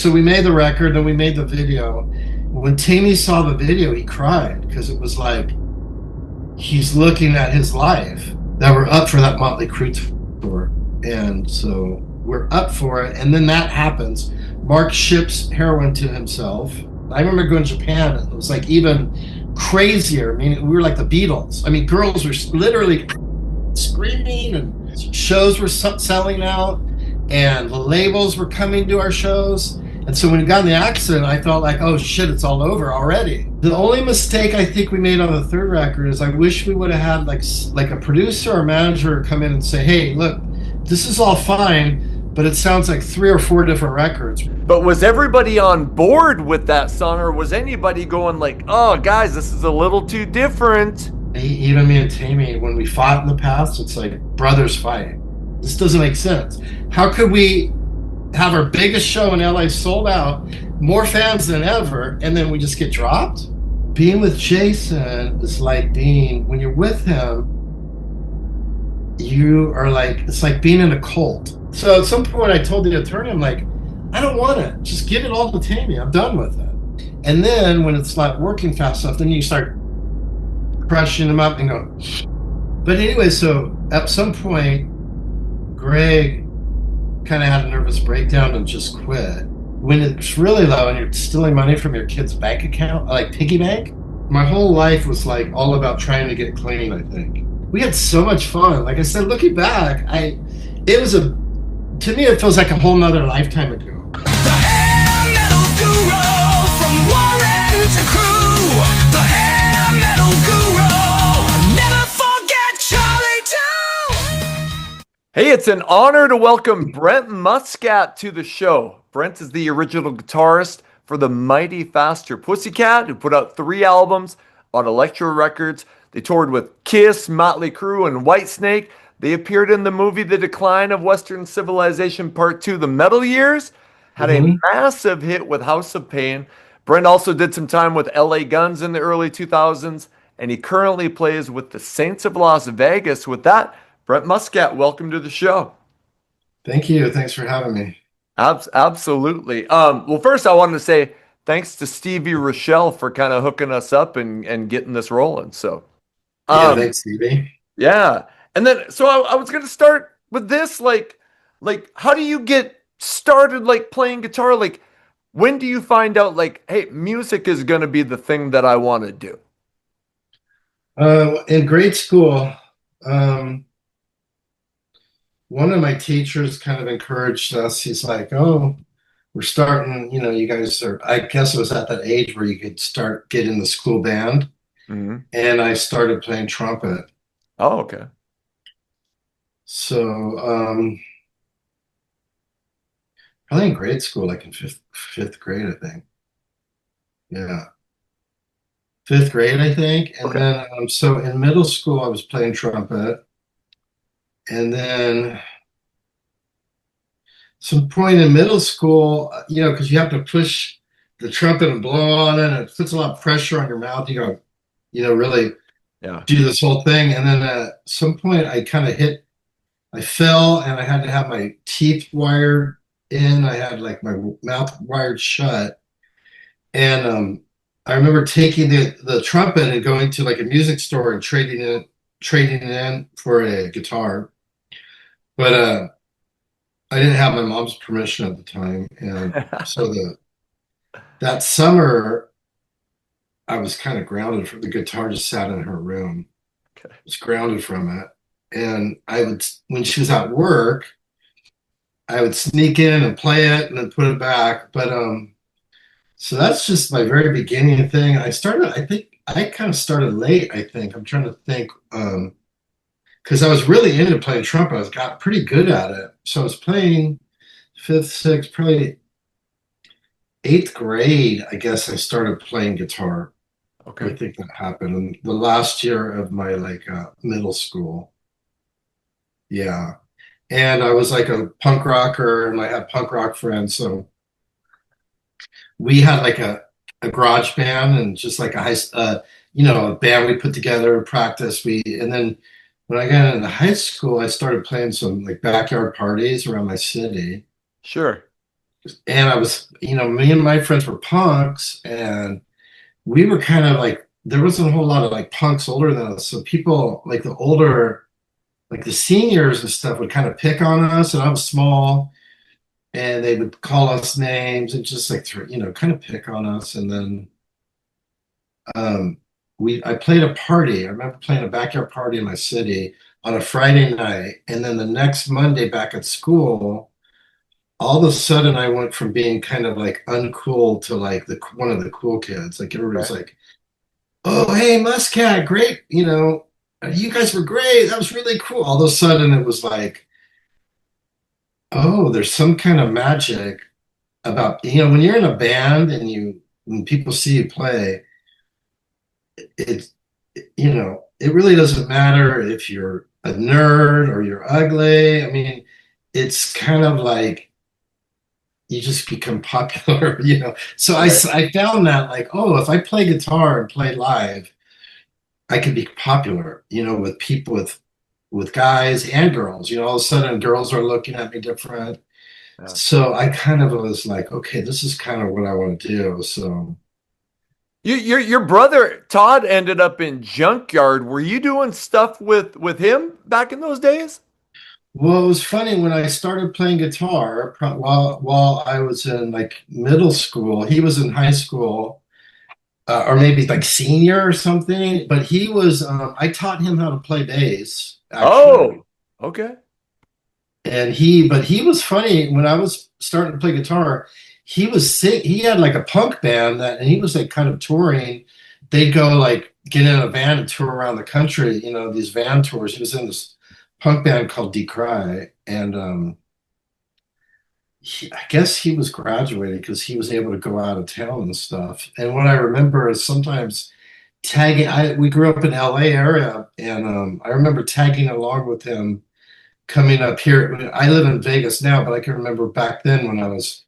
so we made the record and we made the video. When Tammy saw the video, he cried because it was like he's looking at his life that we're up for that Motley Crue tour. And so we're up for it. And then that happens. Mark ships heroin to himself. I remember going to Japan. It was like even crazier. I mean, we were like the Beatles. I mean, girls were literally screaming and shows were selling out and the labels were coming to our shows. And so when we got in the accident, I felt like, oh shit, it's all over already. The only mistake I think we made on the third record is I wish we would have had like a producer or manager come in and say, hey, look, this is all fine, but it sounds like 3 or 4 different records. But was everybody on board with that song, or was anybody going like, oh guys, this is a little too different? Even me and Tammy, when we fought in the past, it's like brothers fight. This doesn't make sense. How could we have our biggest show in LA sold out, more fans than ever, and then we just get dropped? Being with Jason is like being, when you're with him, you are like, it's like being in a cult. So at some point I told the attorney, I'm like, I don't want it. Just give it all to Tammy. I'm done with it. And then when it's not working fast enough, then you start crushing them up and go. But anyway, so at some point, Greg kind of had a nervous breakdown and just quit. When it's really low and you're stealing money from your kid's bank account, like piggy bank, my whole life was like all about trying to get clean, I think. We had so much fun. Like I said, looking back, to me, it feels like a whole nother lifetime ago. The hair metal guru from Warren to Crew. The hair metal guru. Never forget Charlie too. Hey, it's an honor to welcome Brent Muscat to the show. Brent is the original guitarist for the mighty Faster Pussycat, who put out 3 albums on Elektra Records. They toured with Kiss, Motley Crue, and Whitesnake. They appeared in the movie The Decline of Western Civilization Part 2, The Metal Years. Had a massive hit with House of Pain. Brent also did some time with LA Guns in the early 2000s, and he currently plays with the Saints of Las Vegas. With that, Brent Muscat, welcome to the show. Thank you. Thanks for having me. Absolutely. Well, first I wanted to say thanks to Stevie Rachelle for kind of hooking us up and getting this rolling. So, thanks, Stevie. Yeah. And then, so I was going to start with this, like, how do you get started, like, playing guitar? Like, when do you find out, like, hey, music is going to be the thing that I want to do? In grade school, one of my teachers kind of encouraged us. He's like, oh, we're starting, you guys are, I guess it was at that age where you could start getting the school band. Mm-hmm. And I started playing trumpet. Oh, okay. So, probably in grade school, like in fifth grade, I think. Yeah. 5th grade, I think. And okay. Then, so in middle school, I was playing trumpet. And then some point in middle school, because you have to push the trumpet and blow on it, and it puts a lot of pressure on your mouth. You got to, really do this whole thing. And then at some point, I kind of I fell, and I had to have my teeth wired in. I had like my mouth wired shut. And I remember taking the trumpet and going to like a music store and trading it in for a guitar. But I didn't have my mom's permission at the time. And so that summer, I was kind of grounded from the guitar, just sat in her room. Okay. I was grounded from it. And when she was at work, I would sneak in and play it and then put it back. But so that's just my very beginning thing. I think I kind of started late, I think. I'm trying to think, because I was really into playing trumpet. I got pretty good at it. So I was playing 5th, 6th, probably 8th grade, I guess I started playing guitar. Okay. I think that happened in the last year of my middle school. Yeah. And I was like a punk rocker, and I had punk rock friends. So we had like a garage band and just like a band we put together, practice. And then when I got into high school, I started playing some like backyard parties around my city. Sure. and I was, me and my friends were punks, and we were kind of like, there wasn't a whole lot of like punks older than us. So people like the older, like the seniors and stuff would kind of pick on us, and I was small, and they would call us names and just like, kind of pick on us. And then um, I played a party. I remember playing a backyard party in my city on a Friday night, and then the next Monday back at school, all of a sudden I went from being kind of like uncool to like the one of the cool kids. Like everybody's Right. like, "Oh, hey, Muscat, great! You guys were great. That was really cool." All of a sudden it was like, "Oh, there's some kind of magic about when you're in a band and when people see you play, it's it really doesn't matter if you're a nerd or you're ugly. I mean, it's kind of like you just become popular, So Right. I found that like, oh, if I play guitar and play live, I could be popular, with people, with guys and girls. All of a sudden girls are looking at me different. Yeah. So I kind of was like, okay, this is kind of what I want to do. So Your brother Todd ended up in Junkyard. Were you doing stuff with him back in those days? well, it was funny when I started playing guitar while I was in like middle school. He was in high school, or maybe like senior or something. But he was. I taught him how to play bass actually, Oh, okay. and but he was funny when I was starting to play guitar. He had like a punk band and he was like kind of touring. They'd go like get in a van and tour around the country. These van tours. He was in this punk band called Decry, and I guess he was graduating because he was able to go out of town and stuff. And what I remember is sometimes tagging. We grew up in LA area, and I remember tagging along with him coming up here. I live in Vegas now, but I can remember back then when I was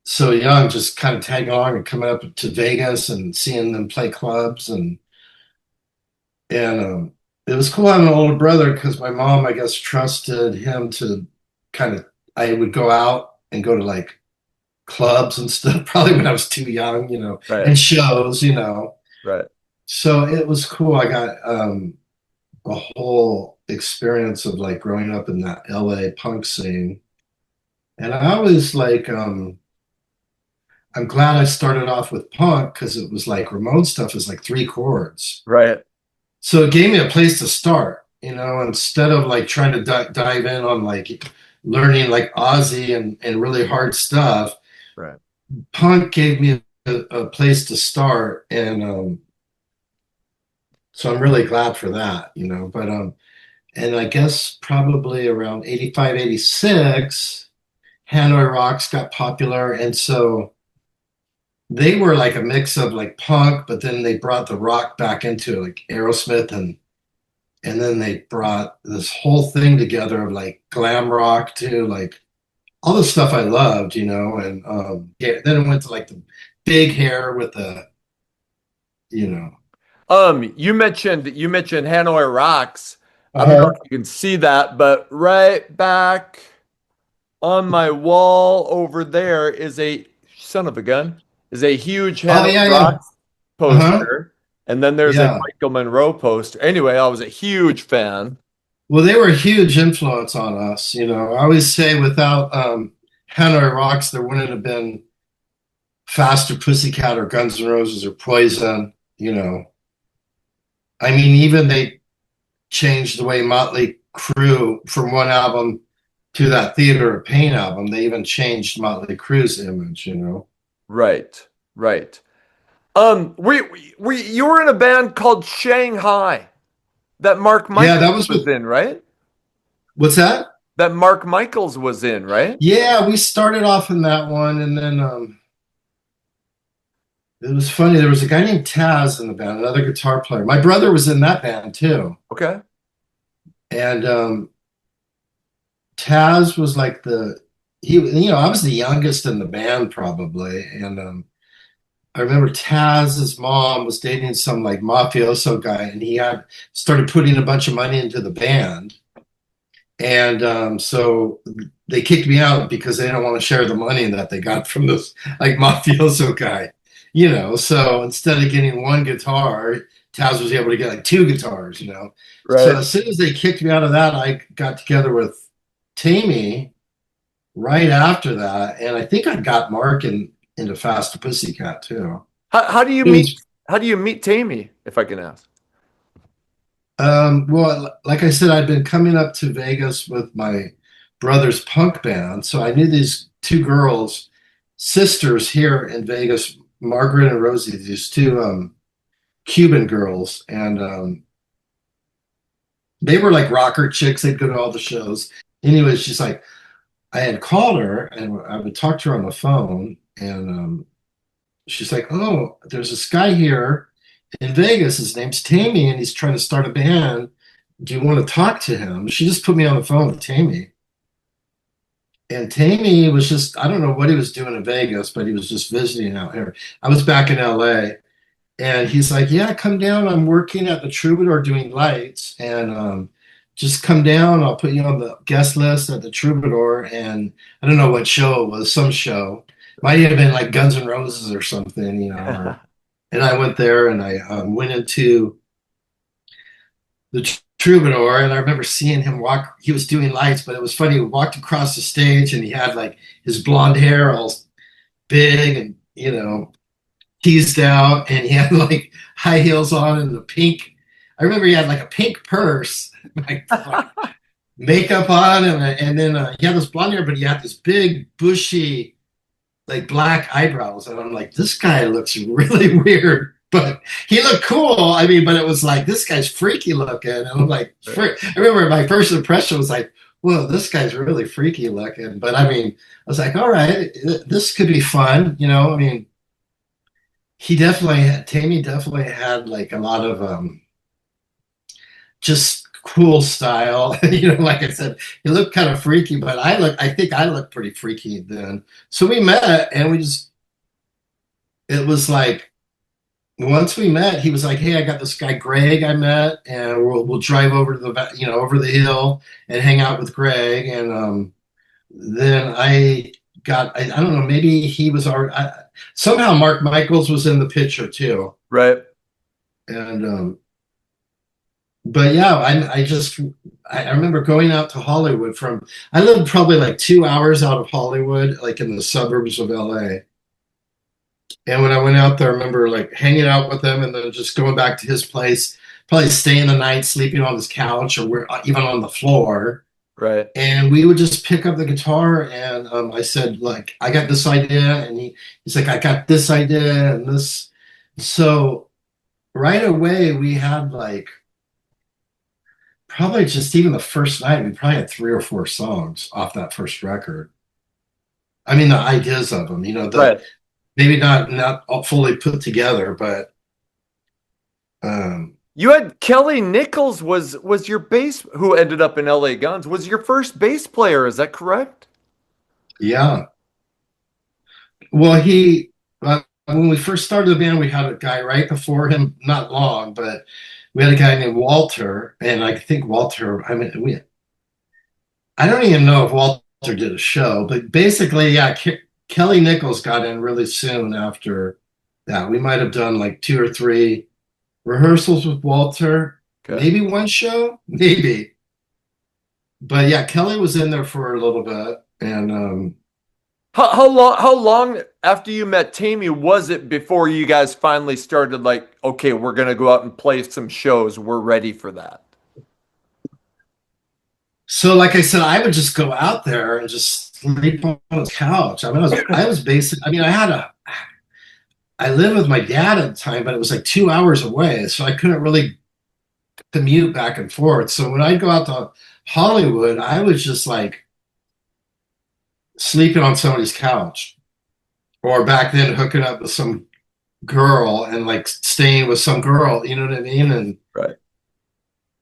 so young, just kind of tagging along and coming up to Vegas and seeing them play clubs, and it was cool having an older brother because my mom, I guess, trusted him to kind of. I would go out and go to like clubs and stuff, probably when I was too young, Right. and shows. Right. So it was cool. I got a whole experience of like growing up in that LA punk scene. And I was like, I'm glad I started off with punk because it was like Ramon stuff is like three chords. Right. So it gave me a place to start, instead of like trying to dive in on like learning like Aussie and really hard stuff. Right. Punk gave me a place to start. And so I'm really glad for that. But and I guess probably around 85, 86, Hanoi Rocks got popular. And so they were like a mix of like punk, but then they brought the rock back into like Aerosmith, and then they brought this whole thing together of like glam rock too, like all the stuff I loved. And yeah, then it went to like the big hair with the, you know. You mentioned Hanoi Rocks. I don't know Uh-huh. if you can see that, but right back on my wall over there is a son of a gun, is a huge Oh Hanoi yeah, yeah. Rocks Uh-huh. poster. And then there's a Yeah. Michael Monroe poster. Anyway, I was a huge fan. Well, they were a huge influence on us. I always say without Hanoi Rocks, there wouldn't have been Faster Pussycat or Guns N' Roses or Poison. I mean, even they changed the way Motley Crue from one album to that Theater of Pain album. They even changed Motley Crue's image. Right, right. You were in a band called Shanghai that Mark Yeah, Michaels that was was with, in, right? what's that? That Mark Michaels was in, right? Yeah, we started off in that one, and then it was funny. There was a guy named Taz in the band, another guitar player. My brother was in that band too. Okay. And Taz was like I was the youngest in the band probably. And I remember Taz's mom was dating some like mafioso guy, and he had started putting a bunch of money into the band. And so they kicked me out because they don't want to share the money that they got from this like mafioso guy, you know. So instead of getting one guitar, Taz was able to get like two guitars, you know. So Right. as soon as they kicked me out of that, I got together with Tammy right after that, and I think I got Mark into Faster Pussycat too. How do you It meet was Tammy, if I can ask? well, like I said, I'd been coming up to Vegas with my brother's punk band, so I knew these two girls, sisters here in Vegas, Margaret and Rosie, these two Cuban girls, and they were like rocker chicks. They'd go to all the shows. Anyway, she's like, I had called her and I would talk to her on the phone, and she's like, "Oh, there's this guy here in Vegas. His name's Tammy, and he's trying to start a band. Do you want to talk to him?" She just put me on the phone with Tammy. And Tammy was just, I don't know what he was doing in Vegas, but he was just visiting out here. I was back in LA, and he's like, "Yeah, come down. I'm working at the Troubadour doing lights, and just come down. I'll put you on the guest list at the Troubadour." And I don't know what show it was, some show. Might have been like Guns N' Roses or something, you know. And I went there and I went into the Troubadour, and I remember seeing him walk. He was doing lights, but it was funny. He walked across the stage and he had like his blonde hair all big and, you know, teased out, and he had like high heels on and the pink. I remember he had like a pink purse, like makeup on, and then he had this blonde hair, but he had this big bushy like black eyebrows, and I'm like, this guy looks really weird, but he looked cool. I mean, but it was like, this guy's freaky looking, and I'm like, I remember my first impression was like, whoa, this guy's really freaky looking. But I mean, I was like, all right, this could be fun, you know. I mean, Tammy definitely had like a lot of just cool style. You know, like I said, he looked kind of freaky, but I think I looked pretty freaky then. So we met, and it was like, once we met, he was like, "Hey, I got this guy Greg I met, and we'll drive over to over the hill and hang out with Greg." And then I don't know, maybe he was already, somehow Mark Michaels was in the picture too. Right. And but yeah, I remember going out to Hollywood I lived probably like 2 hours out of Hollywood, like in the suburbs of LA. And when I went out there, I remember like hanging out with him and then just going back to his place, probably staying the night, sleeping on his couch or even on the floor. Right. And we would just pick up the guitar, and I said, like, I got this idea, and he's like, I got this idea and this. So right away we had like, probably just even the first night, we probably had 3 or 4 songs off that first record. I mean, the ideas of them, you know, Right. maybe not all fully put together, but you had Kelly Nichols was your bass, who ended up in LA Guns, was your first bass player. Is that correct? yeah. Well, when we first started the band, we had a guy right before him, not long, but we had a guy named Walter, and I think Walter. I mean, I don't even know if Walter did a show, but basically, yeah, Kelly Nichols got in really soon after that. We might have done like 2 or 3 rehearsals with Walter, Okay. maybe one show, maybe. But yeah, Kelly was in there for a little bit, and how long after you met Tammy was it before you guys finally started like, okay, we're gonna go out and play some shows, we're ready for that? so like I said, I would just go out there and just sleep on his couch. I mean, I was basic. I mean, I lived with my dad at the time, but it was like 2 hours away, so I couldn't really commute back and forth. So when I'd go out to Hollywood, I was just like sleeping on somebody's couch, or back then hooking up with some girl and like staying with some girl, you know what I mean? And Right.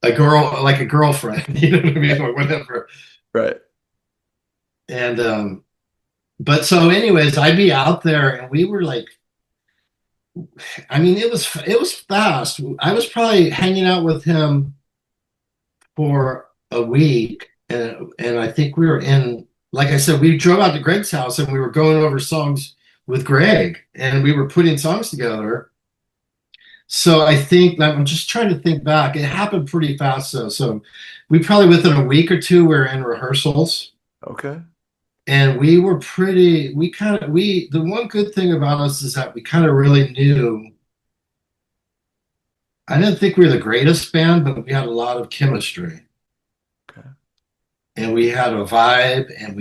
a girl, like a girlfriend, you know what I mean, or whatever. Right. And but so anyways, I'd be out there, and we were like, I mean, it was fast. I was probably hanging out with him for a week, and I think we were in, like I said, we drove out to Greg's house and we were going over songs with Greg and we were putting songs together. So I think I'm just trying to think back. It happened pretty fast though. So we probably within a week or two we were in rehearsals. Okay. And we were pretty, the one good thing about us is that we kind of really knew. I didn't think we were the greatest band, but we had a lot of chemistry. Okay. And we had a vibe and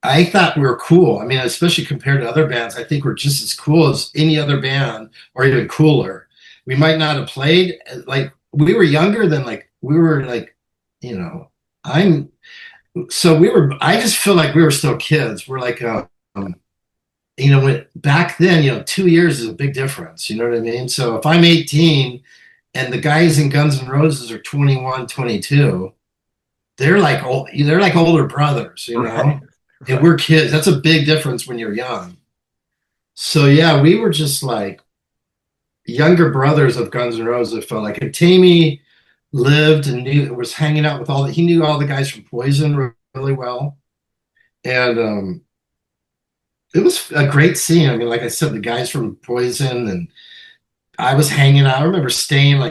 I thought we were cool. I mean, especially compared to other bands, I think we're just as cool as any other band or even cooler. We might not have played, like, we were younger than, like, we were like, you know, I just feel like we were still kids. We're like, back then, 2 years is a big difference. You know what I mean? So if I'm 18 and the guys in Guns N' Roses are 21, 22, they're like older brothers, you know? Right. And we're kids. That's a big difference when you're young. So yeah, we were just like younger brothers of Guns N' Roses. It felt like. And Tammy lived and was hanging out with he knew all the guys from Poison really well. And it was a great scene. I mean, like I said, the guys from Poison, and I was hanging out. I remember sleeping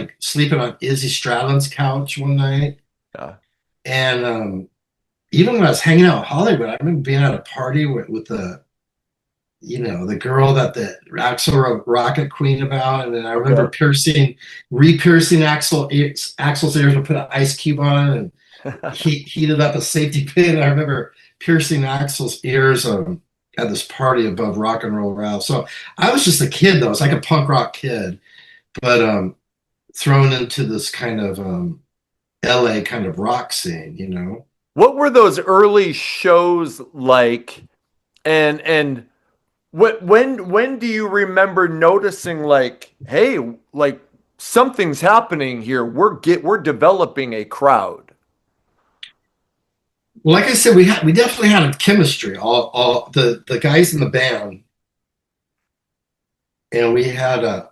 on Izzy Stradlin's couch one night. Yeah. And even when I was hanging out in Hollywood, I remember being at a party with the girl that the Axl wrote Rocket Queen about. And then I remember re-piercing Axl's ears and put an ice cube on and heated up a safety pin. And I remember piercing Axl's ears at this party above Rock and Roll Ralph. So I was just a kid though. I was like a punk rock kid, but thrown into this kind of LA kind of rock scene, you know. What were those early shows like? And when do you remember noticing, like, hey, like, something's happening here? We're developing a crowd. Well, like I said, we definitely had a chemistry. All the guys in the band, and we had.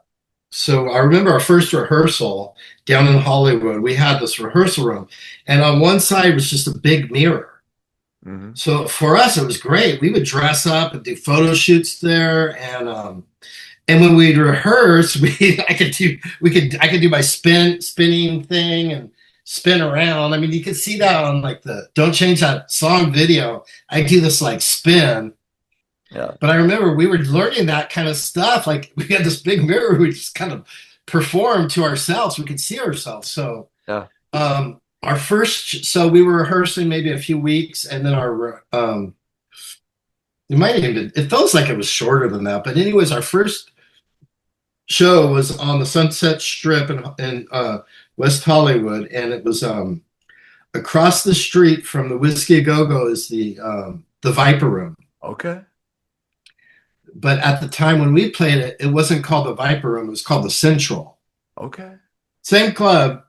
So I remember our first rehearsal down in Hollywood. We had this rehearsal room, and on one side was just a big mirror. Mm-hmm. So for us, it was great. We would dress up and do photo shoots there, and when we'd rehearse, I could do my spinning thing and spin around. I mean, you could see that on like the "Don't Change That Song" video. I do this like spin. Yeah. But I remember we were learning that kind of stuff. Like we had this big mirror, we just kind of performed to ourselves. We could see ourselves. So yeah. So we were rehearsing maybe a few weeks, and then it feels like it was shorter than that. But anyways, our first show was on the Sunset Strip in West Hollywood, and it was across the street from the Whiskey A Go-Go is the Viper Room. Okay. But at the time when we played it, it wasn't called the Viper Room. It was called the Central. Okay. Same club.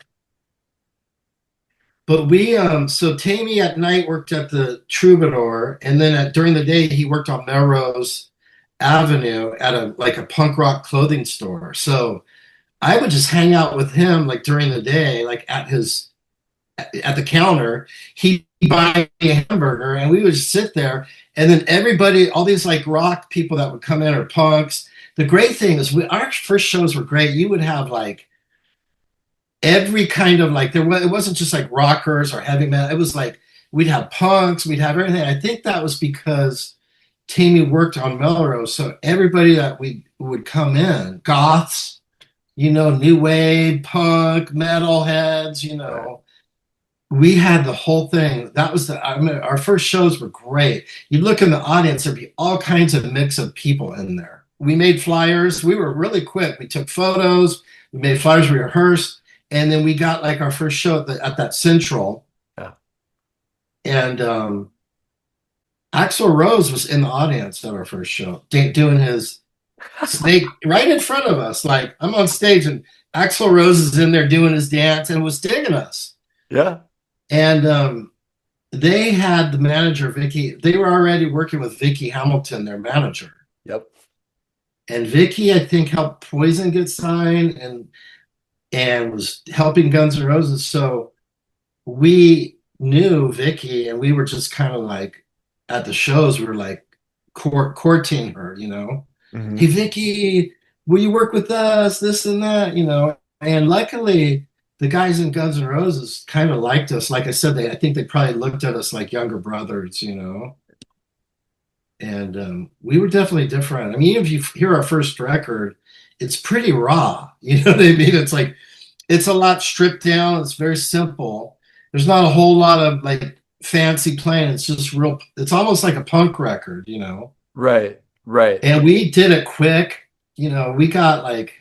But so Tammy at night worked at the Troubadour, and then during the day he worked on Melrose Avenue at a punk rock clothing store. So I would just hang out with him like during the day, like at the counter. He'd buy me a hamburger, and we would just sit there. And then everybody, all these like rock people that would come in, or punks. The great thing is our first shows were great. You would have like every kind of like, it wasn't just like rockers or heavy metal. It was like we'd have punks, we'd have everything. I think that was because Tammy worked on Melrose. So everybody that would come in, goths, new wave, punk, metalheads, we had the whole thing. That was our first shows were great. You look in the audience, there'd be all kinds of mix of people in there. We made flyers. We were really quick. We took photos. We made flyers. We rehearsed, and then we got like our first show at that Central. Yeah. And Axl Rose was in the audience at our first show, doing his snake right in front of us. Like I'm on stage, and Axl Rose is in there doing his dance and was digging us. Yeah. And they had the manager, Vicky. They were already working with Vicky Hamilton, their manager. Yep. And Vicky, I think, helped Poison get signed and was helping Guns N' Roses. So we knew Vicky, and we were just kind of like at the shows, we were like courting her, you know. Mhm. Hey Vicky, will you work with us? This and that, you know. And luckily, the guys in Guns N' Roses kind of liked us. Like I said, I think they probably looked at us like younger brothers, you know. And we were definitely different. I mean, even if you hear our first record, it's pretty raw. You know what I mean? It's like it's a lot stripped down. It's very simple. There's not a whole lot of like fancy playing. It's just real. It's almost like a punk record, you know. Right, right, And we did it quick. You know, we got like,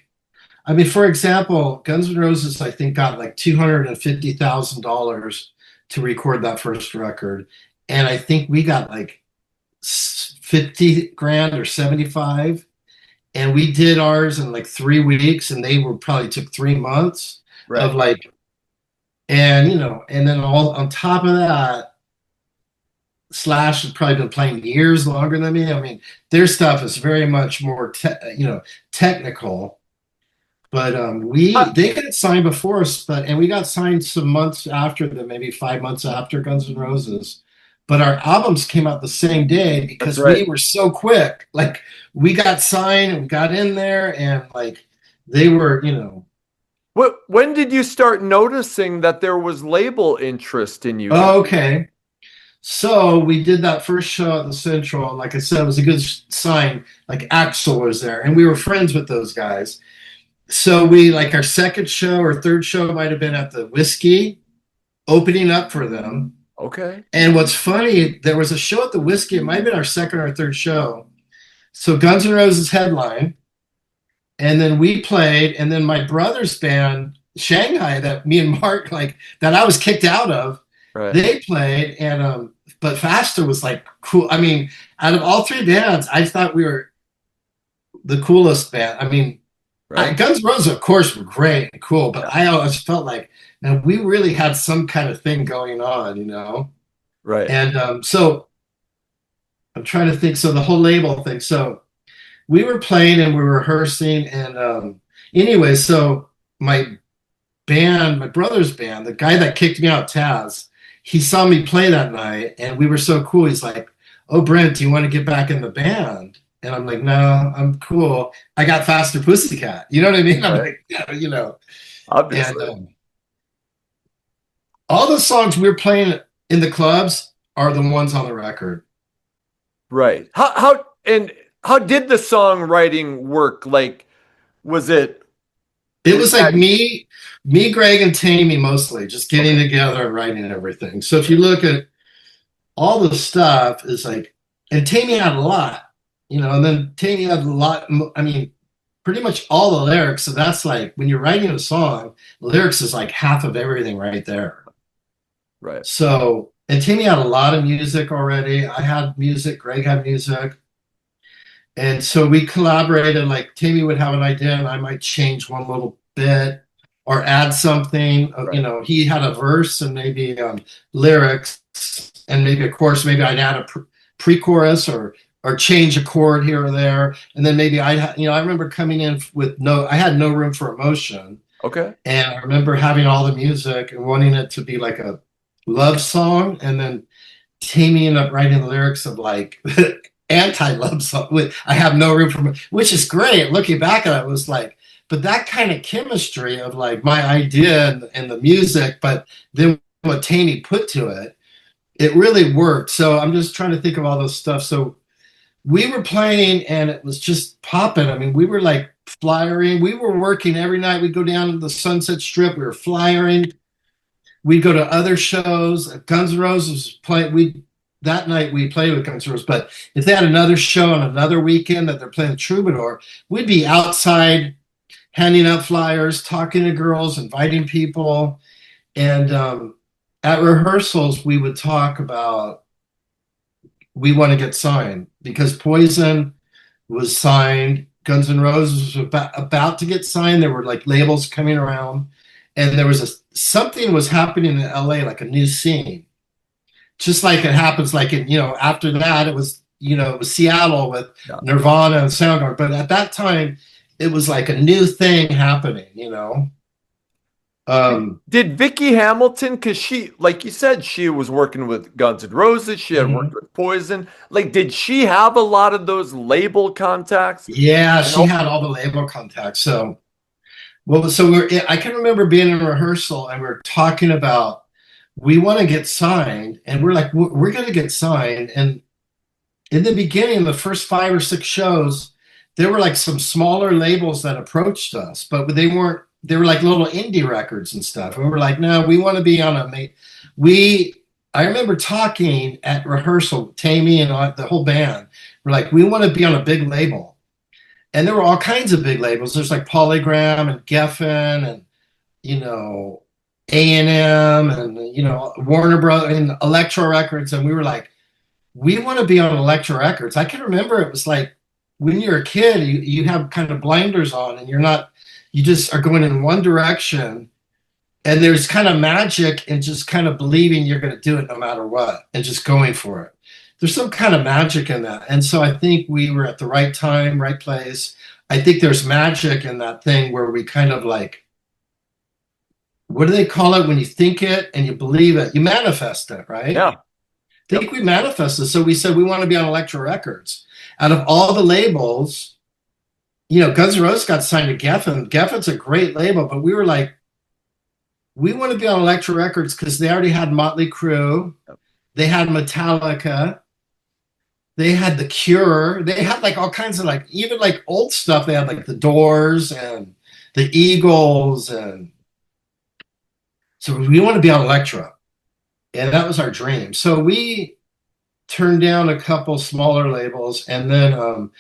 I mean, for example, Guns N' Roses, I think, got like $250,000 to record that first record, and I think we got like 50 grand or 75, and we did ours in like 3 weeks, and they were probably took 3 months right. of like, and you know, and then all on top of that, Slash has probably been playing years longer than me. I mean, their stuff is very much more technical, but they got signed before us, and we got signed some months after them, maybe 5 months after Guns N' Roses. But our albums came out the same day because we were so quick. Like we got signed and we got in there, and like they were, you know. When did you start noticing that there was label interest in you? Oh, okay. So we did that first show at the Central, and like I said, it was a good sign. Like Axl was there, and we were friends with those guys. So we like our second show or third show might have been at the Whiskey, opening up for them. Okay. And what's funny, there was a show at the Whiskey. It might have been our second or third show. So Guns N' Roses headline, and then we played, and then my brother's band Shanghai, that me and Mark like that I was kicked out of. Right. They played, and but Faster was like cool. I mean, out of all three bands, I thought we were the coolest band. I mean, Guns N' Roses, of course, were great and cool, but I always felt like, man, we really had some kind of thing going on, you know? Right. And so I'm trying to think. So the whole label thing. So we were playing and we were rehearsing, and anyway, so my band, my brother's band, the guy that kicked me out, Taz, he saw me play that night, and we were so cool. He's like, "Oh, Brent, do you want to get back in the band?" And I'm like, "No, I'm cool. I got Faster Pussycat." You know what I mean? I'm like, yeah, you know. Obviously. And all the songs we're playing in the clubs are the ones on the record. Right. How did the songwriting work? Like, was it? It was like me, Greg, and Tammy mostly just getting together and writing everything. So if you look at all the stuff, is like, and Tammy had a lot, you know, and then Tammy had a lot. I mean, pretty much all the lyrics. So that's like when you're writing a song, lyrics is like half of everything right there. Right. So, and Tammy had a lot of music already. I had music. Greg had music. And so we collaborated, like Tammy would have an idea and I might change one little bit or add something. You know, he had a verse and maybe lyrics and maybe a chorus. Maybe I'd add a pre-chorus or change a chord here or there. And then maybe I remember coming in with I had no room for emotion. Okay. And I remember having all the music and wanting it to be like a love song. And then Tammy ended up writing the lyrics of like anti-love song. I have no room for, which is great. Looking back at it, was like, but that kind of chemistry of like my idea and the music, but then what Tammy put to it, it really worked. So I'm just trying to think of all those stuff. So we were playing and it was just popping. I mean, we were like flyering. We were working every night. We'd go down to the Sunset Strip. We were flyering. We'd go to other shows. Guns N' Roses was playing. That night we played with Guns N' Roses, but if they had another show on another weekend that they're playing Troubadour, we'd be outside handing out flyers, talking to girls, inviting people. And at rehearsals, we would talk about, we want to get signed because Poison was signed. Guns N' Roses was about to get signed. There were like labels coming around, and there was something was happening in LA, like a new scene. Just like it happens, like in, you know, after that, it was Seattle with Nirvana and Soundgarden. But at that time, it was like a new thing happening, you know. Did Vicky Hamilton, because she, like you said, she was working with Guns N' Roses, she had worked with Poison. Like, did she have a lot of those label contacts? Yeah, she had all the label contacts. So, well, I can remember being in rehearsal and we're talking about we want to get signed, and we're like, we're going to get signed. And in the beginning, the first 5 or 6 shows, there were like some smaller labels that approached us, but they were like little indie records and stuff. And we were like, no, we want to be on I remember talking at rehearsal, Tammy and the whole band, we're like, we want to be on a big label. And there were all kinds of big labels. There's like Polygram and Geffen and, A&M and, Warner Brothers and Electro Records. And we were like, we want to be on Electro Records. I can remember it was like when you're a kid, you have kind of blinders on and you just are going in one direction, and there's kind of magic in just kind of believing you're going to do it no matter what and just going for it. There's some kind of magic in that. And so I think we were at the right time, right place. I think there's magic in that thing where we kind of like, what do they call it when you think it and you believe it? You manifest it, right? Yeah. I think we manifested. So we said we want to be on Electro Records. Out of all the labels, Guns N' Roses got signed to Geffen. Geffen's a great label, but we were like, we want to be on Electro Records because they already had Motley Crue. They had Metallica. They had The Cure. They had like all kinds of like, even like old stuff. They had like the Doors and the Eagles. And so we want to be on Electro. And that was our dream. So we turned down a couple smaller labels, and then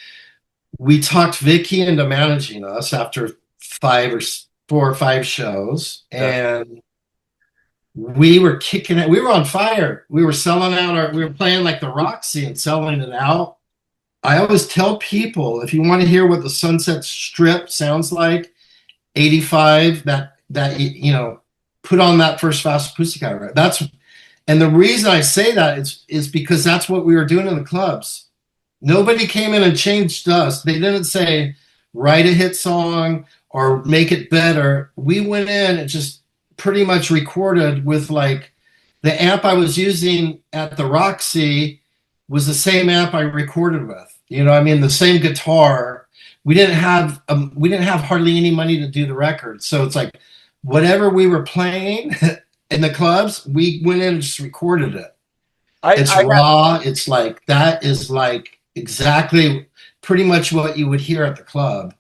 we talked Vicky into managing us after 4 or 5 shows, and we were kicking it. We were on fire. We were selling out we were playing like the Roxy and selling it out. I always tell people, if you want to hear what the Sunset Strip sounds like, 85, put on that first Faster Pussycat record. And the reason I say that is because that's what we were doing in the clubs. Nobody came in and changed us. They didn't say, write a hit song or make it better. We went in and just pretty much recorded with like the amp I was using at the Roxy was the same amp I recorded with. The same guitar. We didn't have hardly any money to do the record. So it's like whatever we were playing in the clubs, we went in and just recorded it. It's raw. It's like, that is like exactly pretty much what you would hear at the club,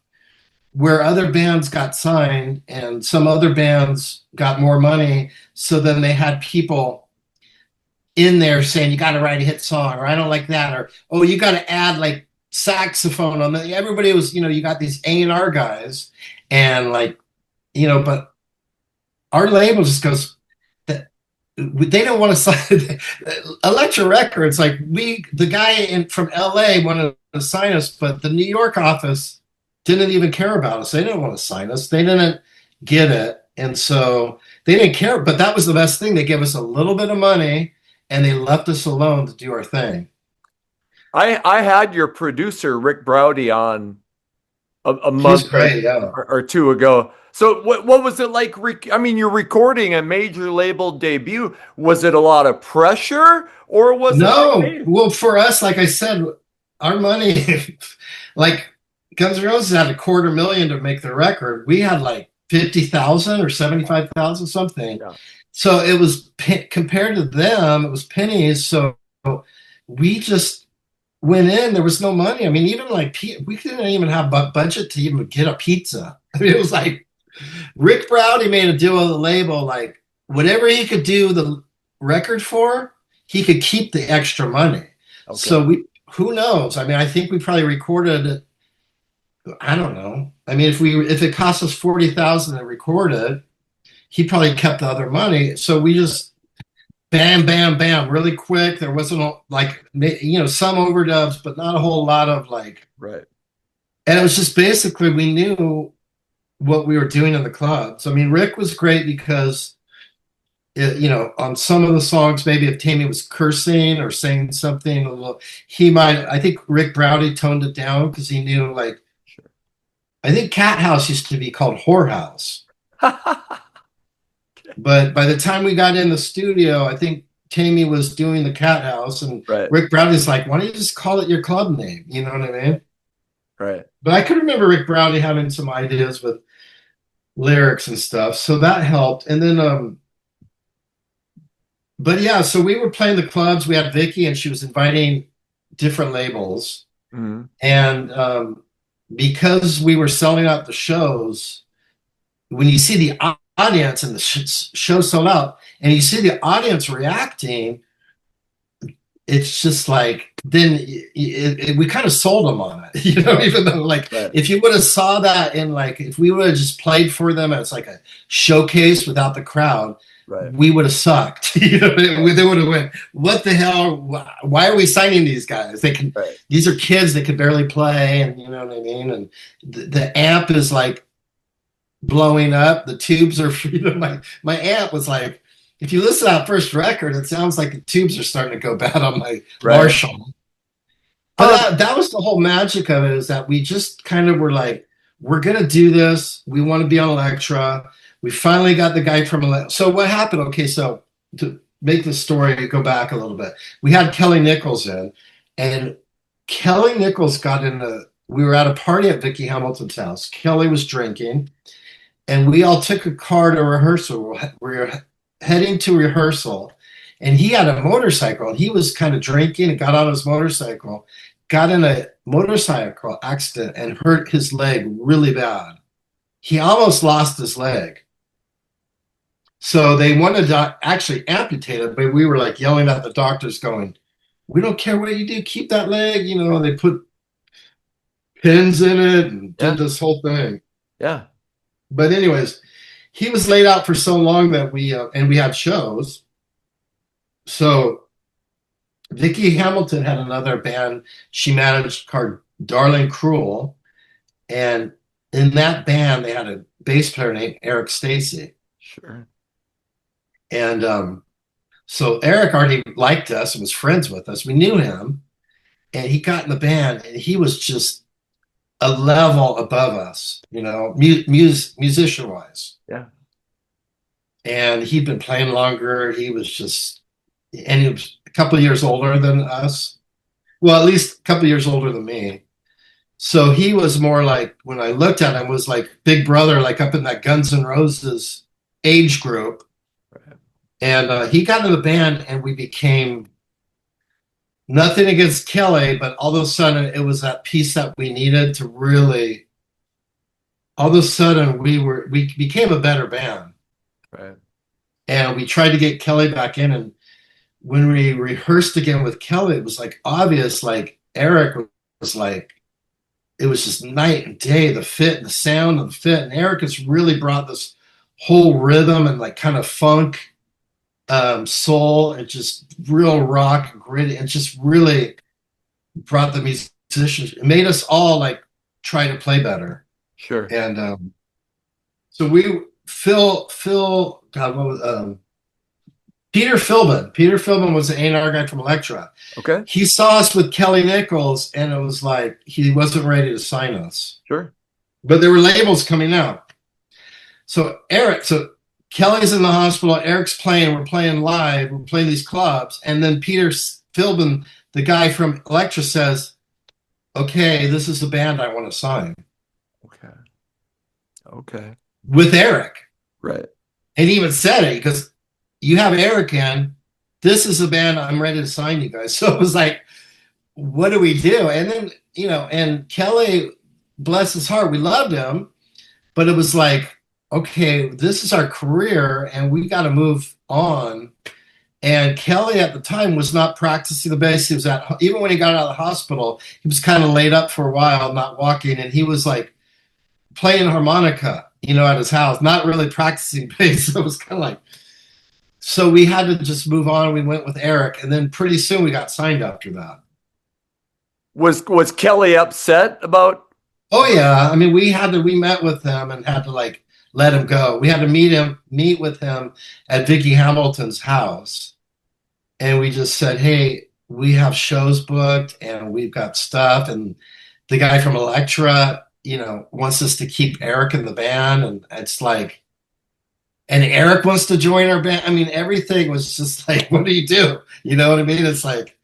where other bands got signed and some other bands got more money. So then they had people in there saying, you got to write a hit song, or I don't like that, or, oh, you got to add like saxophone on that. Everybody was, you got these A&R guys and like, but our label just goes, they don't want to sign Electro Records. Like the guy from LA wanted to sign us, but the New York office didn't even care about us. They didn't want to sign us. They didn't get it. And so they didn't care, but that was the best thing. They gave us a little bit of money and they left us alone to do our thing. I had your producer, Rick Browdy, on a month or 2 ago. So what was it like? You're recording a major label debut. Was it a lot of pressure, or was it? Well, for us, like I said, our money, like Guns N' Roses had $250,000 to make the record. We had like 50,000 or 75,000, something. Yeah. So it was compared to them, it was pennies. So we just went in. There was no money. Even like we didn't even have budget to even get a pizza. It was like, Rick Browdy made a deal with the label, like whatever he could do the record for, he could keep the extra money. Okay. So who knows? I think we probably recorded, I don't know. If it cost us 40,000 to record it, he probably kept the other money. So we just bam, bam, bam, really quick. There wasn't some overdubs, but not a whole lot of like, right. And it was just basically, we knew what we were doing in the clubs. Rick was great because, on some of the songs, maybe if Tammy was cursing or saying something a little, I think Rick Browdy toned it down because he knew, like, sure. I think Cat House used to be called Whorehouse. But by the time we got in the studio, I think Tammy was doing the Cat House, and Right. Rick Brownie's like, "Why don't you just call it your club name?" You know what I mean? Right. But I could remember Rick Brownie having some ideas with lyrics and stuff, so that helped. And then, but yeah, so we were playing the clubs. We had Vicky, and she was inviting different labels, and because we were selling out the shows, when you see the audience and the show sold out, and you see the audience reacting, it's just like, then we kind of sold them on it, you know, even though like, if you would have saw that in like, if we would have just played for them as like a showcase without the crowd, we would have sucked. You know, they would have went, what the hell? Why are we signing these guys? They can, these are kids that could barely play, and you know what I mean? And the amp is like blowing up. The tubes are, you know, my amp was like, if you listen to that first record, it sounds like the tubes are starting to go bad on my Marshall. But that was the whole magic of it, is that we just kind of were like, we're going to do this. We want to be on Elektra. We finally got the guy from Elektra. So what happened? Okay, so to make the story go back a little bit, we had Kelly Nichols in, and Kelly Nichols we were at a party at Vicky Hamilton's house. Kelly was drinking, and we all took a car to rehearsal. We were heading to rehearsal, and he had a motorcycle, and he was kind of drinking and got on his motorcycle, got in a motorcycle accident and hurt his leg really bad. He almost lost his leg. So they wanted to actually amputate it, but we were like yelling at the doctors going, "We don't care what you do, keep that leg." You know, they put pins in it and did this whole thing. Yeah. But anyways, he was laid out for so long that we had shows. So Vicky Hamilton had another band she managed called Darling Cruel, and in that band they had a bass player named Eric Stacy. Sure. And so Eric already liked us and was friends with us. We knew him, and he got in the band, and he was just a level above us, you know, musician wise. Yeah. And he'd been playing longer. He was a couple of years older than us. Well, at least a couple of years older than me. So he was more like, when I looked at him, was like Big Brother, like up in that Guns N' Roses age group. Right. And he got in the band, and we became, nothing against Kelly, but all of a sudden it was that piece that we needed to really, all of a sudden we became a better band. Right. And we tried to get Kelly back in, and when we rehearsed again with Kelly, it was like obvious, like Eric was like, it was just night and day, the fit and the sound and the fit. And Eric has really brought this whole rhythm and like kind of funk, soul, and just real rock and gritty, and just really brought the musicians. It made us all like try to play better. Sure. And so Phil, God, what was Peter Philbin. Peter Philbin was the A&R guy from Elektra. Okay. He saw us with Kelly Nichols, and it was like he wasn't ready to sign us. Sure. But there were labels coming out. So Kelly's in the hospital, Eric's playing, we're playing live, we're playing these clubs, and then Peter Philbin, the guy from Elektra, says, "Okay, this is the band I want to sign." Okay. With Eric. Right. And he even said it, because you have Eric in, this is the band I'm ready to sign you guys. So it was like, what do we do? And then, you know, and Kelly, bless his heart, we loved him, but it was like, okay, this is our career and we got to move on. And Kelly at the time was not practicing the bass. He was even when he got out of the hospital, he was kind of laid up for a while, not walking. And he was like playing harmonica, you know, at his house, not really practicing bass. So it was kind of like, so we had to just move on. We went with Eric, and then pretty soon we got signed after that. Was Kelly upset about? Oh yeah. I mean, we met with him and had to like let him go. We had to meet with him at Vicky Hamilton's house. And we just said, "Hey, we have shows booked and we've got stuff." And the guy from Elektra, you know, wants us to keep Eric in the band. And it's like, and Eric wants to join our band. I mean, everything was just like, what do you do? You know what I mean? It's like,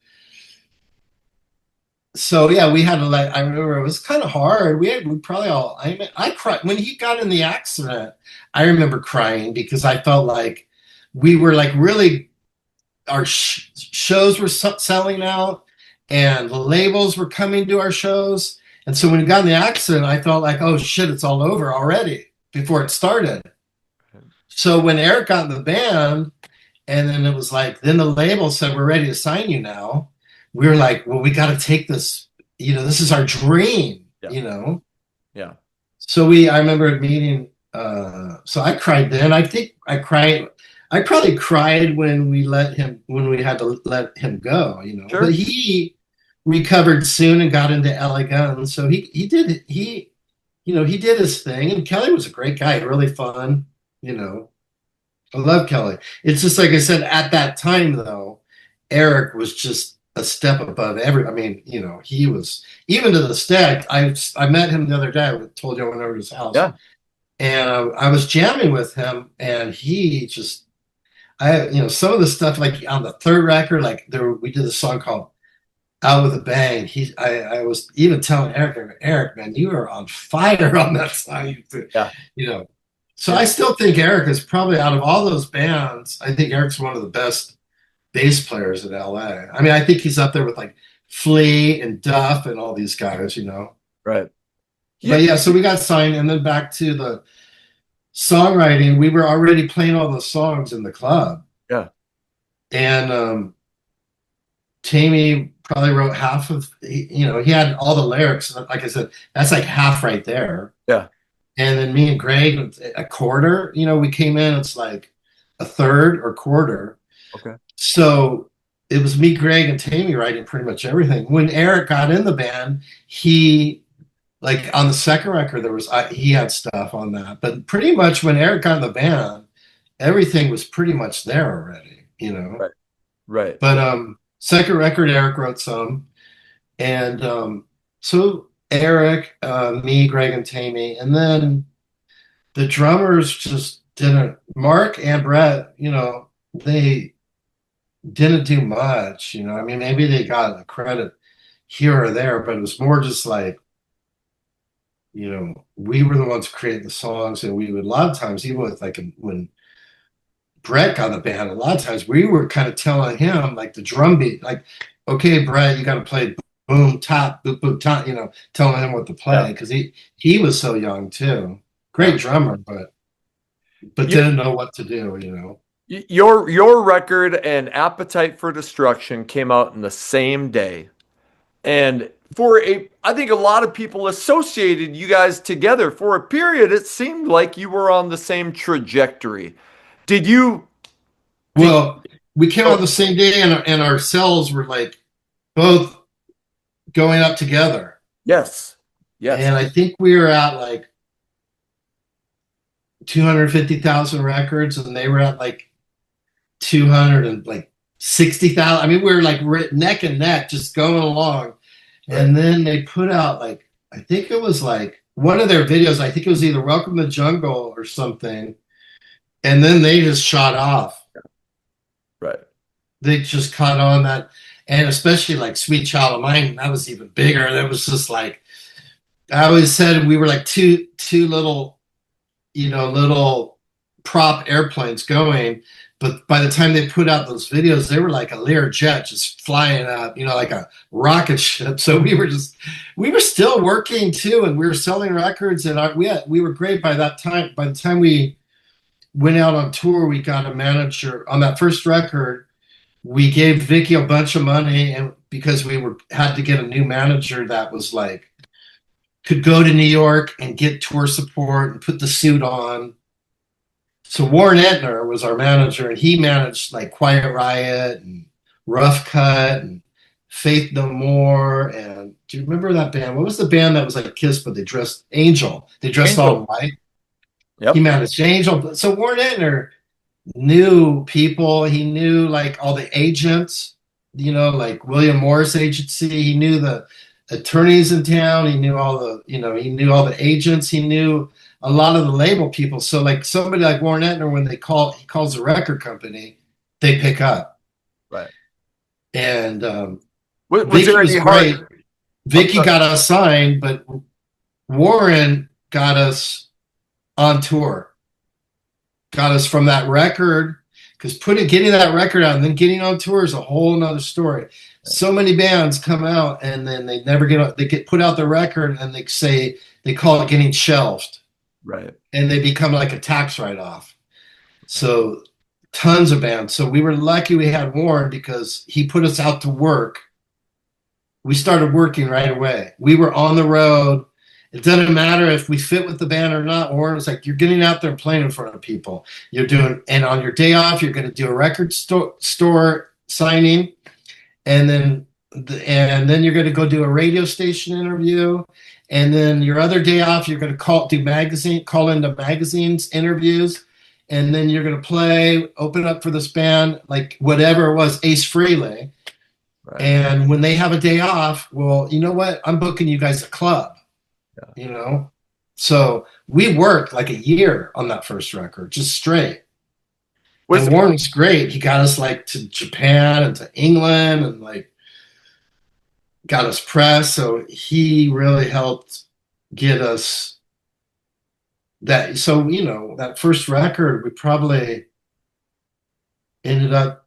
so yeah, we had to like, I remember it was kind of hard. We probably all, I cried when he got in the accident. I remember crying because I felt like we were like really, our shows were selling out and the labels were coming to our shows. And so when he got in the accident, I felt like, oh shit, it's all over already before it started. So when Eric got in the band, and then it was like, then the label said, we're ready to sign you now. We were like, well, we got to take this, you know, this is our dream, you know? Yeah. So I remember a meeting, so I cried then. I think I probably cried when we had to let him go, you know, Sure. But he recovered soon and got into LA Guns. So he did his thing. And Kelly was a great guy, really fun, you know. I love Kelly. It's just like I said, at that time though, Eric was just a step above I mean, you know, he was, even to this day. I met him the other day. I told you I went over to his house. Yeah. And I was jamming with him, and he just, some of the stuff, like on the third record, like we did a song called Out with a Bang. I was even telling Eric, man, you are on fire on that song. Yeah. You know, so I still think Eric is probably, out of all those bands, I think Eric's one of the best bass players in LA. I mean, I think he's up there with like Flea and Duff and all these guys, you know. Right. But yeah, so we got signed, and then back to the songwriting. We were already playing all the songs in the club. Yeah. And Tammy probably wrote half of, he had all the lyrics. Like I said, that's like half right there. Yeah. And then me and Greg, a quarter, you know, we came in, it's like a third or quarter. Okay. So it was me, Greg, and Tammy writing pretty much everything. When Eric got in the band, he, like on the second record, he had stuff on that. But pretty much when Eric got in the band, everything was pretty much there already, you know? Right. Right. But second record, Eric wrote some. And so Eric, me, Greg, and Tammy. And then the drummers just didn't, Mark and Brett, you know, they didn't do much, you know. I mean, maybe they got a credit here or there, but it was more just like, you know, we were the ones creating the songs, and we would, a lot of times, even with like when Brett got in the band, a lot of times we were kind of telling him like the drum beat, like, okay, Brett, you got to play boom, top, boom, boom, top, you know, telling him what to play, because he was so young too. Great drummer, but didn't know what to do, you know. Your record and Appetite for Destruction came out in the same day. And I think a lot of people associated you guys together. For a period, it seemed like you were on the same trajectory. Did you? Well, we came out the same day, and our cells were like both going up together. Yes. Yes. And I think we were at like 250,000 records, and they were at like 260,000. I mean, we were like neck and neck, just going along. Right. And then they put out like, I think it was like one of their videos. I think it was either Welcome to the Jungle or something. And then they just shot off. Right. They just caught on that. And especially like Sweet Child of Mine, that was even bigger. That was just like, I always said we were like two little, you know, little prop airplanes going. But by the time they put out those videos, they were like a Lear jet just flying up, you know, like a rocket ship. So we were still working too, and we were selling records, and we were great by that time. By the time we went out on tour, we got a manager on that first record. We gave Vicky a bunch of money, and because we had to get a new manager that was like, could go to New York and get tour support and put the suit on. So Warren Entner was our manager, and he managed like Quiet Riot and Rough Cut and Faith No More. And do you remember that band? What was the band that was like Kiss, but they dressed Angel? They dressed all in white. Yep. He managed Angel. So Warren Entner knew people. He knew like all the agents, you know, like William Morris Agency. He knew the attorneys in town. He knew all the, you know, he knew all the agents. He knew a lot of the label people. So like somebody like Warren Etner, when he calls the record company, they pick up. Right. And Was Vicky there was any great. hard? Vicky got us signed, but Warren got us on tour, got us from that record, because getting that record out and then getting on tour is a whole nother story. So many bands come out and then they never get put out the record, and they call it getting shelved. Right. And they become like a tax write-off. So tons of bands. So we were lucky we had Warren, because he put us out to work. We started working right away. We were on the road. It doesn't matter if we fit with the band or not. Warren was like, you're getting out there and playing in front of people. And on your day off, you're going to do a record store signing. And then you're going to go do a radio station interview. And then your other day off, you're going to call into magazines interviews. And then you're going to open up for this band, like whatever it was, Ace Frehley. Right. And when they have a day off, well, you know what? I'm booking you guys a club. Yeah. You know? So we worked like a year on that first record, just straight. And Warren was great. He got us like to Japan and to England, and like got us press. So he really helped get us that. So, you know, that first record, we probably ended up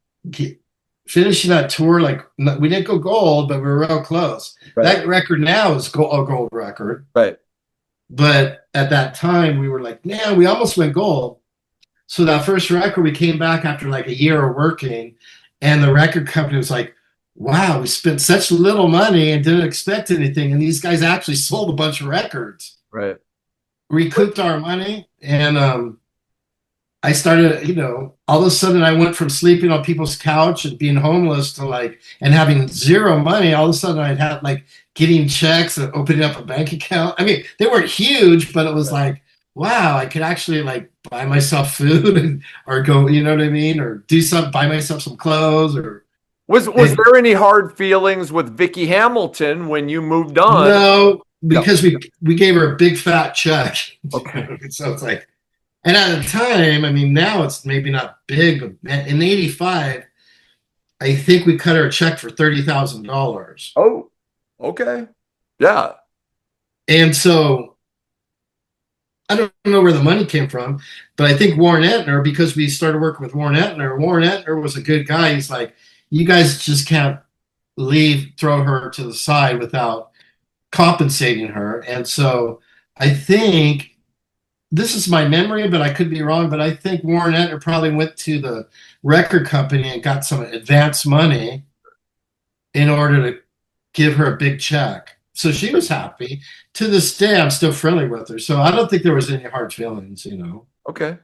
finishing that tour. Like, we didn't go gold, but we were real close. Right. That record now is a gold record. Right. But at that time, we were like, man, we almost went gold. So that first record, we came back after like a year of working, and the record company was like, wow, we spent such little money and didn't expect anything. And these guys actually sold a bunch of records. Right. Recouped our money. And I started, you know, all of a sudden I went from sleeping on people's couch and being homeless to like, and having zero money. All of a sudden I'd have like getting checks and opening up a bank account. I mean, they weren't huge, but it was like, wow, I could actually like buy myself food or go, you know what I mean? Or buy myself some clothes. Or was there any hard feelings with Vicky Hamilton when you moved on? No, because we gave her a big fat check. Okay. So it's like, and at the time, I mean, now it's maybe not big, but in '85, I think we cut her a check for $30,000. Oh, okay. Yeah. And so I don't know where the money came from, but I think Warren Etner, because we started working with Warren Etner was a good guy. He's like, you guys just can't throw her to the side without compensating her. And so I think, this is my memory, but I could be wrong, but I think Warren Etner probably went to the record company and got some advance money in order to give her a big check. So she was happy. To this day, I'm still friendly with her. So I don't think there was any hard feelings, you know. Okay.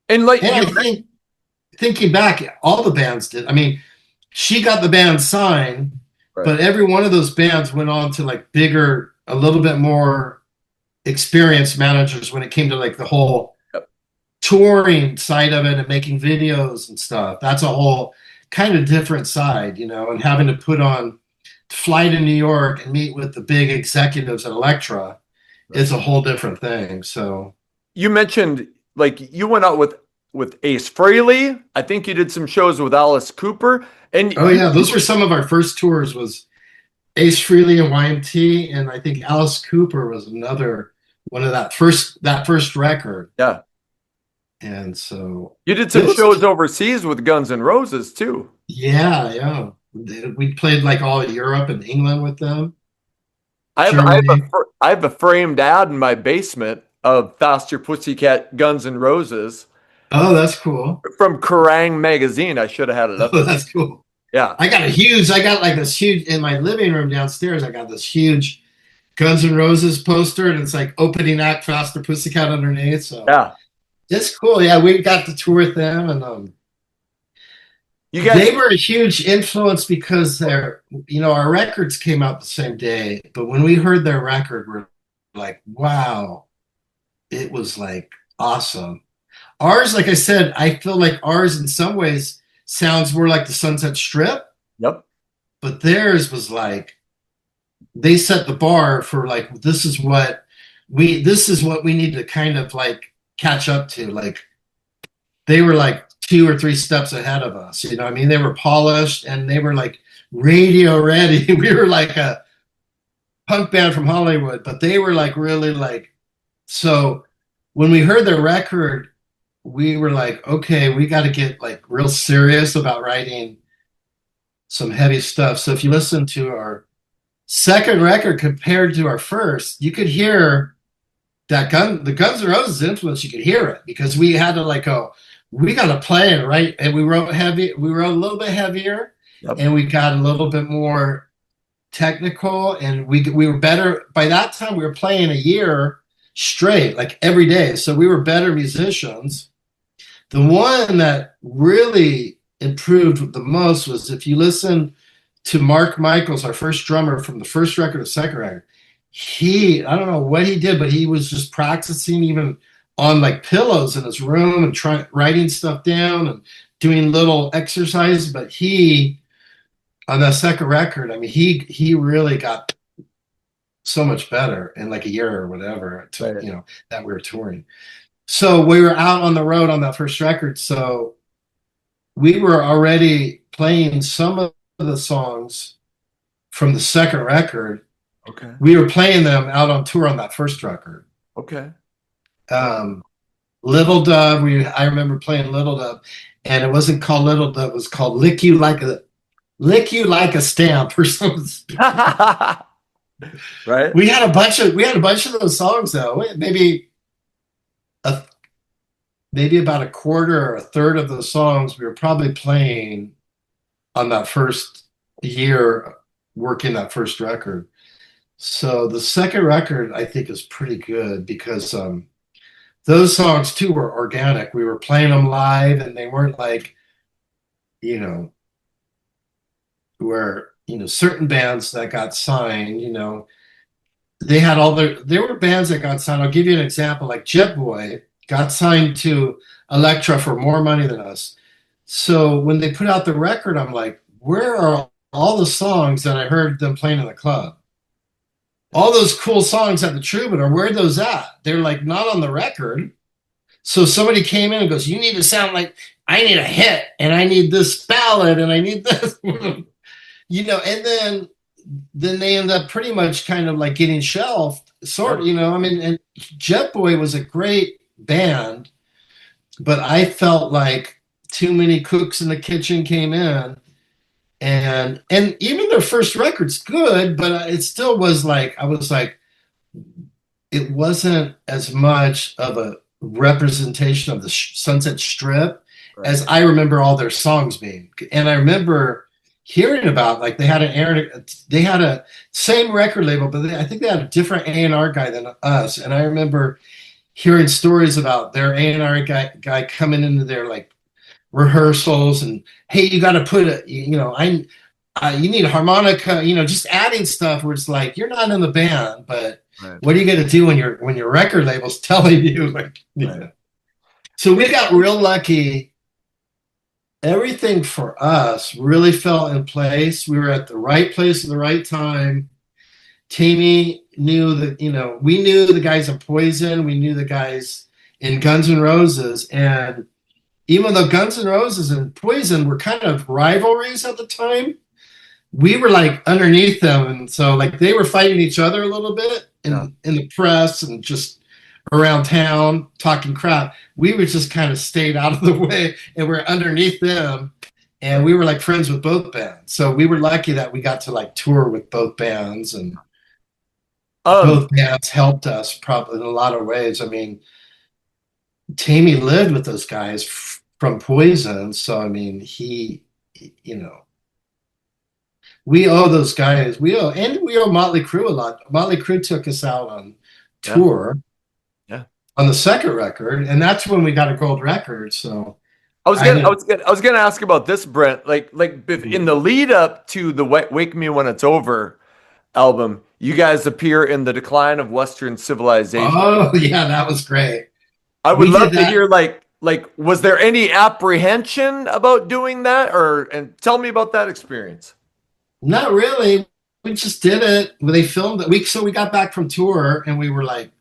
And like, I think, thinking back, all the bands did. I mean, she got the band signed, right, but every one of those bands went on to like bigger, a little bit more experienced managers when it came to like the whole touring side of it and making videos and stuff. That's a whole kind of different side, you know, and having to fly to New York and meet with the big executives at Elektra is a whole different thing. So you mentioned like you went out with Ace Frehley. I think you did some shows with Alice Cooper. And yeah, those were some of our first tours, was Ace Frehley and YMT, and I think Alice Cooper was another one of that first record. Yeah. And so you did some shows overseas with Guns N' Roses too. Yeah. We played like all Europe and England with them. I have a framed ad in my basement of Faster Pussycat, Guns N' Roses. Oh, that's cool. From Kerrang! Magazine. I should have had it up. Oh, that's cool. Yeah. I got like this huge, in my living room downstairs, I got this huge Guns N' Roses poster, and it's like opening act Faster Pussycat underneath. So yeah, it's cool. Yeah, we got to tour with them, and they were a huge influence because our records came out the same day. But when we heard their record, we're like, wow, it was like awesome. Ours, like I said, I feel like ours in some ways sounds more like the Sunset Strip. Yep. But theirs was like, they set the bar for like, this is what this is what we need to kind of like catch up to. Like they were like 2 or 3 steps ahead of us. You know, I mean, they were polished and they were like radio ready. We were like a punk band from Hollywood, but they were like really like, so when we heard their record, we were like, okay, we got to get like real serious about writing some heavy stuff. So if you listen to our second record compared to our first, you could hear that the Guns N' Roses influence. You could hear it because we had to like go, we got to play it right, and we wrote a little bit heavier, Yep. and we got a little bit more technical, and we were better by that time. We were playing a year straight, like every day, so we were better musicians. The one that really improved the most was if you listen to Mark Michaels, our first drummer from the first record to second record. I don't know what he did, but he was just practicing even on like pillows in his room and writing stuff down and doing little exercises. But on that second record, I mean, he really got so much better in like a year or whatever, Right. you know, that we were touring. So we were out on the road on that first record. So we were already playing some of the songs from the second record. Okay. We were playing them out on tour on that first record. Okay. Little Dove, I remember playing Little Dove, and it wasn't called Little Dove, it was called Lick You Like a Stamp or something. Right. We had a bunch of those songs though. Maybe about a quarter or a third of those songs we were probably playing on that first year working that first record. So the second record I think is pretty good because those songs too were organic. We were playing them live and they weren't like, you know, where, you know, certain bands that got signed, you know, there were bands that got signed. I'll give you an example, like Jet Boy got signed to Elektra for more money than us. So when they put out the record, I'm like, where are all the songs that I heard them playing in the club? All those cool songs at the Troubadour, where are those at? They're like not on the record. So somebody came in and goes, you need to sound like, I need a hit and I need this ballad and I need this, you know, and then they end up pretty much kind of like getting shelved, sort of, you know. I mean, and Jet Boy was a great band, but I felt like too many cooks in the kitchen came in, and even their first record's good, but it still was like, I was like, it wasn't as much of a representation of the Sunset Strip as I remember all their songs being. And I remember hearing about, like, they had a same record label, but I think they had a different A&R guy than us. And I remember hearing stories about their A&R guy coming into their like rehearsals and, hey, you got to put a, you know, you need a harmonica, you know, just adding stuff where it's like, you're not in the band, but what are you going to do when your record label's telling you, like, you know? So we got real lucky. Everything for us really fell in place. We were at the right place at the right time. Tammy knew that, you know, we knew the guys in Poison, we knew the guys in Guns N' Roses, and even though Guns N' Roses and Poison were kind of rivalries at the time, we were like underneath them, and so like they were fighting each other a little bit in the press and just around town talking crap. We were just kind of stayed out of the way and we're underneath them, and we were like friends with both bands. So we were lucky that we got to like tour with both bands, and both bands helped us probably in a lot of ways. I mean, Tammy lived with those guys from Poison, so I mean, he, you know, we owe those guys, we owe Motley Crue a lot. Motley Crue took us out on tour on the second record, and that's when we got a gold record. So I was gonna ask about this, Brent. Like in the lead up to the Wake Me When It's Over album, you guys appear in The Decline of Western Civilization. Oh yeah, that was great. I would love to hear like was there any apprehension about doing that, and tell me about that experience. Not really. We just did it. They filmed it. So we got back from tour and we were like,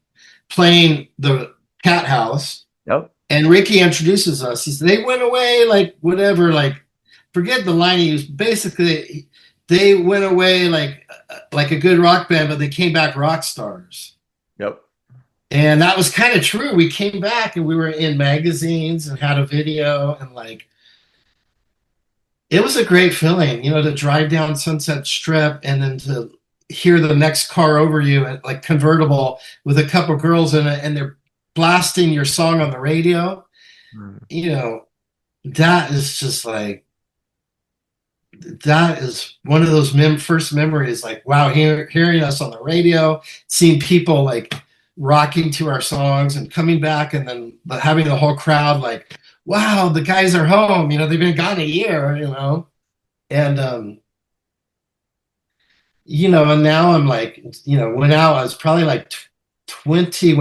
playing the Cat House. Yep. And Ricky introduces us. He said, they went away like whatever, like forget the line he used. Basically, they went away like a good rock band, but they came back rock stars. Yep. And that was kind of true. We came back and we were in magazines and had a video, and like it was a great feeling, to drive down Sunset Strip and then to hear the next car over you at like convertible with a couple girls in it, and they're blasting your song on the radio. That is just like, that is one of those first memories, like, wow, hearing us on the radio, seeing people like rocking to our songs and coming back, and then having the whole crowd like, wow, the guys are home, they've been gone a year, and and now I'm like, when I was probably like 20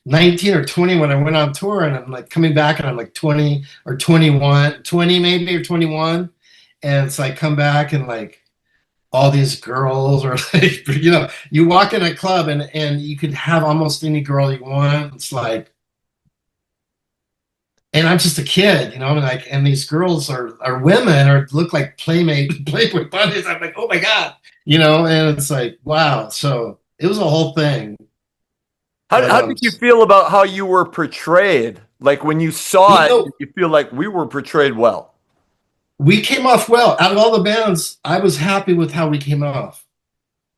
19 or 20 when I went on tour, and I'm like coming back and I'm like 20 or 21, 20 maybe, or 21. And it's like, come back and like all these girls, or like, you walk in a club and you could have almost any girl you want. It's like, and I'm just a kid, and these girls are women or look like Playboy bunnies. I'm like, oh my God, and it's like, wow. So it was a whole thing. How did you feel about how you were portrayed? Like when you saw it, did you feel like we were portrayed well? We came off well. Out of all the bands, I was happy with how we came off.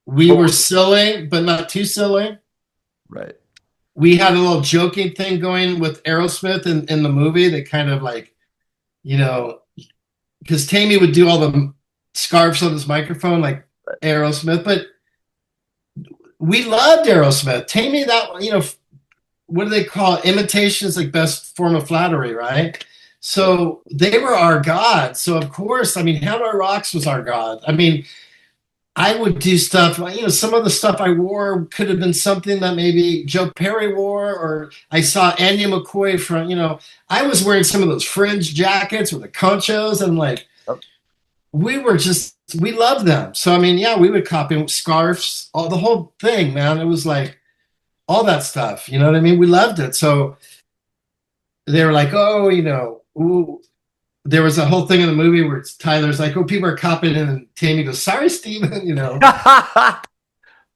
We were silly, but not too silly. Right. We had a little joking thing going with Aerosmith in the movie. They kind of like, because Tammy would do all the scarves on his microphone like Aerosmith, but we loved Aerosmith. Tammy, that, what do they call it? Imitation is like best form of flattery, right? So they were our god. So of course, Hound Our Rocks was our god. I would do stuff, some of the stuff I wore could have been something that maybe Joe Perry wore, or I saw Andy McCoy from, I was wearing some of those fringe jackets with the conchos, and like, we loved them. So, we would copy scarves, all the whole thing, man. It was like all that stuff, you know what I mean? We loved it. So they were like, oh, ooh. There was a whole thing in the movie where Tyler's like, oh, people are copying it, and Tammy goes, sorry, Steven,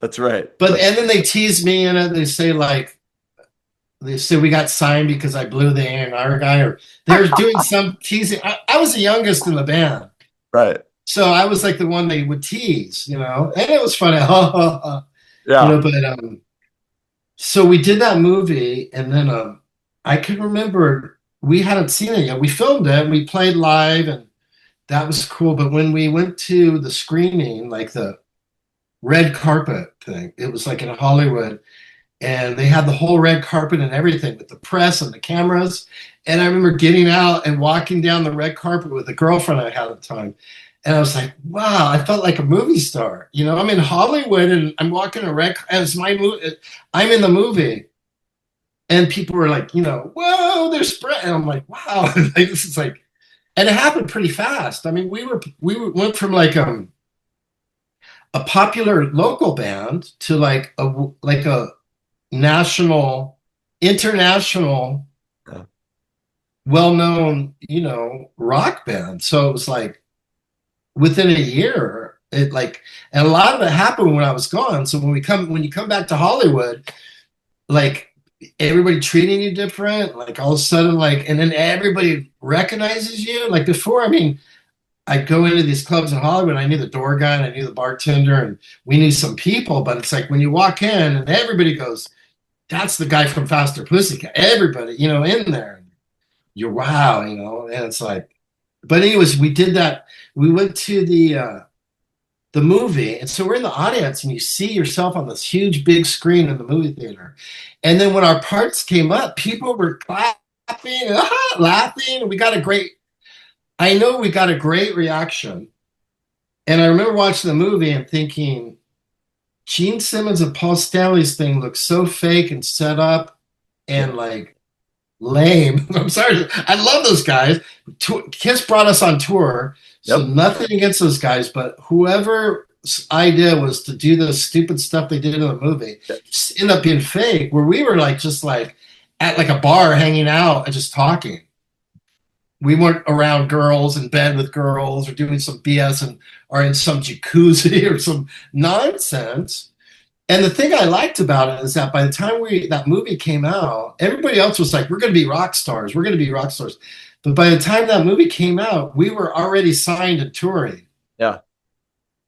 That's right. And then they tease me in it. They say we got signed because I blew the A&R guy, or they're doing some teasing. I was the youngest in the band. Right. So I was like the one they would tease, and it was funny. Yeah. So we did that movie, and then I can remember we hadn't seen it yet. We filmed it, and we played live, and that was cool. But when we went to the screening, like the red carpet thing, it was like in Hollywood, and they had the whole red carpet and everything with the press and the cameras. And I remember getting out and walking down the red carpet with the girlfriend I had at the time. And I was like, wow, I felt like a movie star. I'm in Hollywood and I'm walking a red, as my movie, I'm in the movie. And people were like, whoa, there's Brent. And I'm like, wow, this is like, and it happened pretty fast. We went from like a popular local band to like a national, international, well-known, rock band. So it was like within a year, and a lot of it happened when I was gone. So when you come back to Hollywood, like everybody treating you different, like all of a sudden, like, and then everybody recognizes you. Like before, I'd go into these clubs in Hollywood, I knew the door guy and I knew the bartender and we knew some people, but it's like when you walk in and everybody goes, that's the guy from Faster Pussycat. Everybody, in there, you're wow, and it's like, but anyways, we did that. We went to the movie, and so we're in the audience and you see yourself on this huge big screen in the movie theater. And then when our parts came up, people were clapping and laughing, and we got a great reaction. And I remember watching the movie and thinking, Gene Simmons and Paul Stanley's thing looks so fake and set up and like lame. I'm sorry. I love those guys. Kiss brought us on tour. So nothing against those guys, but whoever idea was to do the stupid stuff they did in the movie. Just end up being fake, where we were like just like at like a bar hanging out and just talking. We weren't around girls in bed with girls or doing some BS and or in some jacuzzi or some nonsense. And the thing I liked about it is that by the time that movie came out, everybody else was like, "We're going to be rock stars. We're going to be rock stars." But by the time that movie came out, we were already signed and touring. Yeah.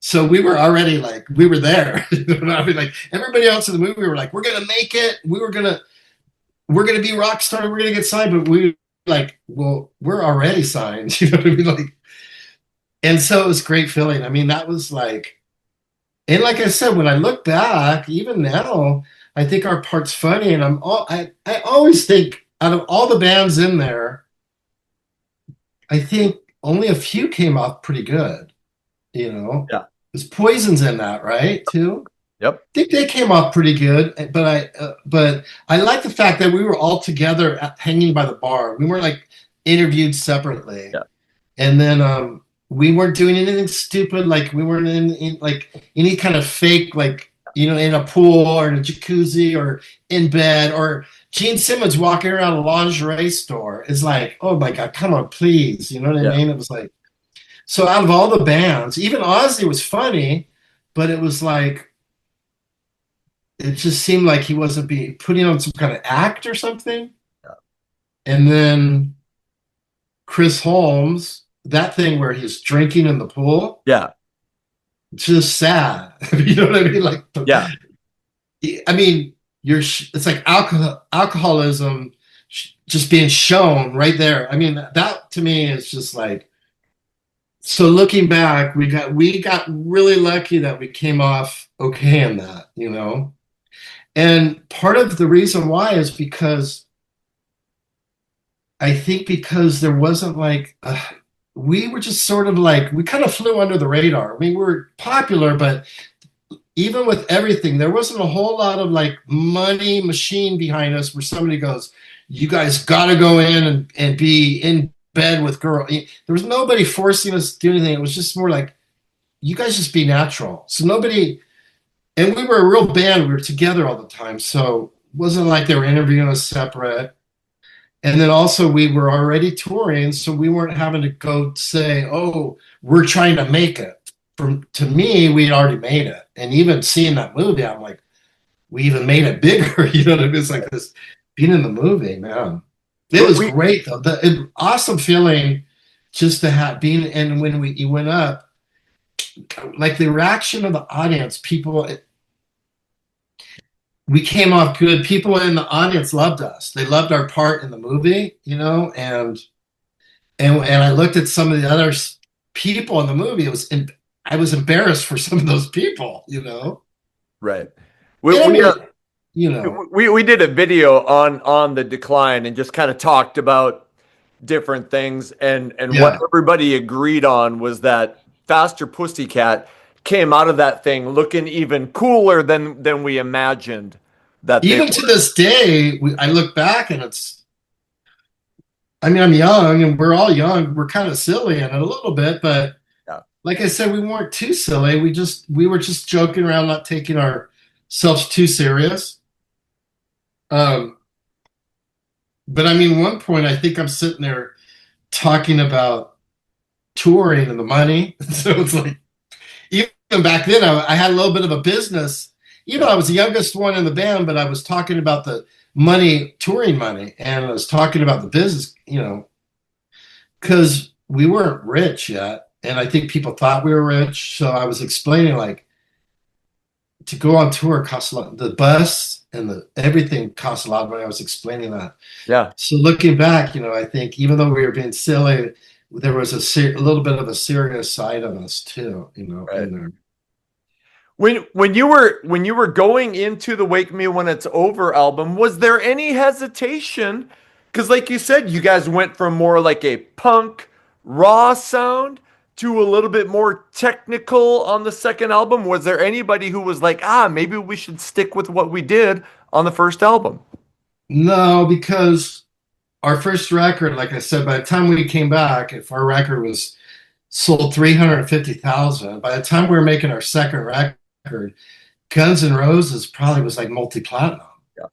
So we were already like, we were there. I mean, like everybody else in the movie were like, "We're going to make it. We're going to be rock stars. We're going to get signed." But we were like, "Well, we're already signed." You know what I mean? Like, and so it was a great feeling. I mean, that was like, and like I said, when I look back, even now, I think our part's funny. And I always think out of all the bands in there, I think only a few came off pretty good, you know? Yeah. There's Poison's in that, right? Too? Yep. I think they came off pretty good, but I like the fact that we were all together hanging by the bar. We weren't like interviewed separately. Yeah. And then we weren't doing anything stupid, like we weren't in like any kind of fake, like, you know, in a pool or in a jacuzzi or in bed, or Gene Simmons walking around a lingerie store is like, oh my God, come on, please. You know what I mean? It was like, so out of all the bands, even Ozzy was funny, but it was like, it just seemed like he wasn't putting on some kind of act or something. Yeah. And then Chris Holmes, that thing where he's drinking in the pool. Yeah. Just sad. You know what I mean? Like, yeah. I mean, it's like alcoholism just being shown right there. I mean, that to me is just like, so looking back, we got really lucky that we came off okay in that, you know? And part of the reason why is because I think because there wasn't like, we were just sort of like, we kind of flew under the radar. I mean, we were popular, but even with everything, there wasn't a whole lot of like money machine behind us where somebody goes, "You guys got to go in and be in bed with girl." There was nobody forcing us to do anything. It was just more like, you guys just be natural. So nobody, and we were a real band. We were together all the time. So it wasn't like they were interviewing us separate. And then also we were already touring, so we weren't having to go say, "Oh, we're trying to make it." To me, we had already made it. And even seeing that movie, I'm like, we even made it bigger. You know what I mean? It's like this being in the movie, man. It was great though. Awesome feeling just to have been. And when you went up, like the reaction of the audience, people. We came off good. People in the audience loved us. They loved our part in the movie, you know, and I looked at some of the other people in the movie. I was embarrassed for some of those people, you know. Right. You know, we did a video on the decline and just kind of talked about different things, and what everybody agreed on was that Faster Pussycat came out of that thing looking even cooler than we imagined. That even to this day, I look back and I mean, I'm young and we're all young. We're kind of silly in it a little bit, but like I said, we weren't too silly. We were just joking around, not taking ourselves too serious. But I mean, one point, I think I'm sitting there talking about touring and the money. So it's like, even back then, I had a little bit of a business. Even though I was the youngest one in the band, but I was talking about the money, touring money, and I was talking about the business, you know, because we weren't rich yet. And I think people thought we were rich. So I was explaining, like, to go on tour costs a lot. The bus and everything costs a lot of money. I was explaining that. Yeah. So looking back, you know, I think even though we were being silly, there was a little bit of a serious side of us too, you know. Right. In there. When you were going into the "Wake Me When It's Over" album, was there any hesitation? Because like you said, you guys went from more like a punk raw sound to a little bit more technical on the second album. Was there anybody who was like, maybe we should stick with what we did on the first album? No, because our first record, like I said, by the time we came back, if our record was sold 350,000. By the time we were making our second record, Guns N' Roses probably was like multi-platinum. Yeah.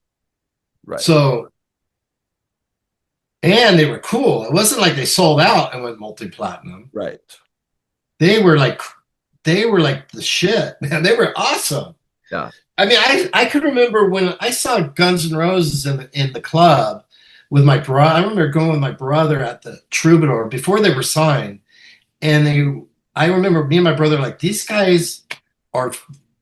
Right. So, and they were cool. It wasn't like they sold out and went multi-platinum. Right. They were like the shit, man. They were awesome. Yeah. I mean, I could remember when I saw Guns N' Roses in the club with my brother. I remember going with my brother at the Troubadour before they were signed, and I remember me and my brother like, these guys are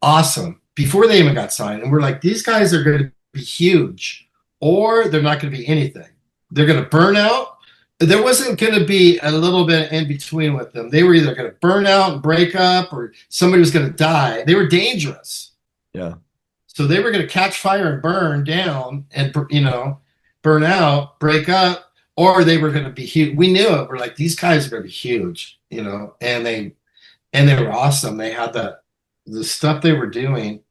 awesome before they even got signed, and we're like, these guys are going to be huge, or they're not going to be anything. They're going to burn out. There wasn't going to be a little bit in between with them. They were either going to burn out and break up, or somebody was going to die. They were dangerous. Yeah. So they were going to catch fire and burn down and, burn out, break up, or they were going to be huge. We knew it. We're like, these guys are going to be huge, and they were awesome. They had the stuff they were doing.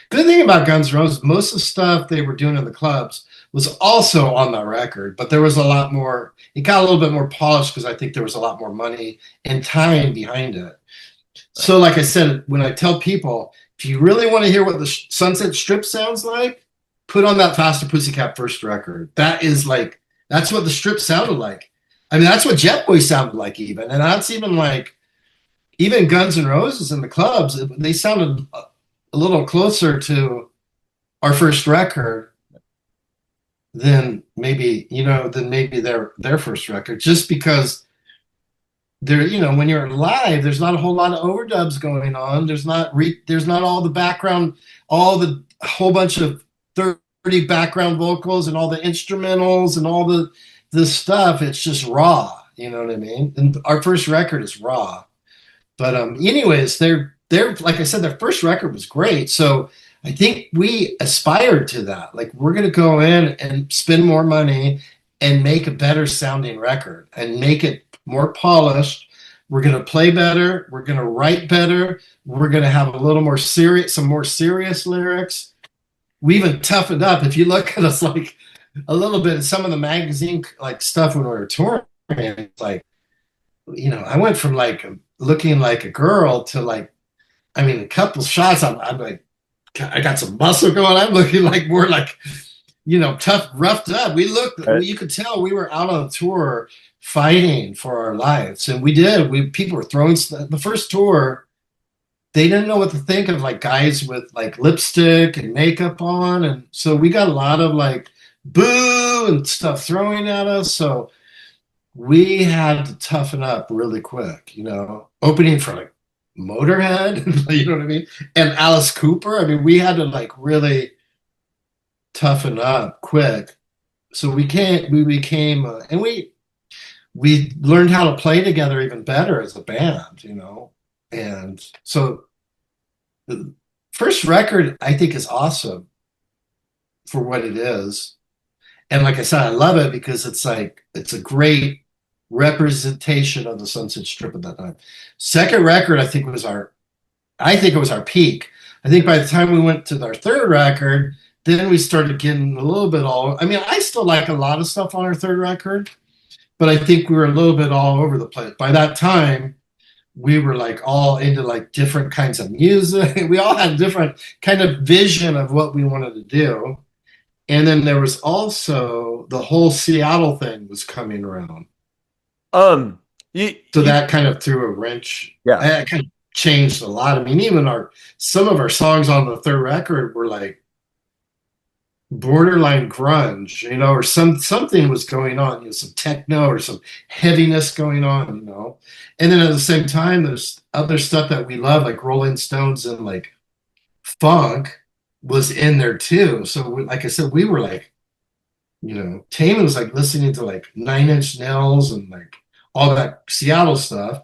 Good thing about Guns N' Roses, most of the stuff they were doing in the clubs was also on the record, but there was a lot more. It got a little bit more polished because I think there was a lot more money and time behind it. So, like I said, when I tell people, if you really want to hear what the Sunset Strip sounds like, put on that Faster Pussycat first record. That's what the Strip sounded like. I mean, that's what Jet Boy sounded like even. And that's even Guns N' Roses in the clubs, they sounded a little closer to our first record than maybe their first record, just because when you're live, there's not a whole lot of overdubs going on. There's not all the background, all the whole bunch of 30 background vocals and all the instrumentals and all the stuff. It's just raw, you know what I mean? And our first record is raw. But anyways, they're like I said, their first record was great. So I think we aspired to that. Like, we're going to go in and spend more money and make a better sounding record and make it more polished. We're going to play better. We're going to write better. We're going to have some more serious lyrics. We even toughened up. If you look at us like a little bit in some of the magazine like stuff when we were touring, it's like, I went from like looking like a girl to a couple shots. I'm like, I got some muscle going. I'm looking like more like, tough, roughed up. You could tell we were out on tour fighting for our lives. And we did. People were throwing the first tour. They didn't know what to think of like guys with like lipstick and makeup on. And so we got a lot of like boo and stuff throwing at us. So we had to toughen up really quick, opening for like Motorhead, you know what I mean? And Alice Cooper. I mean, we had to like really toughen up quick. So we became, and we learned how to play together even better as a band, And so the first record, I think, is awesome for what it is. And like I said, I love it because it's a great representation of the Sunset Strip at that time. Second record, I think it was our peak. I think by the time we went to our third record, then we started getting a little bit I still like a lot of stuff on our third record, but I think we were a little bit all over the place. By that time, we were like all into like different kinds of music. We all had a different kind of vision of what we wanted to do. And then there was also the whole Seattle thing was coming around. So that kind of threw a wrench. Yeah. That kind of changed a lot. I mean, even some of our songs on the third record were like borderline grunge, or something was going on, some techno or some heaviness going on, And then at the same time, there's other stuff that we love, like Rolling Stones and like funk was in there too. So like I said, we were like, Taman was like listening to like 9 Inch Nails and like all that Seattle stuff.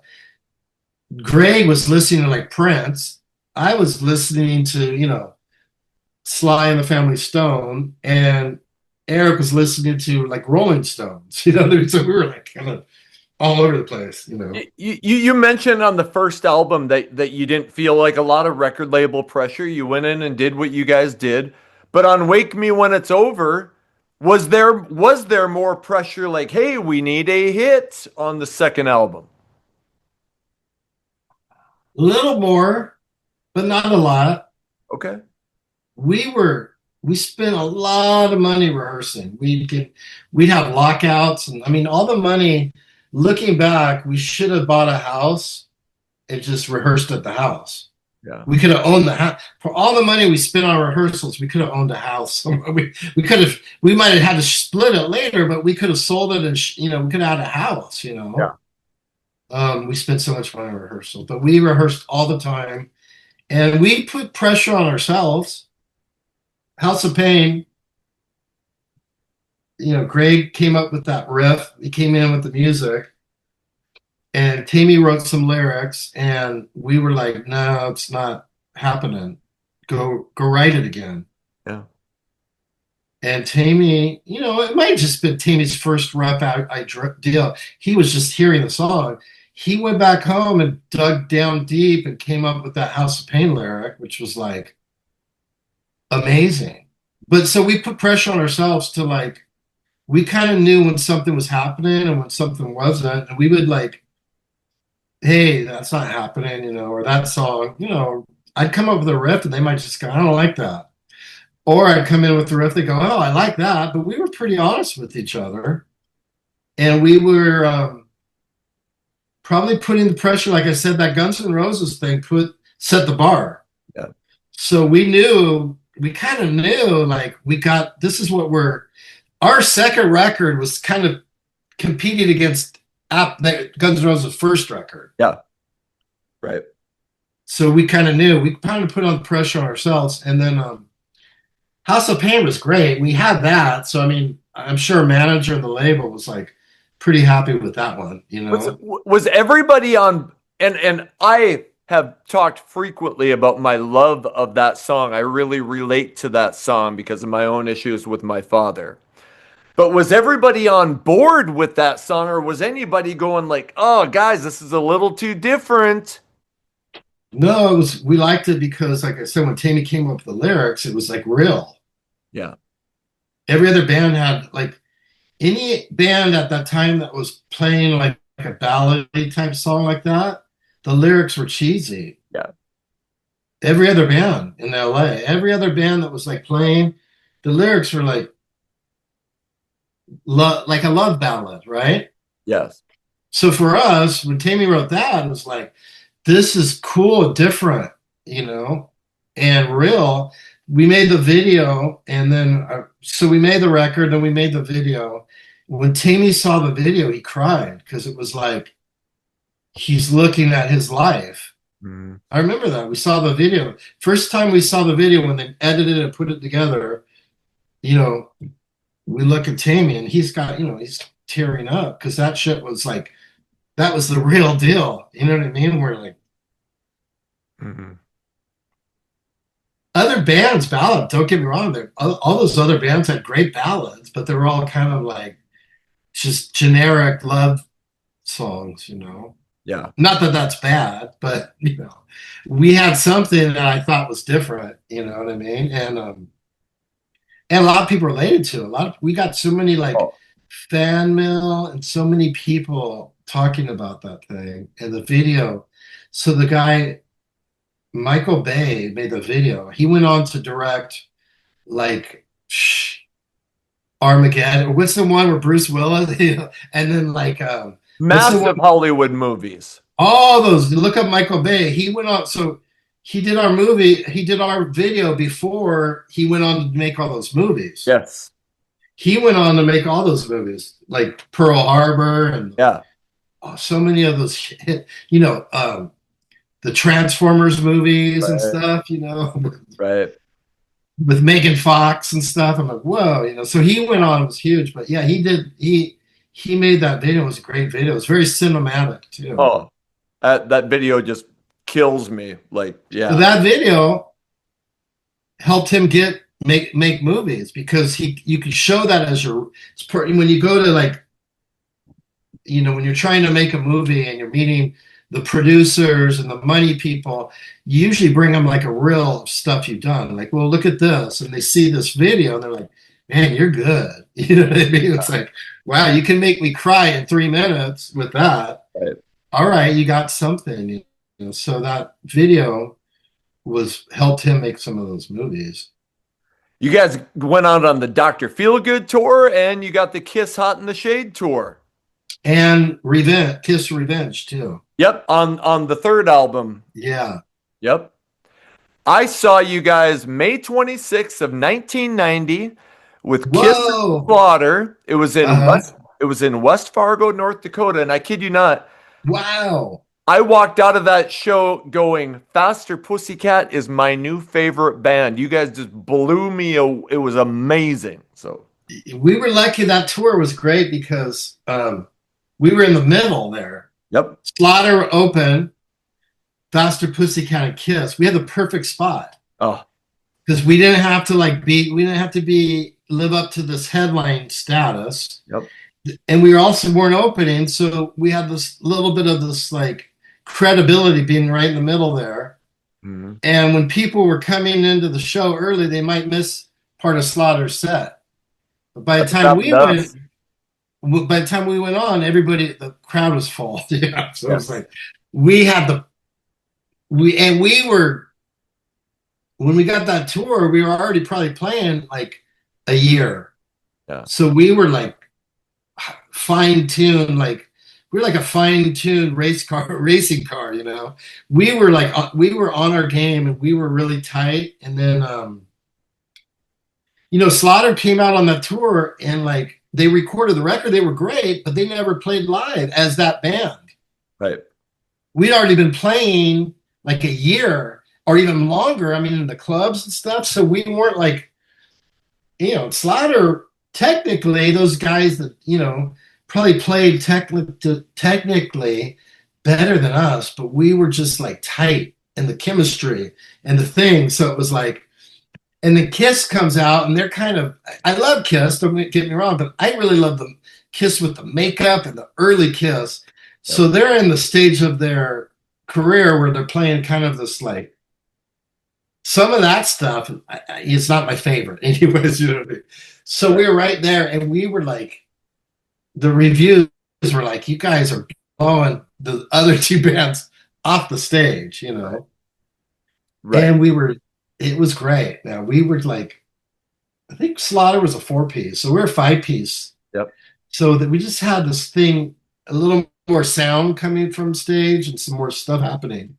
Greg was listening to like Prince. I was listening to, Sly and the Family Stone, and Eric was listening to like Rolling Stones, so we were like kind of all over the place, You mentioned on the first album that you didn't feel like a lot of record label pressure. You went in and did what you guys did. But on Wake Me When It's Over, was there more pressure like, hey, we need a hit on the second album? A little more, but not a lot. Okay. We spent a lot of money rehearsing. We'd have lockouts, and I mean, all the money. Looking back, we should have bought a house and just rehearsed at the house. Yeah. We could have owned the house for all the money we spent on rehearsals. We could have owned a house. We might have had to split it later, but we could have sold it, and we could have had a house. We spent so much money on rehearsal, but we rehearsed all the time, and we put pressure on ourselves. House of Pain, Greg came up with that riff. He came in with the music, and Tammy wrote some lyrics, and we were like, no, it's not happening. Go write it again. Yeah. And Tammy, it might have just been Tammy's first rough deal. He was just hearing the song. He went back home and dug down deep and came up with that House of Pain lyric, which was like amazing. But so we put pressure on ourselves to we kind of knew when something was happening and when something wasn't. And we would hey, that's not happening, or that song, I'd come up with a riff and they might just go, I don't like that. Or I'd come in with the riff, they go, oh, I like that. But we were pretty honest with each other. And we were probably putting the pressure, like I said, that Guns N' Roses thing set the bar. Yeah. So we kind of knew, this is what our second record was kind of competing against Guns N' Roses' first record. Yeah. Right. So we kind of knew. We kind of put on pressure on ourselves. And then House of Pain was great. We had that. So, I mean, I'm sure manager and the label was pretty happy with that one, Was everybody on, and I have talked frequently about my love of that song. I really relate to that song because of my own issues with my father. But was everybody on board with that song, or was anybody going oh, guys, this is a little too different? No, we liked it because, like I said, when Tammy came up with the lyrics, it was real. Yeah. Every other band had any band at that time that was playing a ballad type song like that, the lyrics were cheesy. Yeah. Every other band in LA, every other band that was playing, the lyrics were like a love ballad, right? Yes. So for us, when Tammy wrote that, it was this is cool, different, and real. We made the video, and then so we made the record, and we made the video. When Tammy saw the video, he cried because it was he's looking at his life. Mm. I remember that. We saw the video. First time we saw the video when they edited it and put it together, we look at Tammy and he's got, he's tearing up because that shit was that was the real deal. You know what I mean? We're mm-hmm. Other bands, ballad, don't get me wrong, all those other bands had great ballads, but they were all kind of just generic love songs, Yeah. Not that that's bad, but, we had something that I thought was different, you know what I mean? And a lot of people related to it. We got so many fan mail and so many people talking about that thing and the video. So the guy, Michael Bay, made the video. He went on to direct Armageddon. What's the one where Bruce Willis, and then massive Hollywood movies. All those. Look up Michael Bay. He went on. So he did our movie. He did our video before he went on to make all those movies. Yes. He went on to make all those movies, like Pearl Harbor and so many of those. The Transformers movies and stuff. Right. With Megan Fox and stuff. I'm whoa. So he went on. It was huge. But yeah, he did. He made that video. It was a great video. It was very cinematic too. Oh, that video just kills me. So that video helped him make movies because you could show that as when you go to when you're trying to make a movie and you're meeting the producers and the money people, you usually bring them a real stuff you've done. Well, look at this, and they see this video and they're like, man, you're good. You know what I mean? It's wow, you can make me cry in 3 minutes with that. Right. All right, you got something. And so that video was helped him make some of those movies. You guys went out on the Dr. Feelgood tour, and you got the Kiss Hot in the Shade tour. And Revenge, Kiss Revenge too. Yep, on the third album. Yeah. Yep. I saw you guys May 26th of 1990 with Kiss Whoa. Slaughter. It was in Uh-huh. it was in West Fargo, North Dakota, and I kid you not, Wow. I walked out of that show going, Faster Pussycat is my new favorite band. You guys just blew me away. It was amazing. So We were lucky that tour was great because we were in the middle there. yep. Slaughter open, Faster Pussycat and Kiss. We had the perfect spot. Oh, Because we didn't have to live up to this headline status. yep. And we also weren't opening, so we had this little bit of this like credibility being right in the middle there. Mm-hmm. And when people were coming into the show early, they might miss part of Slaughter's set. But by the time we went on, the crowd was full. Yeah. So it was like when we got that tour, we were already probably playing like a year. Yeah. So we were like fine-tuned, like we were like a fine-tuned racing car, you know. We were on our game and we were really tight. And then Slaughter came out on that tour and like they recorded the record, they were great, but they never played live as that band. Right. We'd already been playing like a year or even longer, I mean, in the clubs and stuff. So we weren't like, Slaughter, technically, those guys that, probably played technically better than us, but we were just like tight in the chemistry and the thing. So it was like, and the Kiss comes out and they're kind of, I love Kiss, don't get me wrong, but I really love the Kiss with the makeup and the early Kiss. So they're in the stage of their career where they're playing kind of this like, some of that stuff, it's not my favorite anyways, you know what I mean? So we were right there and we were like, the reviews were like, you guys are blowing the other two bands off the stage, Right. And it was great. Now we were like, I think Slaughter was a 4-piece, so we were a 5-piece. Yep. So that we just had this thing, a little more sound coming from stage and some more stuff happening.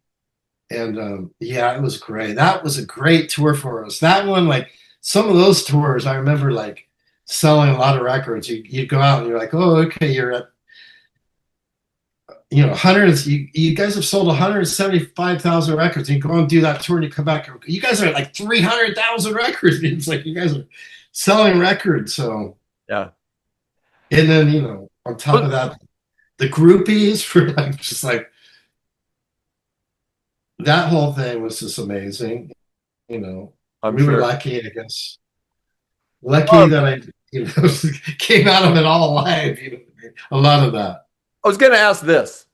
And it was great. That was a great tour for us. That one, like some of those tours, I remember like selling a lot of records. You'd go out and you're like, oh, okay, you're at, hundreds. You guys have sold 175,000 records. And you go and do that tour and you come back. You guys are at like 300,000 records. And it's like you guys are selling records. So yeah. And then on top of that, the groupies for like just like that whole thing was just amazing. We were lucky, I guess. Lucky that I came out of it all alive. A lot of that. I was going to ask this.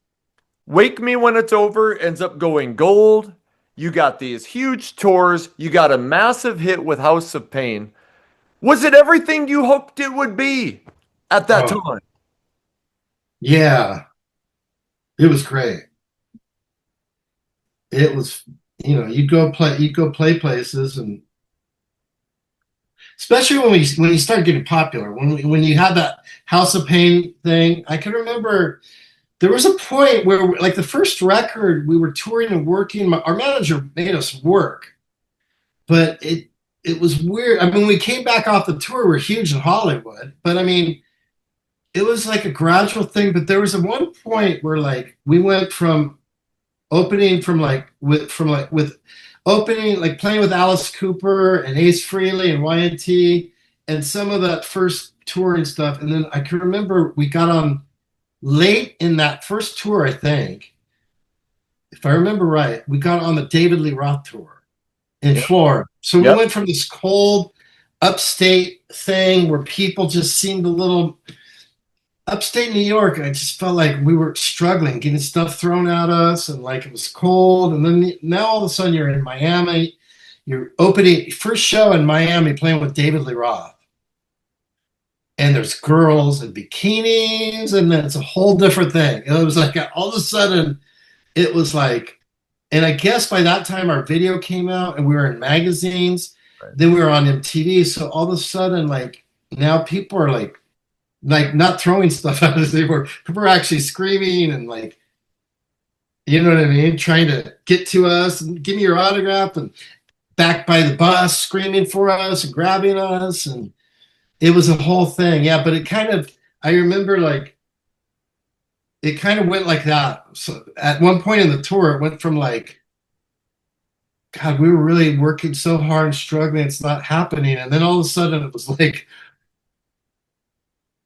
Wake Me When It's Over ends up going gold. You got these huge tours. You got a massive hit with House of Pain. Was it everything you hoped it would be at that time? Yeah. It was great. It was, you'd go play places, and especially when you start getting popular, when you had that House of Pain thing. I can remember there was a point where, like the first record, we were touring and working. Our manager made us work, but it was weird. I mean, we came back off the tour, we're huge in Hollywood, but I mean, it was like a gradual thing. But there was one point where like we went from opening with opening, like playing with Alice Cooper and Ace Frehley and Y&T and some of that first tour and stuff. And then I can remember we got on late in that first tour, I think, if I remember right, we got on the David Lee Roth tour in Florida. So we went from this cold upstate thing where people just seemed a little upstate New York. I just felt like we were struggling, getting stuff thrown at us, and like it was cold. And then now all of a sudden you're in Miami, you're opening first show in Miami playing with David Lee Roth. And there's girls in bikinis, and then it's a whole different thing. And it was like all of a sudden, it was like And I guess by that time our video came out and we were in magazines. Right. Then we were on MTV. So all of a sudden, like now people are like not throwing stuff at us anymore. People are actually screaming and like, you know what I mean? Trying to get to us and give me your autograph, and back by the bus screaming for us and grabbing us. And it was a whole thing. Yeah. But it kind of, I remember like, it kind of went like that. So at one point in the tour, it went from like, God, we were really working so hard and struggling, it's not happening. And then all of a sudden it was like,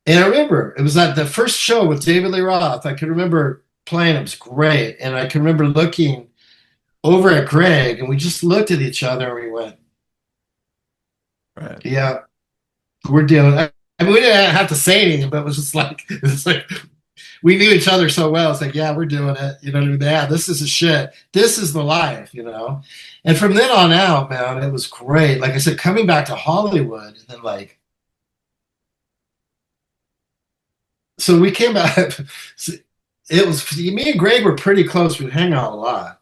and I remember it was at the first show with David Lee Roth. I can remember playing, it was great. And I can remember looking over at Greg, and we just looked at each other and we went, Right. yeah, we're dealing. I mean, we didn't have to say anything, but it was like we knew each other so well. It's like, yeah, we're doing it. You know what I mean? Yeah, this is the shit. This is the life, you know? And from then on out, man, it was great. Like I said, coming back to Hollywood, and then like, so we came back. It was, me and Greg were pretty close. We'd hang out a lot.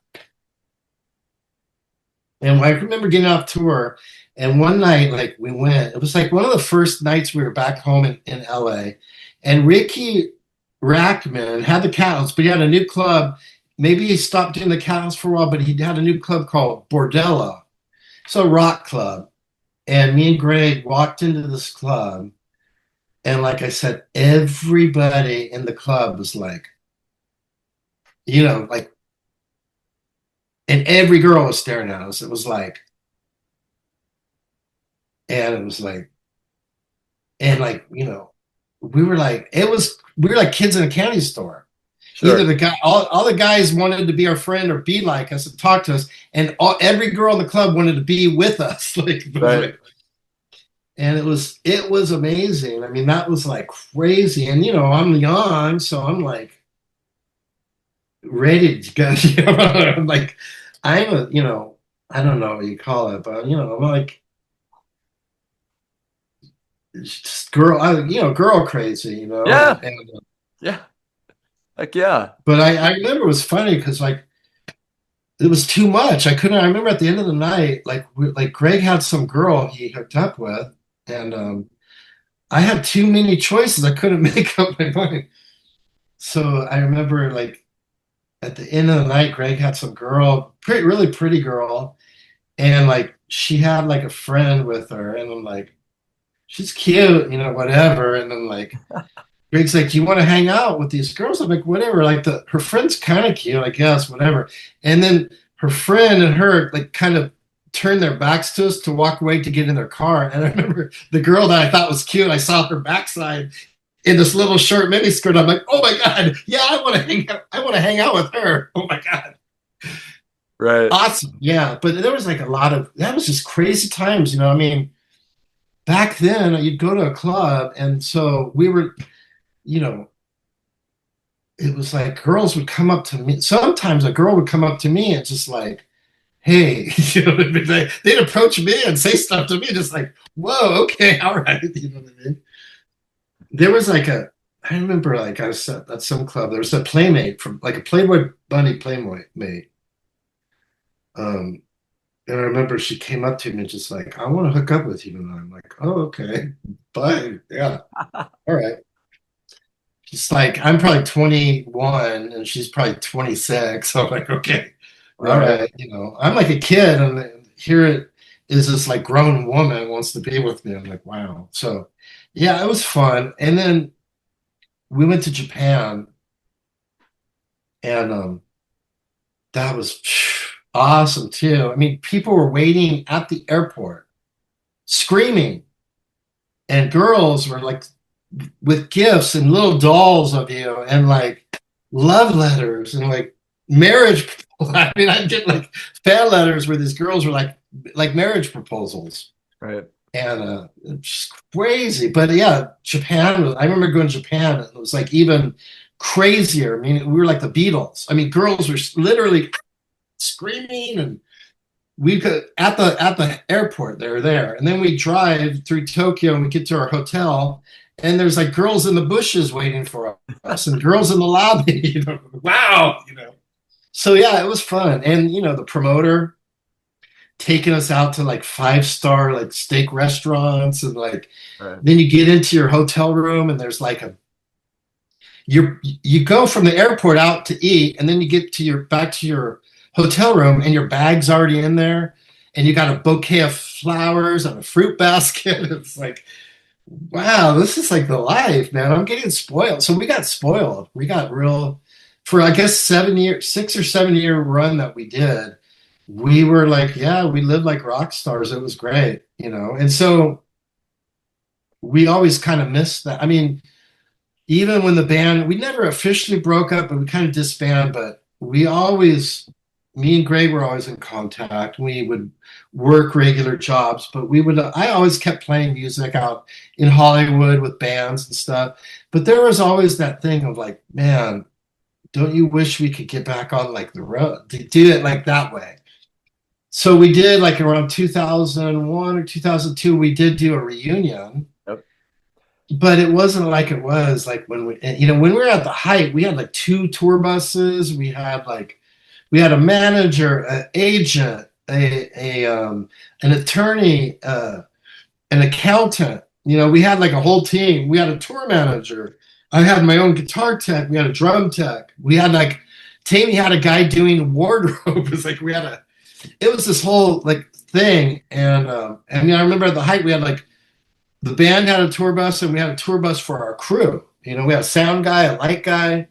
And I remember getting off tour, and one night, like we went, it was like one of the first nights we were back home in LA, and Ricky Rackman had the Cathouse, but he had a new club. Maybe he stopped doing the Cathouse for a while, but he had a new club called Bordello. So a rock club. And me and Greg walked into this club, and like I said, everybody in the club was like, you know, like, and every girl was staring at us. It was like, and it was like, and like, you know, we were like kids in a candy store. Sure. Either the guy, all the guys wanted to be our friend or be like us and talk to us, and every girl in the club wanted to be with us. Like, Right. And it was amazing. I mean, that was like crazy. And you know, I'm young, so I'm like ready to go. You know? I'm like, I'm a, you know, I don't know what you call it, but you know, I'm like, just girl crazy, you know? Yeah. And, Yeah. Heck yeah. but I remember it was funny because like it was too much. I remember at the end of the night, like Greg had some girl he hooked up with, and I had too many choices. I couldn't make up my mind. So I remember like at the end of the night, Greg had some girl, really pretty girl, and like she had like a friend with her, and I'm like, she's cute, you know, whatever. And then like Greg's like, do you want to hang out with these girls? I'm like, whatever. Like her friend's kind of cute, I guess, whatever. And then her friend and her like kind of turned their backs to us to walk away to get in their car. And I remember the girl that I thought was cute, I saw her backside in this little short mini skirt. I'm like, oh my God, yeah, I want to hang out. I want to hang out with her. Oh my God. Right. Awesome. Yeah. But there was like that was just crazy times, you know. I mean, back then you'd go to a club, and so we were, you know, it was like girls would come up to me. Sometimes a girl would come up to me and just like, hey, you know what I mean? They'd approach me and say stuff to me, just like, whoa, okay, all right. You know what I mean? There was like I remember like I was at some club, there was a playmate from like a Playboy Bunny playmate. And I remember she came up to me and just like, I want to hook up with you. And I'm like, oh, okay, bye. Yeah. All right. She's like, I'm probably 21 and she's probably 26. So I'm like, okay, all right. You know, I'm like a kid, and here it is this like grown woman wants to be with me. I'm like, wow. So yeah, it was fun. And then we went to Japan, and that was awesome too. I mean, people were waiting at the airport screaming, and girls were like with gifts and little dolls of you, and like love letters and like marriage. I mean, I'd get like fan letters where these girls were like marriage proposals. Right. And it's just crazy. But yeah, I remember going to Japan, and it was like even crazier. I mean, we were like the Beatles. I mean, girls were literally screaming, and we could at the airport, they were there. And then we drive through Tokyo, and we get to our hotel, and there's like girls in the bushes waiting for us, and girls in the lobby, you know, wow, you know. So yeah, it was fun. And you know, the promoter taking us out to like 5-star like steak restaurants, and like Right. then you get into your hotel room and there's like a you go from the airport out to eat, and then you get to your back to your hotel room and your bag's already in there, and you got a bouquet of flowers and a fruit basket. It's like, wow, this is like the life, man. I'm getting spoiled. So we got spoiled. We got real for I guess 7 year, 6 or 7 year run that we did. We were like, yeah, we lived like rock stars. It was great, you know. And so we always kind of missed that. I mean, even when the band, we never officially broke up, but we kind of disbanded. But we always, me and Greg were always in contact. We would work regular jobs, but I always kept playing music out in Hollywood with bands and stuff. But there was always that thing of like, man, don't you wish we could get back on like the road to do it like that way? So we did like around 2001 or 2002, we did do a reunion, but it wasn't like it was like when when we were at the height, we had like 2 tour buses. We had a manager, an agent, an attorney, an accountant. You know, we had like a whole team. We had a tour manager. I had my own guitar tech. We had a drum tech. We had like Tammy had a guy doing wardrobe. It's like it was this whole like thing. And I remember at the height we had like the band had a tour bus, and we had a tour bus for our crew. You know, we had a sound guy, a light guy.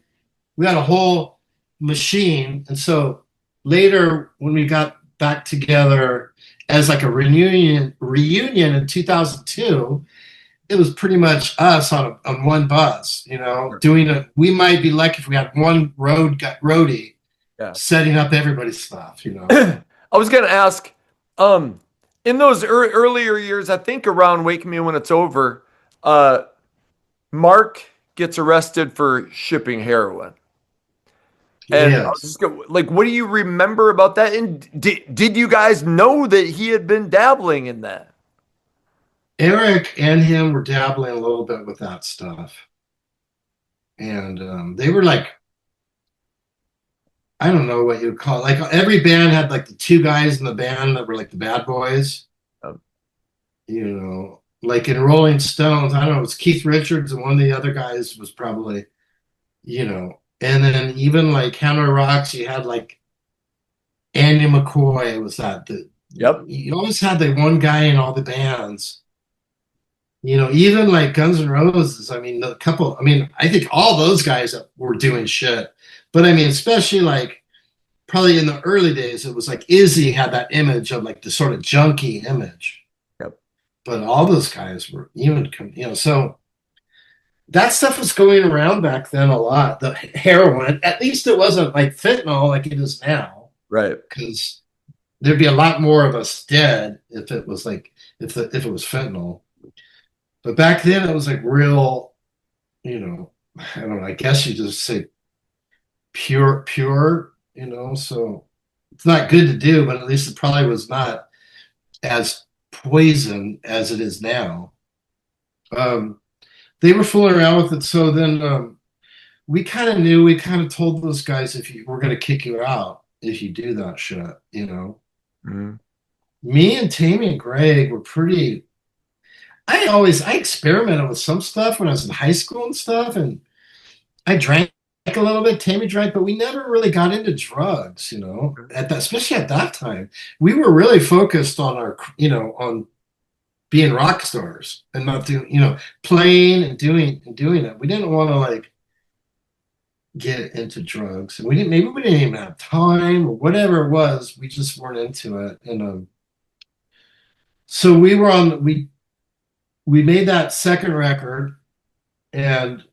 We had a whole machine. And so later when we got back together as like a reunion in 2002, it was pretty much us on one bus, you know, doing it. We might be lucky if we had one roadie setting up everybody's stuff, you know. I was going to ask, in those earlier years, I think around Wake Me When It's Over, Mark gets arrested for shipping heroin. And I was just like, what do you remember about that? And did you guys know that he had been dabbling in that? Eric and him were dabbling a little bit with that stuff. And they were like, I don't know what you would call it. Like every band had like the 2 guys in the band that were like the bad boys. You know, like in Rolling Stones, I don't know, it was Keith Richards, and one of the other guys was probably, you know, and then even like Hammer Rocks, you had like Andy McCoy was that. You always had the one guy in all the bands. You know, even like Guns N' Roses, I mean, I think all those guys were doing shit. But I mean, especially like probably in the early days, it was like Izzy had that image of like the sort of junkie image. But all those guys were even, you know, so that stuff was going around back then a lot. The heroin, at least it wasn't like fentanyl like it is now. Right. Because there'd be a lot more of us dead if it was like, if it was fentanyl. But back then it was like real, you know, I don't know, I guess you just say pure, you know, so it's not good to do, but at least it probably was not as poison as it is now. They were fooling around with it. So then we kind of knew, we kind of told those guys, we're going to kick you out if you do that shit, you know. Me and Tammy and Greg were pretty, I experimented with some stuff when I was in high school and stuff, and I drank a little bit, Tammy drank, but we never really got into drugs, you know, especially at that time. We were really focused on on being rock stars and not doing, you know, playing and doing it. We didn't want to like get into drugs, and maybe we didn't even have time or whatever it was. We just weren't into it. And so we made that second record, and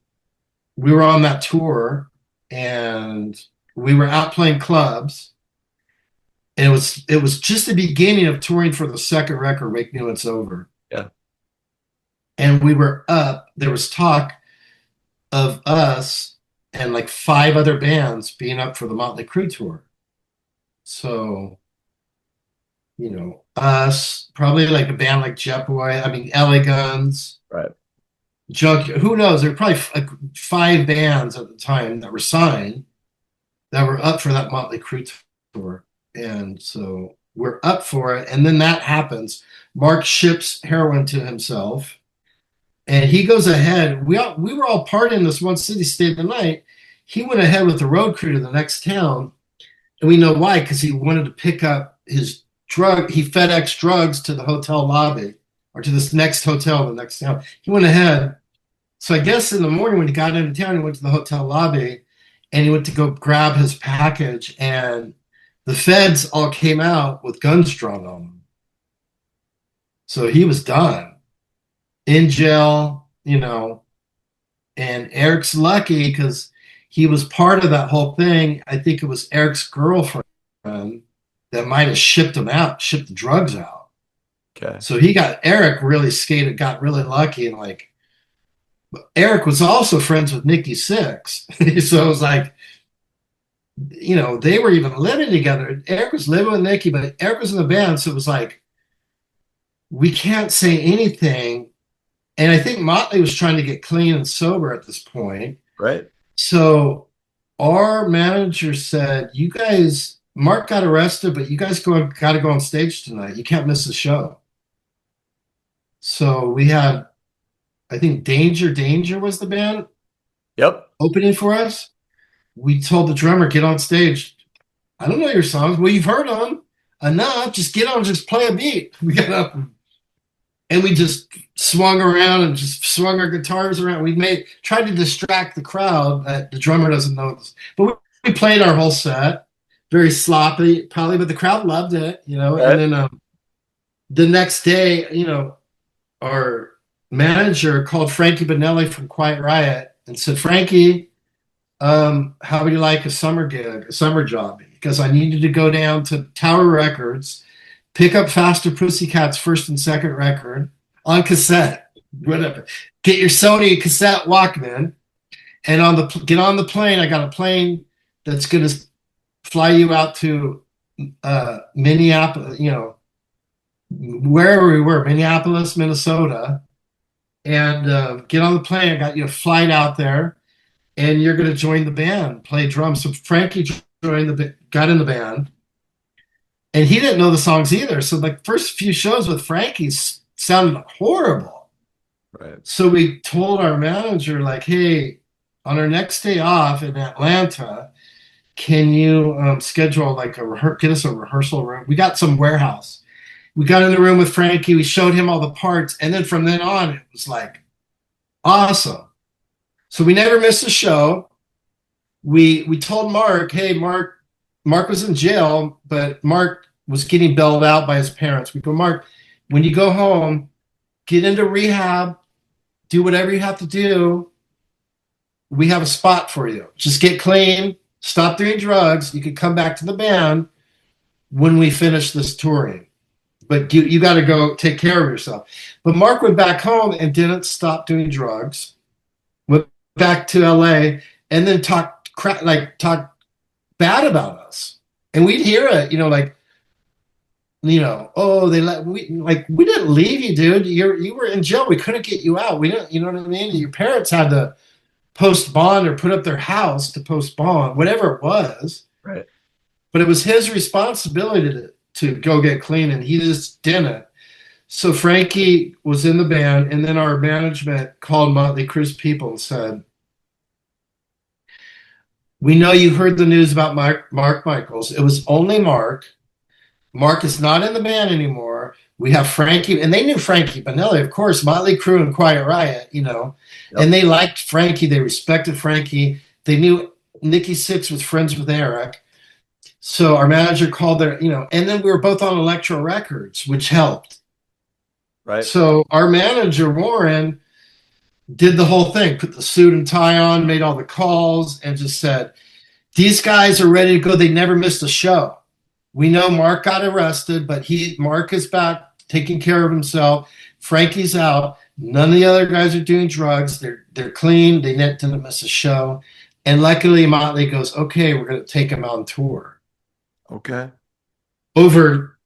we were on that tour, and we were out playing clubs, and it was just the beginning of touring for the second record, Wake Me When It's Over. Yeah. And we were up, there was talk of us and like 5 other bands being up for the Motley Crue tour. So, you know, us, probably like a band like Jet Boy, I mean, LA Guns. Right. Who knows? There were probably like 5 bands at the time that were signed. that were up for that Motley Crue tour. And so we're up for it. And then that happens. Mark ships heroin to himself and he goes ahead. We were all partying in this one city, stayed the night. He went ahead with the road crew to the next town. And we know why, because he wanted to pick up his drug. He FedEx drugs to the hotel lobby or to this next hotel, the next town. He went ahead. So I guess in the morning when he got into town, he went to the hotel lobby and he went to go grab his package. And the feds all came out with guns drawn on him. So he was done in jail, you know. And Eric's lucky because he was part of that whole thing. I think it was Eric's girlfriend that might have shipped him out, shipped the drugs out. Okay. So Eric really skated, got really lucky. And like, Eric was also friends with Nikki Sixx. So it was like, you know, they were even living together. Eric was living with Nikki, but Eric was in the band. So it was like, we can't say anything. And I think Motley was trying to get clean and sober at this point. Right. So our manager said, you guys, Mark got arrested, but you guys got to go on stage tonight. You can't miss the show. So we had, I think Danger was the band. Yep. Opening for us. We told the drummer, get on stage. I don't know your songs. Well, you've heard them enough. Just get on, just play a beat. We got up and we just swung around and just swung our guitars around. Tried to distract the crowd. The drummer doesn't know this. But we played our whole set. Very sloppy, probably, but the crowd loved it, you know. Right. And then the next day, you know, our manager called Frankie Banelli from Quiet Riot and said, Frankie, how would you like a summer job? Because I needed to go down to Tower Records, pick up Faster Pussycat's first and second record on cassette, whatever. Get your Sony cassette Walkman, and get on the plane. I got a plane that's going to fly you out to Minneapolis, you know, wherever we were, Minneapolis, Minnesota, and get on the plane. I got you a flight out there, and you're going to join the band, play drums. So Frankie got in the band, and he didn't know the songs either. So the first few shows with Frankie sounded horrible. Right. So we told our manager, like, hey, on our next day off in Atlanta, can you schedule like get us a rehearsal room? We got some warehouse. We got in the room with Frankie. We showed him all the parts. And then from then on, it was like awesome. So we never missed a show. We told Mark, hey, Mark was in jail, but Mark was getting bailed out by his parents. We go, Mark, when you go home, get into rehab, do whatever you have to do. We have a spot for you. Just get clean. Stop doing drugs. You can come back to the band when we finish this touring. But you got to go take care of yourself. But Mark went back home and didn't stop doing drugs. Went back to LA and then talked bad about us. And we'd hear it, you know, like, you know, oh, we didn't leave you, dude. You were in jail. We couldn't get you out. We didn't, you know what I mean? Your parents had to post bond or put up their house to post bond, whatever it was. Right. But it was his responsibility to go get clean, and he just didn't. So Frankie was in the band, and then our management called Motley Crue's people and said, we know you heard the news about Mark Michaels. It was only Mark. Mark is not in the band anymore. We have Frankie, and they knew Frankie Banelli, of course, Motley Crue and Quiet Riot, you know, yep. And they liked Frankie. They respected Frankie. They knew Nikki Sixx was friends with Eric. So our manager called you know, and then we were both on Electro Records, which helped. Right. So our manager, Warren, did the whole thing, put the suit and tie on, made all the calls, and just said, these guys are ready to go. They never missed a show. We know Mark got arrested, but Mark is back taking care of himself. Frankie's out. None of the other guys are doing drugs. They're clean. They didn't miss a show. And luckily, Motley goes, okay, we're going to take him on tour. Okay. Over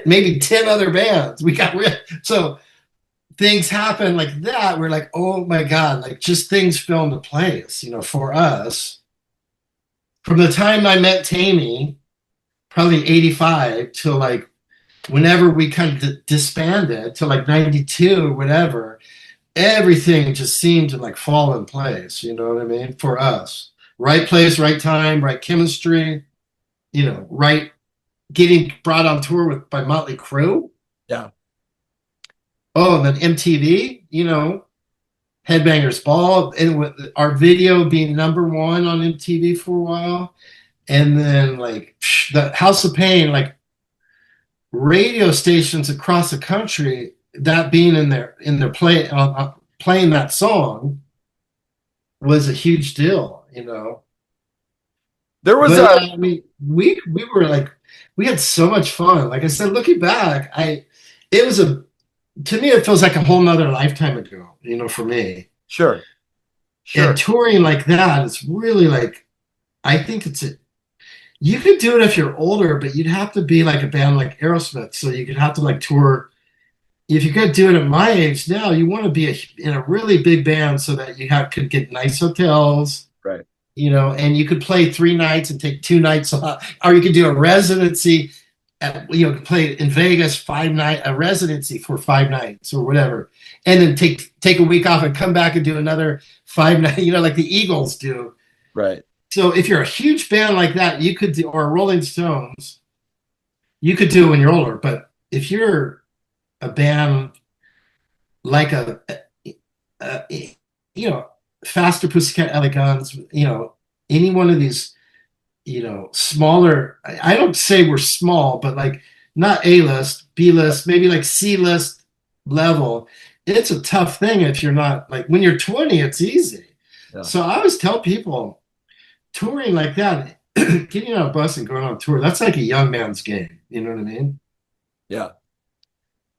maybe 10 other bands. We got rid. So things happen like that. We're like, oh my God, like just things fell into place, you know, for us. from the time I met Tammy, probably 85 till like whenever we kind of disbanded to like 92 or whatever, everything just seemed to like fall in place. You know what I mean? For us, right place, right time, right chemistry, right, getting brought on tour by Motley Crue. Yeah. Oh, and then MTV, Headbangers Ball, and with our video being #1 on MTV for a while. And then like the House of Pain, like radio stations across the country, that being in their playing that song was a huge deal. There was I mean, we were like, we had so much fun. Like I said, looking back, to me, it feels like a whole nother lifetime ago, for me. Sure. And touring like that is really like, I think you could do it if you're older, but you'd have to be like a band like Aerosmith. So you could have to like tour. If you could do it at my age now, you want to be in a really big band so that you could get nice hotels, right? And you could play 3 nights and take 2 nights off, or you could do a residency play in Vegas a residency for 5 nights or whatever, and then take a week off and come back and do another 5 nights, like the Eagles do. Right. So if you're a huge band like that, you could do, or Rolling Stones, you could do it when you're older. But if you're a band like Faster Pussycat, Elegans, any one of these, smaller, I don't say we're small, but like not A-list, B-list, maybe like C-list level. It's a tough thing if you're not, like, when you're 20, it's easy. Yeah. So I always tell people, touring like that, getting on a bus and going on tour, that's like a young man's game. You know what I mean? Yeah.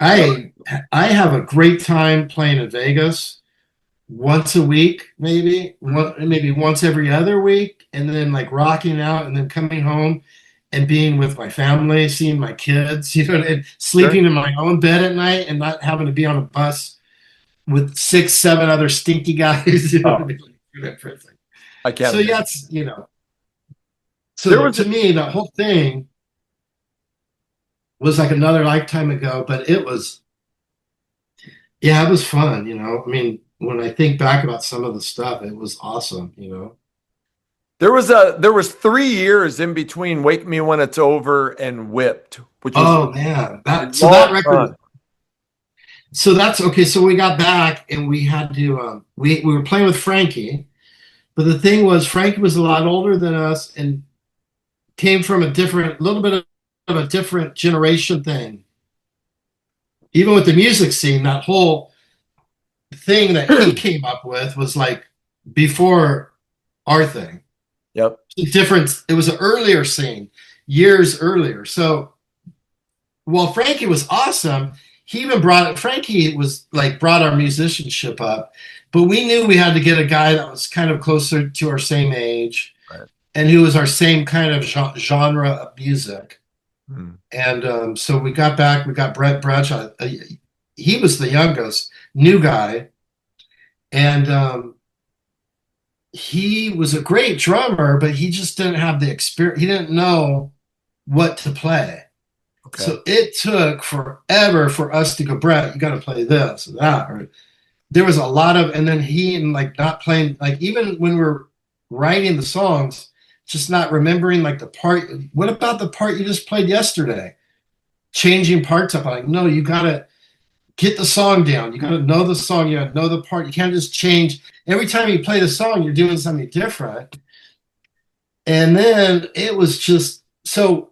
I have a great time playing in Vegas once a week, maybe once every other week, and then like rocking out and then coming home and being with my family, seeing my kids, and sleeping in my own bed at night and not having to be on a bus with 6, 7 other stinky guys. I can't. So yeah, it's, so to me, the whole thing was like another lifetime ago, but it was fun. I mean, when I think back about some of the stuff, it was awesome. There was 3 years in between Wake Me When It's Over and Whipped, which was that record. So that's okay. So we got back and we had to we were playing with Frankie, but the thing was Frankie was a lot older than us and came from little bit of a different generation thing. Even with the music scene, that whole thing that he came up with was like before our thing. Yep. It was an earlier scene, years earlier. So while Frankie was awesome, he even brought our musicianship up, but we knew we had to get a guy that was kind of closer to our same age, right, and who was our same kind of genre of music. And so we got back, we got Brent Muscat. He was the youngest, new guy. And he was a great drummer, but he just didn't have the experience. He didn't know what to play. Okay. So it took forever for us to go, Brett, you got to play this or that. Or there was a lot of, and then not playing, like even when we're writing the songs, just not remembering like the part. What about the part you just played yesterday? Changing parts up. I'm like, no, you got to get the song down. You got to know the song. You got to know the part. You can't just change. Every time you play the song, you're doing something different. And then it was just, so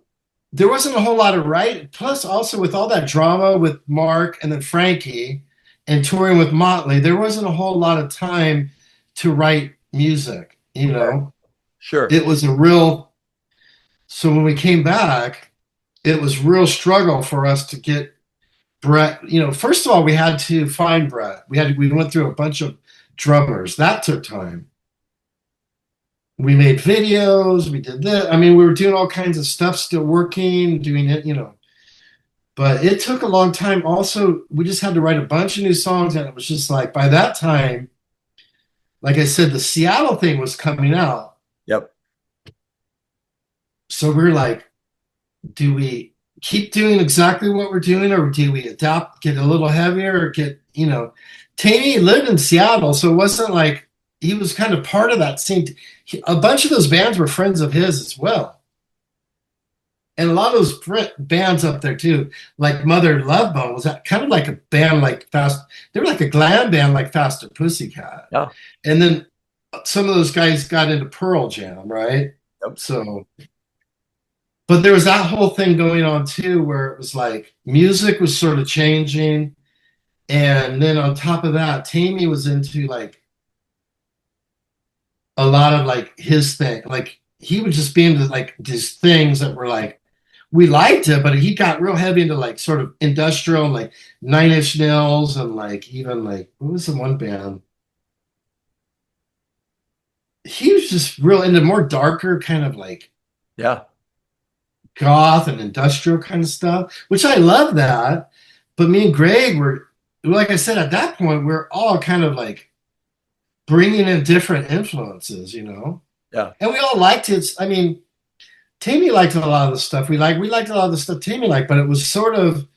there wasn't a whole lot of writing. Plus also with all that drama with Mark and then Frankie and touring with Motley, there wasn't a whole lot of time to write music, Sure. It was so when we came back, it was real struggle for us to get Brett. First of all, we had to find Brett. We went through a bunch of drummers. That took time. We made videos. We did that. I mean, we were doing all kinds of stuff, still working, doing it, But it took a long time. Also, we just had to write a bunch of new songs, and it was just like, by that time, like I said, the Seattle thing was coming out. Yep. So we're like, do we keep doing exactly what we're doing, or do we adapt, get a little heavier, or get, Taney lived in Seattle, so it wasn't like he was kind of part of that scene. A bunch of those bands were friends of his as well. And a lot of those bands up there too, like Mother Love Bone, was that kind of like a band like they were like a glam band like Faster Pussycat. Yeah. And then some of those guys got into Pearl Jam, right? Yep. So, but there was that whole thing going on too, where it was like music was sort of changing. And then on top of that, Tammy was into like a lot of like his thing. Like he would just be into like these things that were like, we liked it, but he got real heavy into like sort of industrial, like Nine Inch Nails, and like even like, what was the one band? He was just real into more darker kind of like goth and industrial kind of stuff, which I love that. But me and Greg were, like I said, at that point, we're all kind of like bringing in different influences, Yeah. And we all liked it. I mean, Tammy liked a lot of the stuff we liked. We liked a lot of the stuff Tammy liked, but it was sort of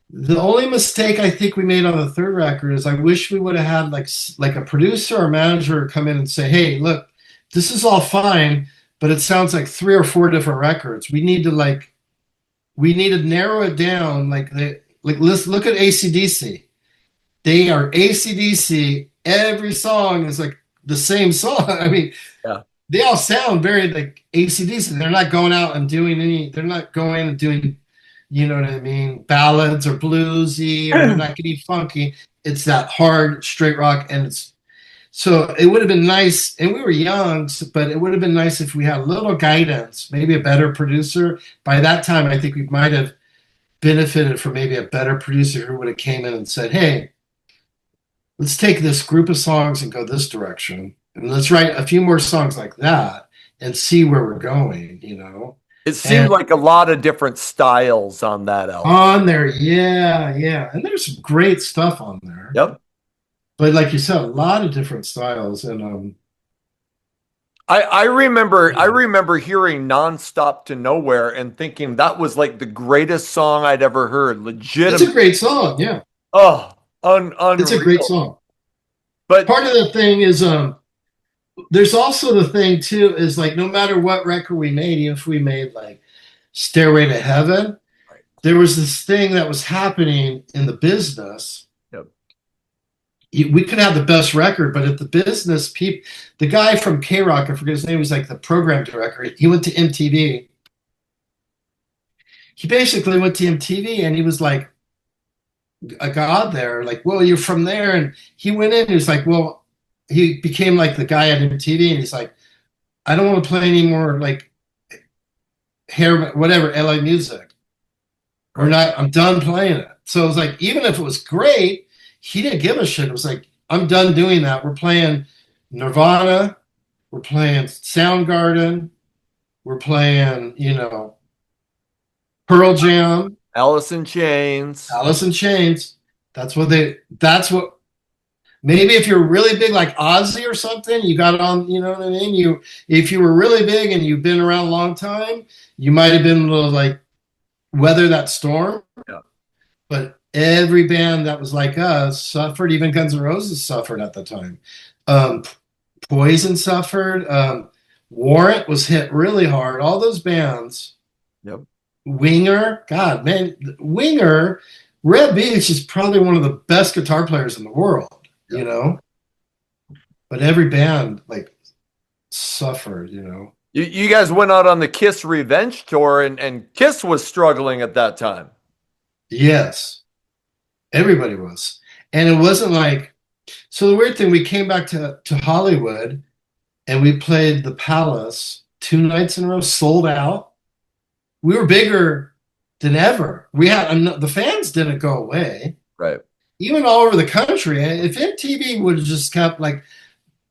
the only mistake I think we made on the third record is I wish we would have had like a producer or manager come in and say, hey, look, this is all fine, but it sounds like 3 or 4 different records. We need to narrow it down. Let's look at AC/DC. They are AC/DC. Every song is like the same song. I mean, they all sound very like AC/DC. They're not going out and doing they're not going and doing, you know what I mean, ballads or bluesy, or they're not getting funky. It's that hard, straight rock. And so it would have been nice, and we were young, but it would have been nice if we had a little guidance, maybe a better producer. By that time, I think we might have benefited from maybe a better producer who would have came in and said, hey, let's take this group of songs and go this direction, and let's write a few more songs like that and see where we're going, It seemed like a lot of different styles on that album. On there, yeah. And there's some great stuff on there. Yep. But like you said, a lot of different styles. And I remember hearing Nonstop to Nowhere and thinking that was like the greatest song I'd ever heard. Legitimate. It's a great song, yeah. Oh, unreal. It's a great song. But part of the thing is there's also the thing too, is like no matter what record we made, even if we made like Stairway to Heaven, there was this thing that was happening in the business. We could have the best record, but at the business, the guy from K-Rock, I forget his name, was like the program director. He went to MTV. He basically went to MTV and he was like a god there. Like, well, you're from there. And he went in and he was like, well, he became like the guy at MTV, and he's like, I don't want to play any more like whatever, LA music. I'm done playing it. So it was like, even if it was great, he didn't give a shit. It was like, I'm done doing that. We're playing Nirvana. We're playing Soundgarden. We're playing, Pearl Jam. Alice in Chains. That's what maybe if you're really big like Ozzy or something, you got it on, you know what I mean? If you were really big and you've been around a long time, you might have been able to like weather that storm. Yeah. But every band that was like us suffered. Even Guns N' Roses suffered at the time. Poison suffered. Warrant was hit really hard. All those bands. Yep. Winger, God, man, Winger, Red Beach is probably one of the best guitar players in the world, But every band like suffered, You guys went out on the Kiss Revenge tour, and Kiss was struggling at that time. Yes. Everybody was. And it wasn't like, so the weird thing, we came back to Hollywood and we played the Palace 2 nights in a row, sold out. We were bigger than ever. The fans didn't go away. Right. Even all over the country. If MTV would have just kept like,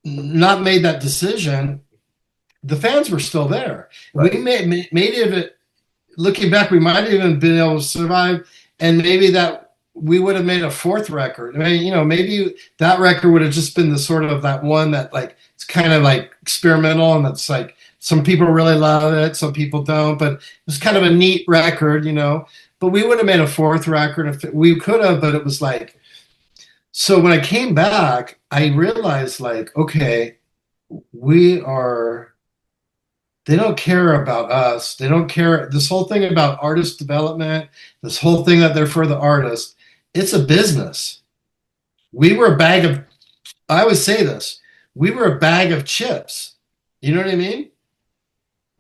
not made that decision, the fans were still there. Right. We made it, looking back, we might have even been able to survive. And maybe that we would have made a fourth record. I mean, you know, maybe that record would have just been the sort of that one that like it's kind of like experimental, and it's like some people really love it, some people don't, but it's kind of a neat record, you know. But we would have made a fourth record if we could have, but it was like, so when I came back, I realized like, okay, we are, they don't care about us. They don't care. This whole thing about artist development, this whole thing that they're for the artist, it's a business. We were a bag of, I always say this, we were a bag of chips. You know what I mean?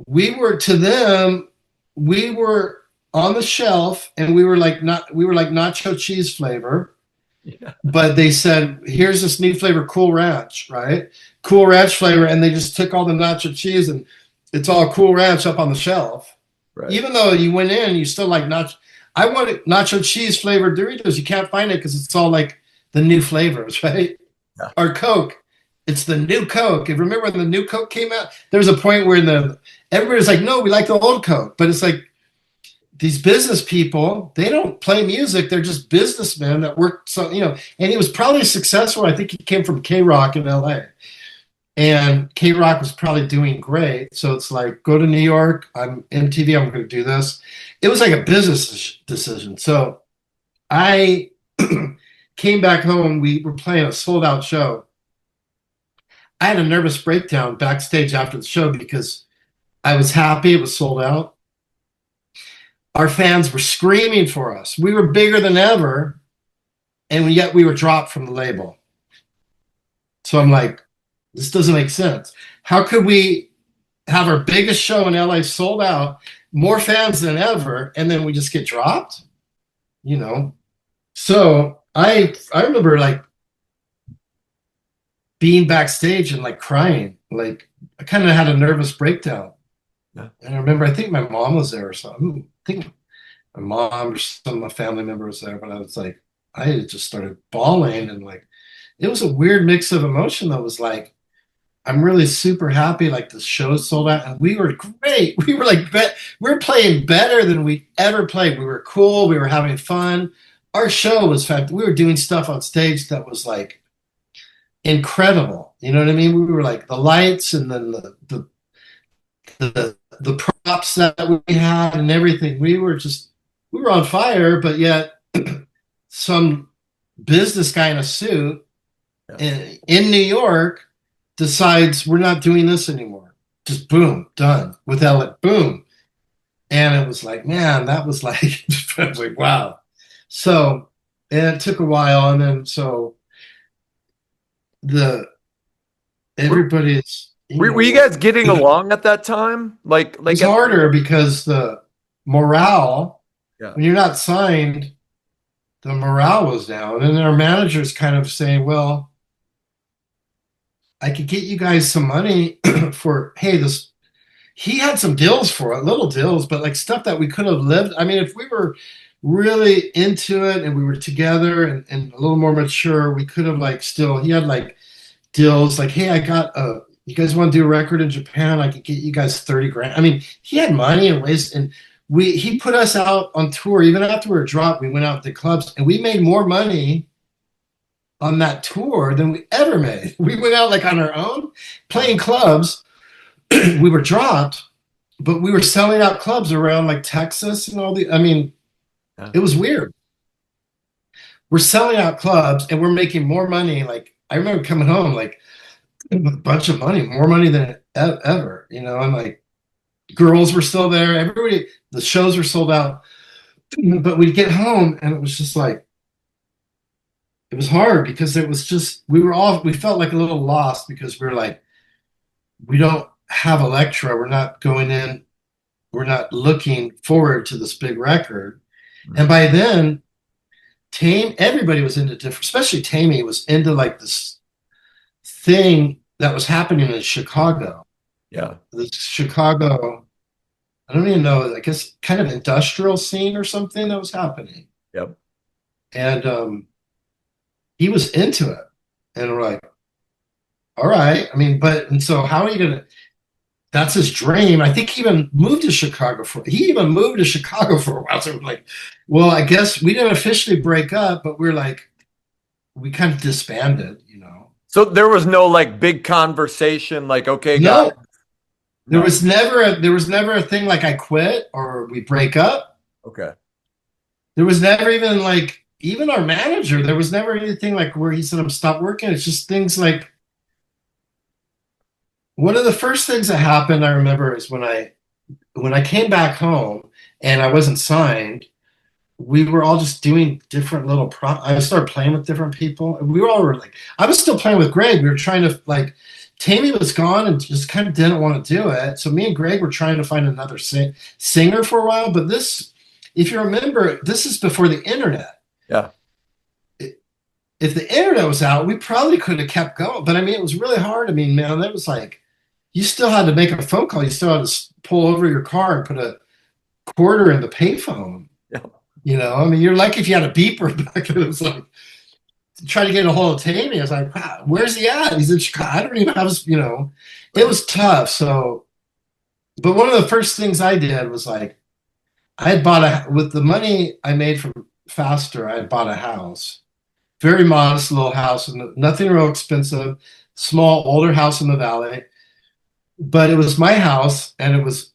We were to them, we were on the shelf, and we were like nacho cheese flavor. Yeah. But they said, here's this new flavor, Cool Ranch, right? Cool Ranch flavor, and they just took all the nacho cheese and it's all Cool Ranch up on the shelf. Right. Even though you went in, you still like nacho. I wanted nacho cheese flavored Doritos. You can't find it because it's all like the new flavors, right? Yeah. Or Coke. It's the new Coke. And remember when the new Coke came out? There was a point where everybody's like, no, we like the old Coke. But it's like these business people, they don't play music. They're just businessmen that work. So, you know, and he was probably successful. I think he came from K-Rock in LA. And K-Rock was probably doing great. So it's like, go to New York. I'm MTV. I'm going to do this. It was like a business decision. So I came back home. We were playing a sold out show. I had a nervous breakdown backstage after the show because I was happy it was sold out. Our fans were screaming for us. We were bigger than ever, and yet we were dropped from the label. So I'm like, this doesn't make sense. How could we have our biggest show in LA sold out, more fans than ever, and then we just get dropped? You know? So I remember like being backstage and like crying. Like I kind of had a nervous breakdown. Yeah. And I remember, I think my mom was there or something. I think my mom or some of my family members there, but I was like, I just started bawling, and like, it was a weird mix of emotion that was like, I'm really super happy. Like the show sold out, and we were great. We were like, we were playing better than we ever played. We were cool. We were having fun. Our show was fact. We were doing stuff on stage that was like incredible. You know what I mean? We were like the lights, and then the props that we had and everything. We were on fire, but yet some business guy in a suit in New York decides we're not doing this anymore. Just boom, done with LA, boom. And it was like, man, that was like, I was like, wow. So, and it took a while. And then, so everybody's, were you guys getting along at that time? Like it's harder because the morale, when you're not signed, the morale was down. And our managers kind of saying, well, I could get you guys some money for, hey, he had some deals for it, little deals, but like stuff that we could have lived. I mean, if we were really into it and we were together and a little more mature, we could have like he had like deals like, hey, I got you guys want to do a record in Japan? I could get you guys 30 grand. I mean, he had money and ways, and he put us out on tour. Even after we were dropped, we went out to clubs and we made more money on that tour than we ever made. We went out like on our own, playing clubs. We were dropped, but we were selling out clubs around like Texas and it was weird. We're selling out clubs and we're making more money. Like I remember coming home, like a bunch of money, more money than ever, you know, and like girls were still there. Everybody, the shows were sold out, but we'd get home and it was just like, it was hard because it was just, we felt like a little lost because we were like, we don't have Elektra. We're not going in. We're not looking forward to this big record. Mm-hmm. And by then, everybody was into different, especially Tammy was into like this thing that was happening in Chicago. Yeah. The Chicago, I don't even know, I guess kind of industrial scene or something that was happening. Yep. And he was into it. And we're like, all right. I mean, and so how are you going to, that's his dream. I think he even moved to Chicago for a while. So we're like, well, I guess we didn't officially break up, but we're like, we kind of disbanded, you know. So there was no like big conversation, like, okay, guys. No, there was never a thing like I quit or we break up. Okay. There was never even like even our manager, there was never anything like where he said I'm stop working. It's just things like one of the first things that happened, I remember, is when I came back home and I wasn't signed, we were all just doing different little I started playing with different people. And we were all like, I was still playing with Greg. We were trying to like, Tammy was gone and just kind of didn't want to do it. So me and Greg were trying to find another singer for a while. But this, if you remember, this is before the internet. Yeah. If the internet was out, we probably could have kept going. But I mean, it was really hard. I mean, man, that was like, you still had to make a phone call. You still had to pull over your car and put a quarter in the payphone. Yeah. You know, I mean, you're lucky if you had a beeper back then. It was like, try to get a hold of Tammy. I was like, wow, where's he at? He's in Chicago. I don't even have his, you know, it was tough. So, but one of the first things I did was like, I had bought with the money I made from Faster, I had bought a house, very modest little house, and nothing real expensive, small, older house in the valley. But it was my house, and it was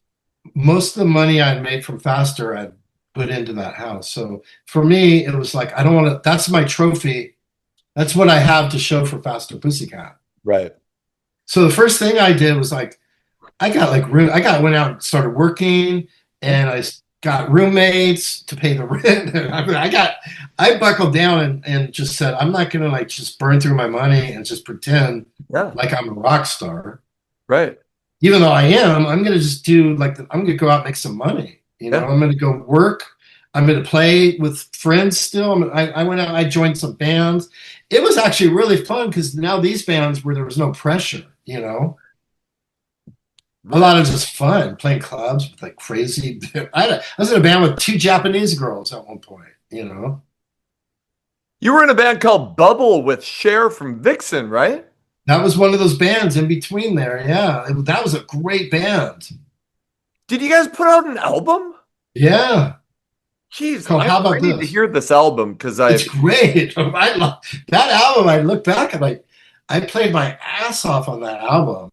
most of the money I made from Faster I'd put into that house. So for me, it was like, I don't want to, that's my trophy. That's what I have to show for Faster Pussycat. Right. So the first thing I did was like, went out and started working, and I got roommates to pay the rent. I buckled down and just said, I'm not going to like just burn through my money and just pretend like I'm a rock star. Right. Even though I am, I'm going to just do like, I'm going to go out and make some money. You know, I'm going to go work. I'm going to play with friends still. I went out, I joined some bands. It was actually really fun because now these bands where there was no pressure, you know, a lot of just fun playing clubs with like crazy. I was in a band with 2 Japanese girls at one point, you know. You were in a band called Bubble with Cher from Vixen, right? That was one of those bands in between there. Yeah, that was a great band. Did you guys put out an album? Yeah. Jeez, how about I need to hear this album because it's great. I love that album. I look back and I played my ass off on that album.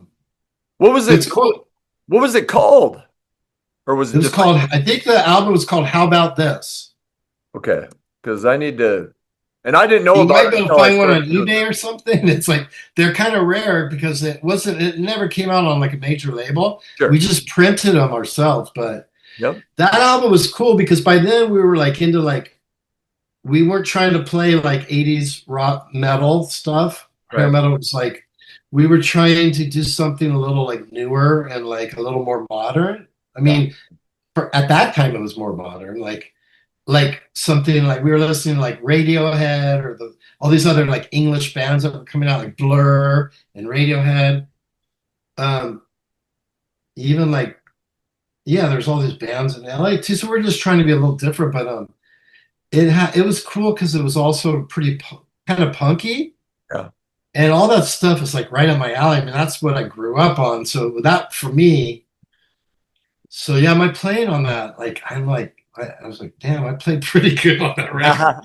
What was it? It's cool. What was it called? Or was it? It was called. I think the album was called "How About This." Okay, because I need to, and I didn't know you about might be able to find one on eBay or something. It's like they're kind of rare because it wasn't. It never came out on like a major label. Sure. We just printed them ourselves, but. Yep. That album was cool because by then we were like into like we weren't trying to play like 80s rock metal stuff. Hair metal was like we were trying to do something a little like newer and like a little more modern. I mean, at that time it was more modern, like something like we were listening to like Radiohead or all these other like English bands that were coming out like Blur and Radiohead. Even like there's all these bands in LA too. So we're just trying to be a little different, but it was cool because it was also pretty kind of punky. Yeah. And all that stuff is like right up my alley. I mean, that's what I grew up on. So that for me. So yeah, my playing on that, like I was like, damn, I played pretty good on that record.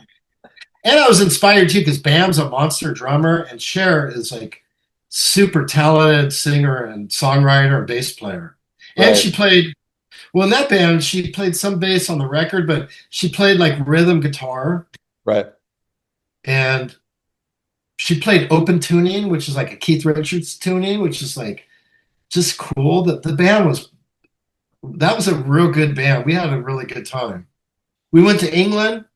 And I was inspired too because Bam's a monster drummer and Cher is like super talented singer and songwriter and bass player. And she played. Well, in that band, she played some bass on the record, but she played like rhythm guitar. Right. And she played open tuning, which is like a Keith Richards tuning, which is like just cool. That the band that was a real good band. We had a really good time. We went to England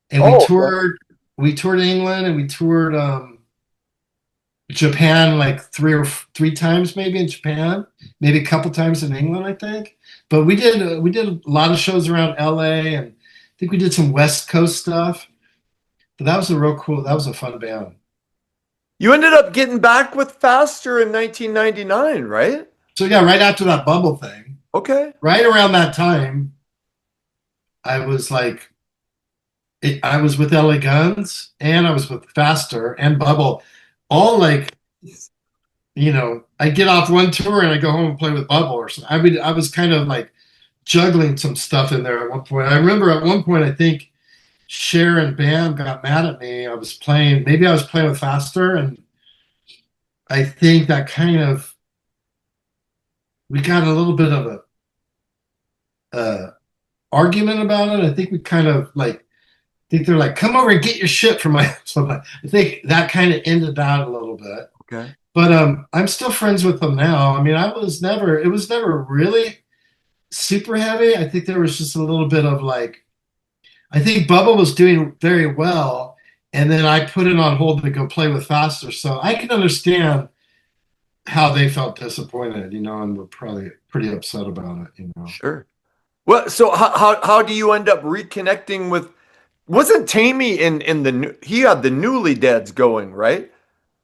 and we toured. We toured England and we toured Japan like three times maybe in Japan, maybe a couple times in England, I think. But we did a lot of shows around LA, and I think we did some West Coast stuff. But that was a fun band. You ended up getting back with Faster in 1999, right? So yeah, right after that Bubble thing. Okay. Right around that time, I was like, I was with LA Guns, and I was with Faster and Bubble, all like I'd get off one tour and I'd go home and play with Bubble or something. I was kind of like juggling some stuff in there at one point. I remember at one point, I think Cher and Bam got mad at me. Maybe I was playing with Faster, and I think that we got a little bit of a argument about it. I think we kind of like, I think they're like, come over and get your shit from my, so I think that kind of ended that a little bit. Okay. But I'm still friends with them now. I mean, it was never really super heavy. I think there was just a little bit of like, I think Bubba was doing very well, and then I put it on hold to go play with Faster. So I can understand how they felt disappointed, and were probably pretty upset about it. Sure. Well, so how do you end up reconnecting with? Wasn't Tammy in the he had the Newly Deads going, right?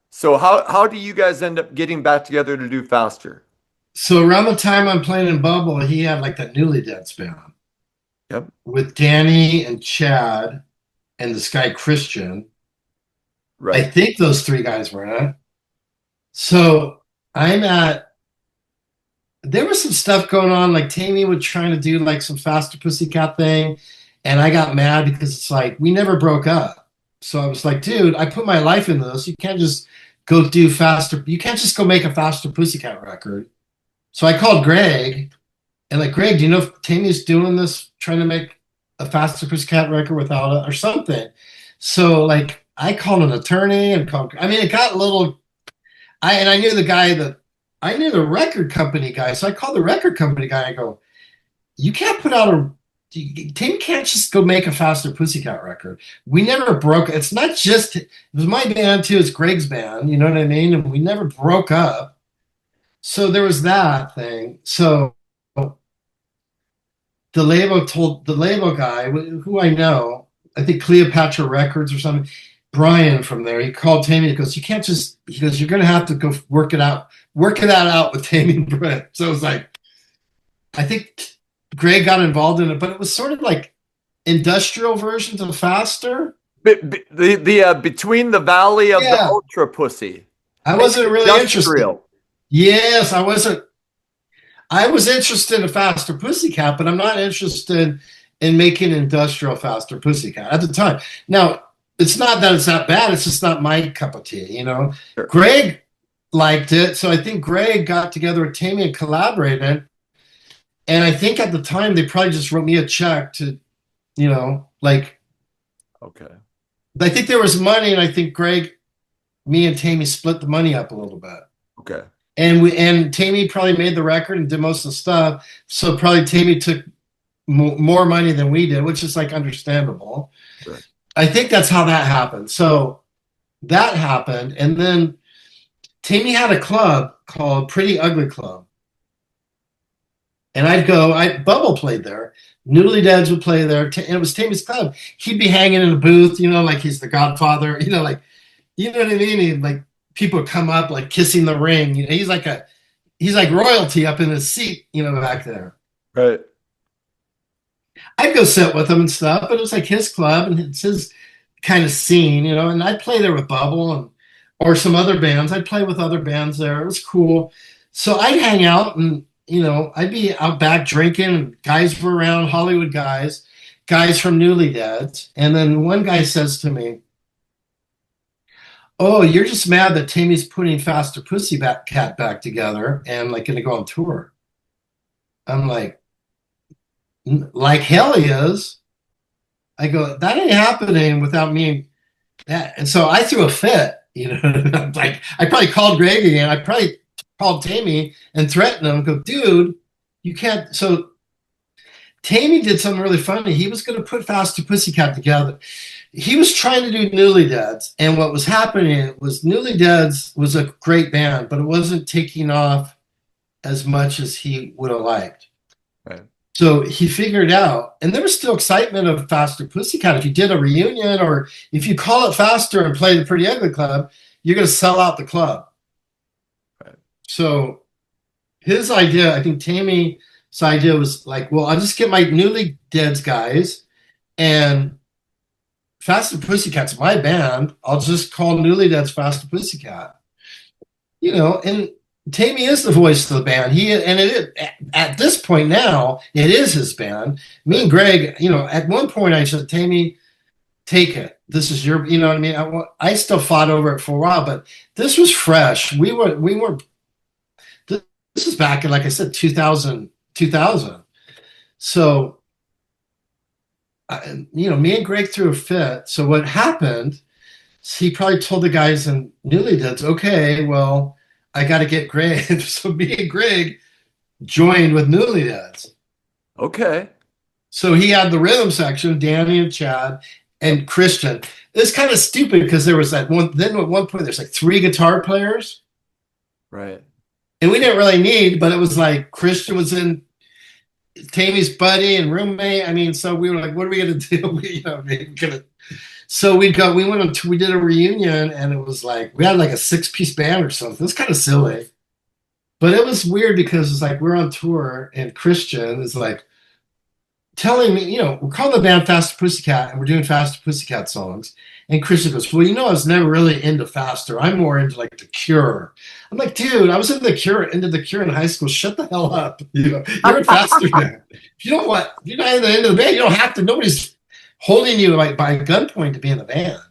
So how do you guys end up getting back together to do Faster? So around the time I'm playing in Bubble, he had like that Newly Deads band. Yep. With Danny and Chad and this guy Christian. Right. I think those three guys were in it. So there was some stuff going on, like Tammy was trying to do like some Faster Pussycat thing, and I got mad because it's like we never broke up. So I was like, dude, I put my life into this. You can't just go do Faster. You can't just go make a Faster Pussycat record. So I called Greg, and like, Greg, do you know if Tammy's doing this, trying to make a Faster Pussycat record without it or something? So like, I called an attorney and it got a little. I knew the guy I knew the record company guy, so I called the record company guy. I go, you can't put out Tammy can't just go make a Faster Pussycat record. We never broke. It's not just, it was my band too. It's Greg's band. You know what I mean? And we never broke up. So there was that thing. So the label guy who I know, I think Cleopatra Records or something, Brian from there, he called Tammy. He goes, you're going to have to go work it out with Tammy and Brent. So it was like, I think Greg got involved in it, but it was sort of like industrial versions of Faster. The Between the Valley of the Ultra Pussy. I wasn't really interested. Yes, I wasn't. I was interested in Faster Pussycat, but I'm not interested in making industrial Faster Pussycat at the time. Now, it's not that it's that bad. It's just not my cup of tea, Sure. Greg liked it. So I think Greg got together with Tammy and collaborated. And I think at the time, they probably just wrote me a check to, like. Okay. I think there was money, and I think me and Tammy split the money up a little bit. Okay. And Tammy probably made the record and did most of the stuff. So probably Tammy took more money than we did, which is like understandable. Sure. I think that's how that happened. So that happened. And then Tammy had a club called Pretty Ugly Club. And Bubble played there. Newly Deads would play there. And it was Tammy's club. He'd be hanging in a booth, like he's the Godfather, like, you know what I mean? He'd like, people come up like kissing the ring. He's like royalty up in his seat, back there. Right. I'd go sit with him and stuff, but it was like his club and it's his kind of scene, and I'd play there with Bubble or some other bands. I'd play with other bands there. It was cool. So I'd hang out and, I'd be out back drinking, and guys were around, Hollywood guys from Newly Deads. And then one guy says to me, oh, you're just mad that Tammy's putting Faster Pussycat back together and like going to go on tour. I'm like hell he is. I go, that ain't happening without me. And so I threw a fit, like I probably called Greg again. I probably called Tammy and threatened him. Go, dude, you can't. So Tammy did something really funny. He was going to put Faster Pussycat together. He was trying to do Newly Deads, and what was happening was Newly Deads was a great band, but it wasn't taking off as much as he would have liked. Right. So he figured out, and there was still excitement of Faster Pussycat. If you did a reunion, or if you call it Faster and play the Pretty Ugly Club, you're going to sell out the club. Right. So his idea, I think Tammy's idea was like, well, I'll just get my Newly Deads guys, and Faster Pussycat's my band. I'll just call Newly Deads Faster Pussycat. you know, and Tammy is the voice of the band. At this point now, it is his band. Me and Greg, you know, at one point I said, Tammy, take it. This is your, you know what I mean? I still fought over it for a while, but this was fresh. This is back in, like I said, 2000. So, you know, me and Greg threw a fit. So what happened, he probably told the guys in Newly Deads, okay, well, I got to get Greg. So me and Greg joined with Newly Deads. Okay. So he had the rhythm section, Danny and Chad and Christian. It's kind of stupid because there was that one, then at one point there's like 3 guitar players. Right. And we didn't really need, but it was like Christian was in Tammy's buddy and roommate. I mean, so we were like, what are we going to do? So we did a reunion, and it was like, we had like a 6-piece band or something. It was kind of silly, but it was weird because it's like, we're on tour and Christian is like telling me, you know, we're calling the band Faster Pussycat and we're doing Faster Pussycat songs. And Christian goes, well, you know, I was never really into Faster. I'm more into like The Cure. I'm like, dude, I was into The Cure in high school. Shut the hell up. You know, you're in Faster now. If you don't want, if you're not into the band, you don't have to. Nobody's holding you like by gunpoint to be in the band.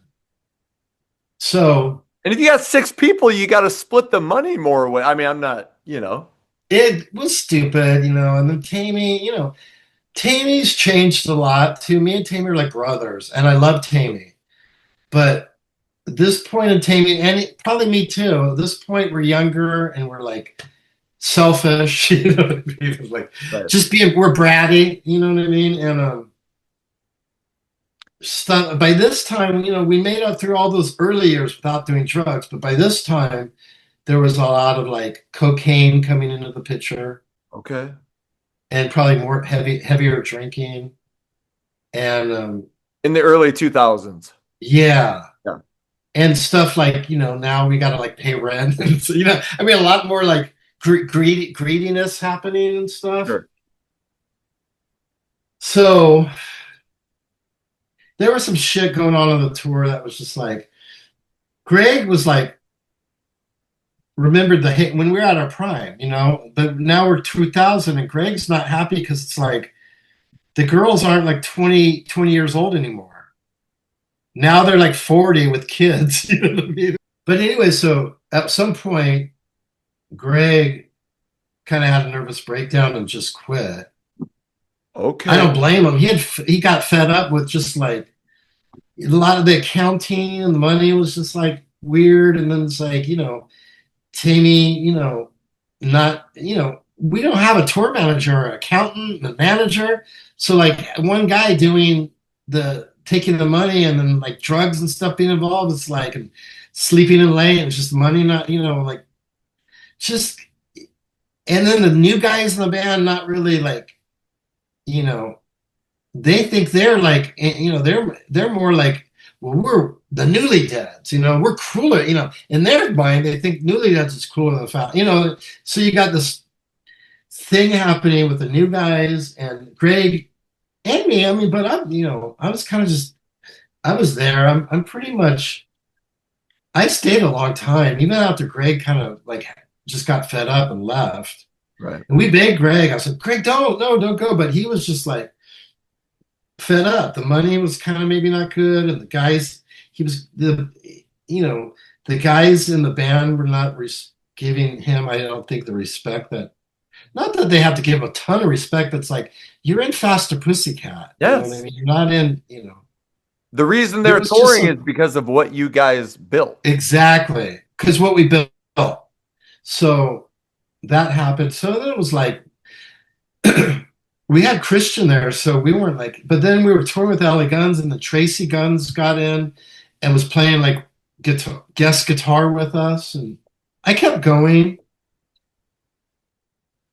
So, and if you got 6 people, you got to split the money more. I mean, I'm not, you know, it was stupid, you know. And then Tammy, you know, Tammy's changed a lot too. Me and Tammy are like brothers, and I love Tammy. But at this point in Tammy, and probably me too, at this point we're younger and we're like selfish, you know what I mean? Like right. Just we're bratty, you know what I mean? And by this time, you know, we made it through all those early years without doing drugs, but by this time there was a lot of like cocaine coming into the picture. Okay. And probably more heavier drinking. And in the early 2000s. Yeah. And stuff like, you know, now we got to like pay rent. So, you know, I mean, a lot more like greediness happening and stuff. Sure. So there was some shit going on the tour that was just like, Greg was like, remembered the hit when we were at our prime, you know, but now we're 2000 and Greg's not happy because it's like the girls aren't like 20 years old anymore. Now they're like 40 with kids, you know what I mean? But anyway, so at some point, Greg kind of had a nervous breakdown and just quit. Okay. I don't blame him. He got fed up with just like a lot of the accounting and the money was just like weird. And then it's like, you know, Tammy, you know, not, you know, we don't have a tour manager or accountant, the manager. So like one guy doing taking the money and then like drugs and stuff being involved. It's like and sleeping in late and just money, not, you know, like just, and then the new guys in the band, not really like, you know, they think they're like, you know, they're more like, well, we're the Newly Deads, you know, we're cooler, you know, in their mind, they think Newly Deads is cooler than the Foul, you know, so you got this thing happening with the new guys and Greg and me. I mean, but I'm, you know, I was kind of just, I was there. I'm pretty much, I stayed a long time, even after Greg kind of like just got fed up and left. Right. And we begged Greg. I said, Greg, don't go. But he was just like fed up. The money was kind of maybe not good. And the guys, you know, the guys in the band were not giving him, I don't think, the respect that, not that they have to give a ton of respect, but it's like, you're in Faster Pussycat. Yes. You know what I mean? You're not in, you know. The reason they're touring is because of what you guys built. Exactly. Because what we built. So that happened. So then it was like, we had Christian there, so we weren't like, but then we were touring with LA Guns, and the Tracy Guns got in and was playing like guest guitar with us. And I kept going.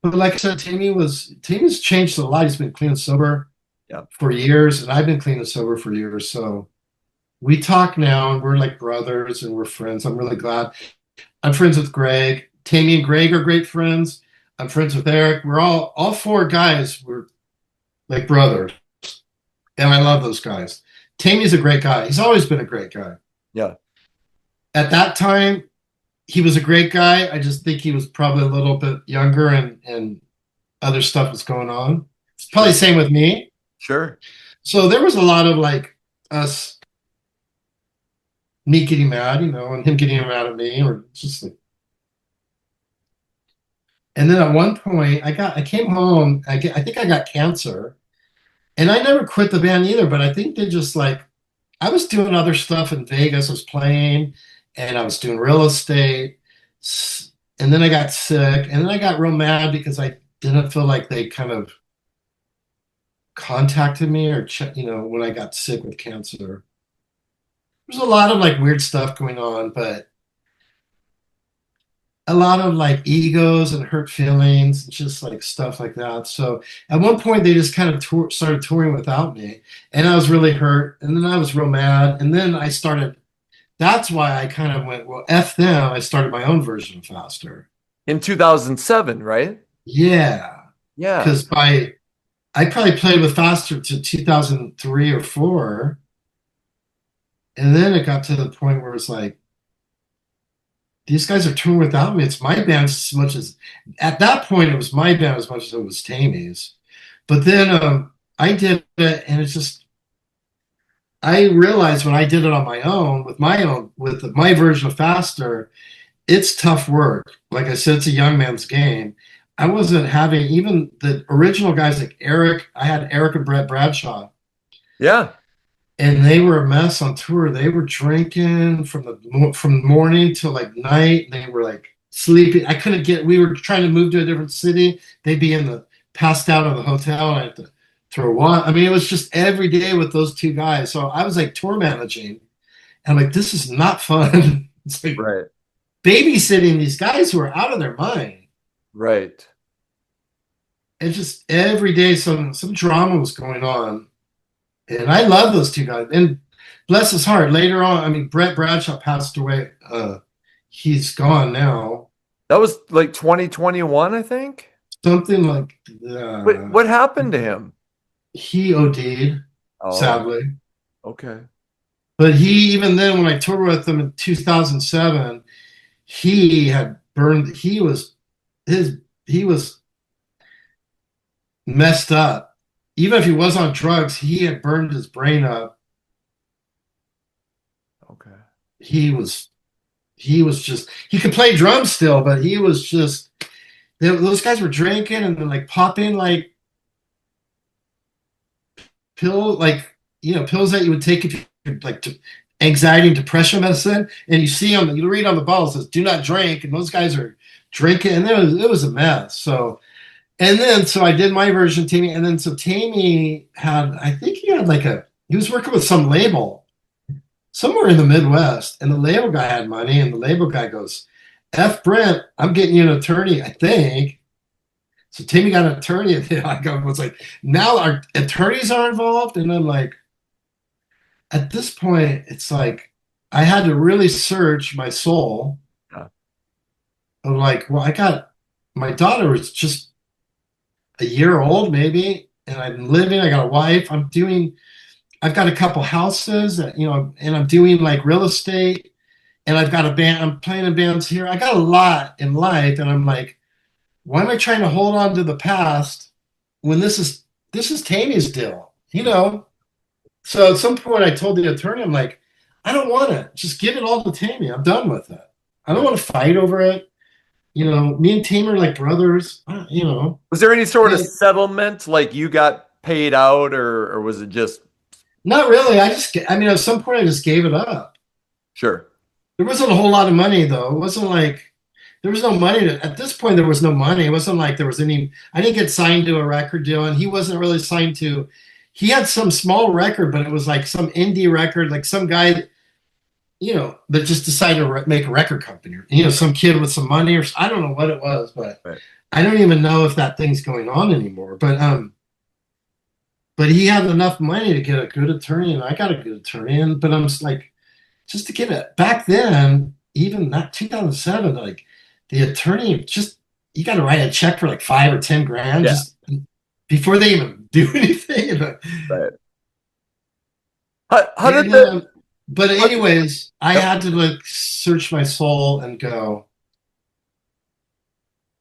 But like I said, Tammy's changed a lot. He's been clean and sober for years, and I've been clean and sober for years. So we talk now, and we're like brothers, and we're friends. I'm really glad. I'm friends with Greg. Tammy and Greg are great friends. I'm friends with Eric. We're all 4 guys. We're like brothers, and I love those guys. Tammy's a great guy. He's always been a great guy. Yeah. At that time, he was a great guy. I just think he was probably a little bit younger and other stuff was going on. It's probably the same with me. Sure. So there was a lot of like us, me getting mad, and him getting mad at me, or just like. And then at one point, I came home. I think I got cancer, and I never quit the band either. But I think they just like I was doing other stuff in Vegas. I was playing, and I was doing real estate. And then I got sick, and then I got real mad because I didn't feel like they kind of contacted me or when I got sick with cancer. There's a lot of like weird stuff going on, but a lot of like egos and hurt feelings, just like stuff like that. So at one point they just kind of started touring without me, and I was really hurt, and then I was real mad, and then I started. That's why I kind of went, well, F them. I started my own version of Faster in 2007, right? Yeah, Yeah. Because I probably played with Faster to 2003 or 4, and then it got to the point where it's like, these guys are touring without me. It's my band as much as at that point it was my band as much as it was Tammy's. But then I did it, and it's just I realized when I did it on my own with my version of Faster, it's tough work. Like I said, it's a young man's game. I wasn't having even the original guys like Eric. I had Eric and Brett Bradshaw. Yeah. And they were a mess on tour. They were drinking from morning till like night. They were like sleeping. I couldn't get. We were trying to move to a different city. They'd be passed out in the hotel. And I had to throw one. I mean, it was just every day with those two guys. So I was like tour managing, and I'm like, this is not fun. It's like right. babysitting these guys who are out of their mind. Right. And just every day some drama was going on. And I love those two guys. And bless his heart, later on, I mean, Brett Bradshaw passed away. He's gone now. That was like 2021, I think. Something like what happened to him? He OD'd, sadly. Okay. But even then, when I toured with him in 2007, he had burned. He was messed up. Even if he was on drugs, he had burned his brain up. Okay. He was just, he could play drums still, but he was just, those guys were drinking and then like popping like pills that you would take if you like anxiety and depression medicine. And you see them, you read on the bottle, it says, do not drink. And those guys are drinking, and it was a mess. So I did my version, Tammy, and then so Tammy I think he was working with some label somewhere in the Midwest, and the label guy had money, and the label guy goes, F Brent, I'm getting you an attorney, I think. So Tammy got an attorney, and I was like, now our attorneys are involved, and I'm like, at this point, it's like, I had to really search my soul. Yeah. I'm like, well, my daughter was just a year old maybe, and I got a wife, I've got a couple houses, and I'm doing like real estate, and I've got a band, I'm playing in bands here. I got a lot in life, and I'm like, why am I trying to hold on to the past when this is Tammy's deal, So at some point I told the attorney, I'm like, I don't want it. Just give it all to Tammy. I'm done with it. I don't want to fight over it. Me and Tammy are like brothers, Was there any sort of settlement, like you got paid out, or was it just? Not really. At some point I just gave it up. Sure. There wasn't a whole lot of money though. It wasn't like there was no money at this point. There was no money. It wasn't like there was any. I didn't get signed to a record deal, and he wasn't really signed to. He had some small record, but it was like some indie record, like some guy, that just decided to make a record company, some kid with some money, or I don't know what it was, but right. I don't even know if that thing's going on anymore. But he had enough money to get a good attorney, and I got a good attorney. But I'm just like, just to get it back then, even that 2007, like the attorney you got to write a check for like $5 or $10,000 just before they even do anything. Right. How did But anyways, I had to like search my soul and go,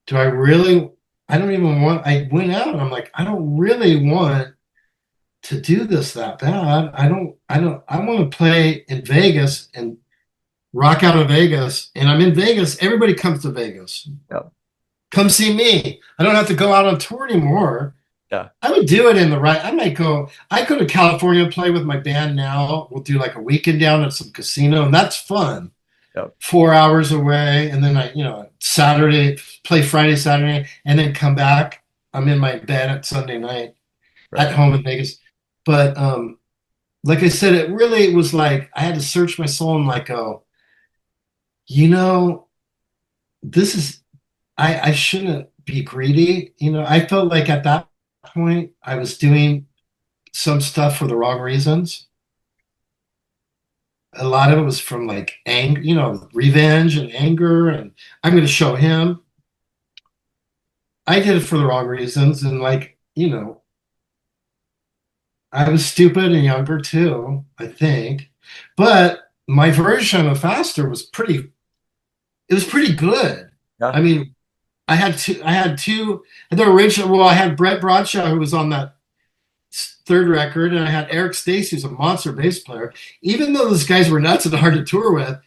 do I really, I don't even want, I went out and I'm like, I don't really want to do this that bad. I want to play in Vegas and rock out of Vegas. And I'm in Vegas. Everybody comes to Vegas. Yep. Come see me. I don't have to go out on tour anymore. Yeah. I would do it in the right. I go to California and play with my band now. We'll do like a weekend down at some casino, and that's fun. Yep. 4 hours away. And then Saturday, play Friday, Saturday, and then come back. I'm in my bed at Sunday night at home in Vegas. But like I said, it really was like I had to search my soul and like go, this is, I shouldn't be greedy. I felt like at that point I was doing some stuff for the wrong reasons. A lot of it was from like anger, revenge and anger, and I'm going to show him. I did it for the wrong reasons, and I was stupid and younger too, I think. But my version of Faster was pretty good. Yeah. I mean, I had two, and the original, well, I had Brent Muscat, who was on that third record, and I had Eric Stacey, who's a monster bass player. Even though those guys were nuts and hard to tour with,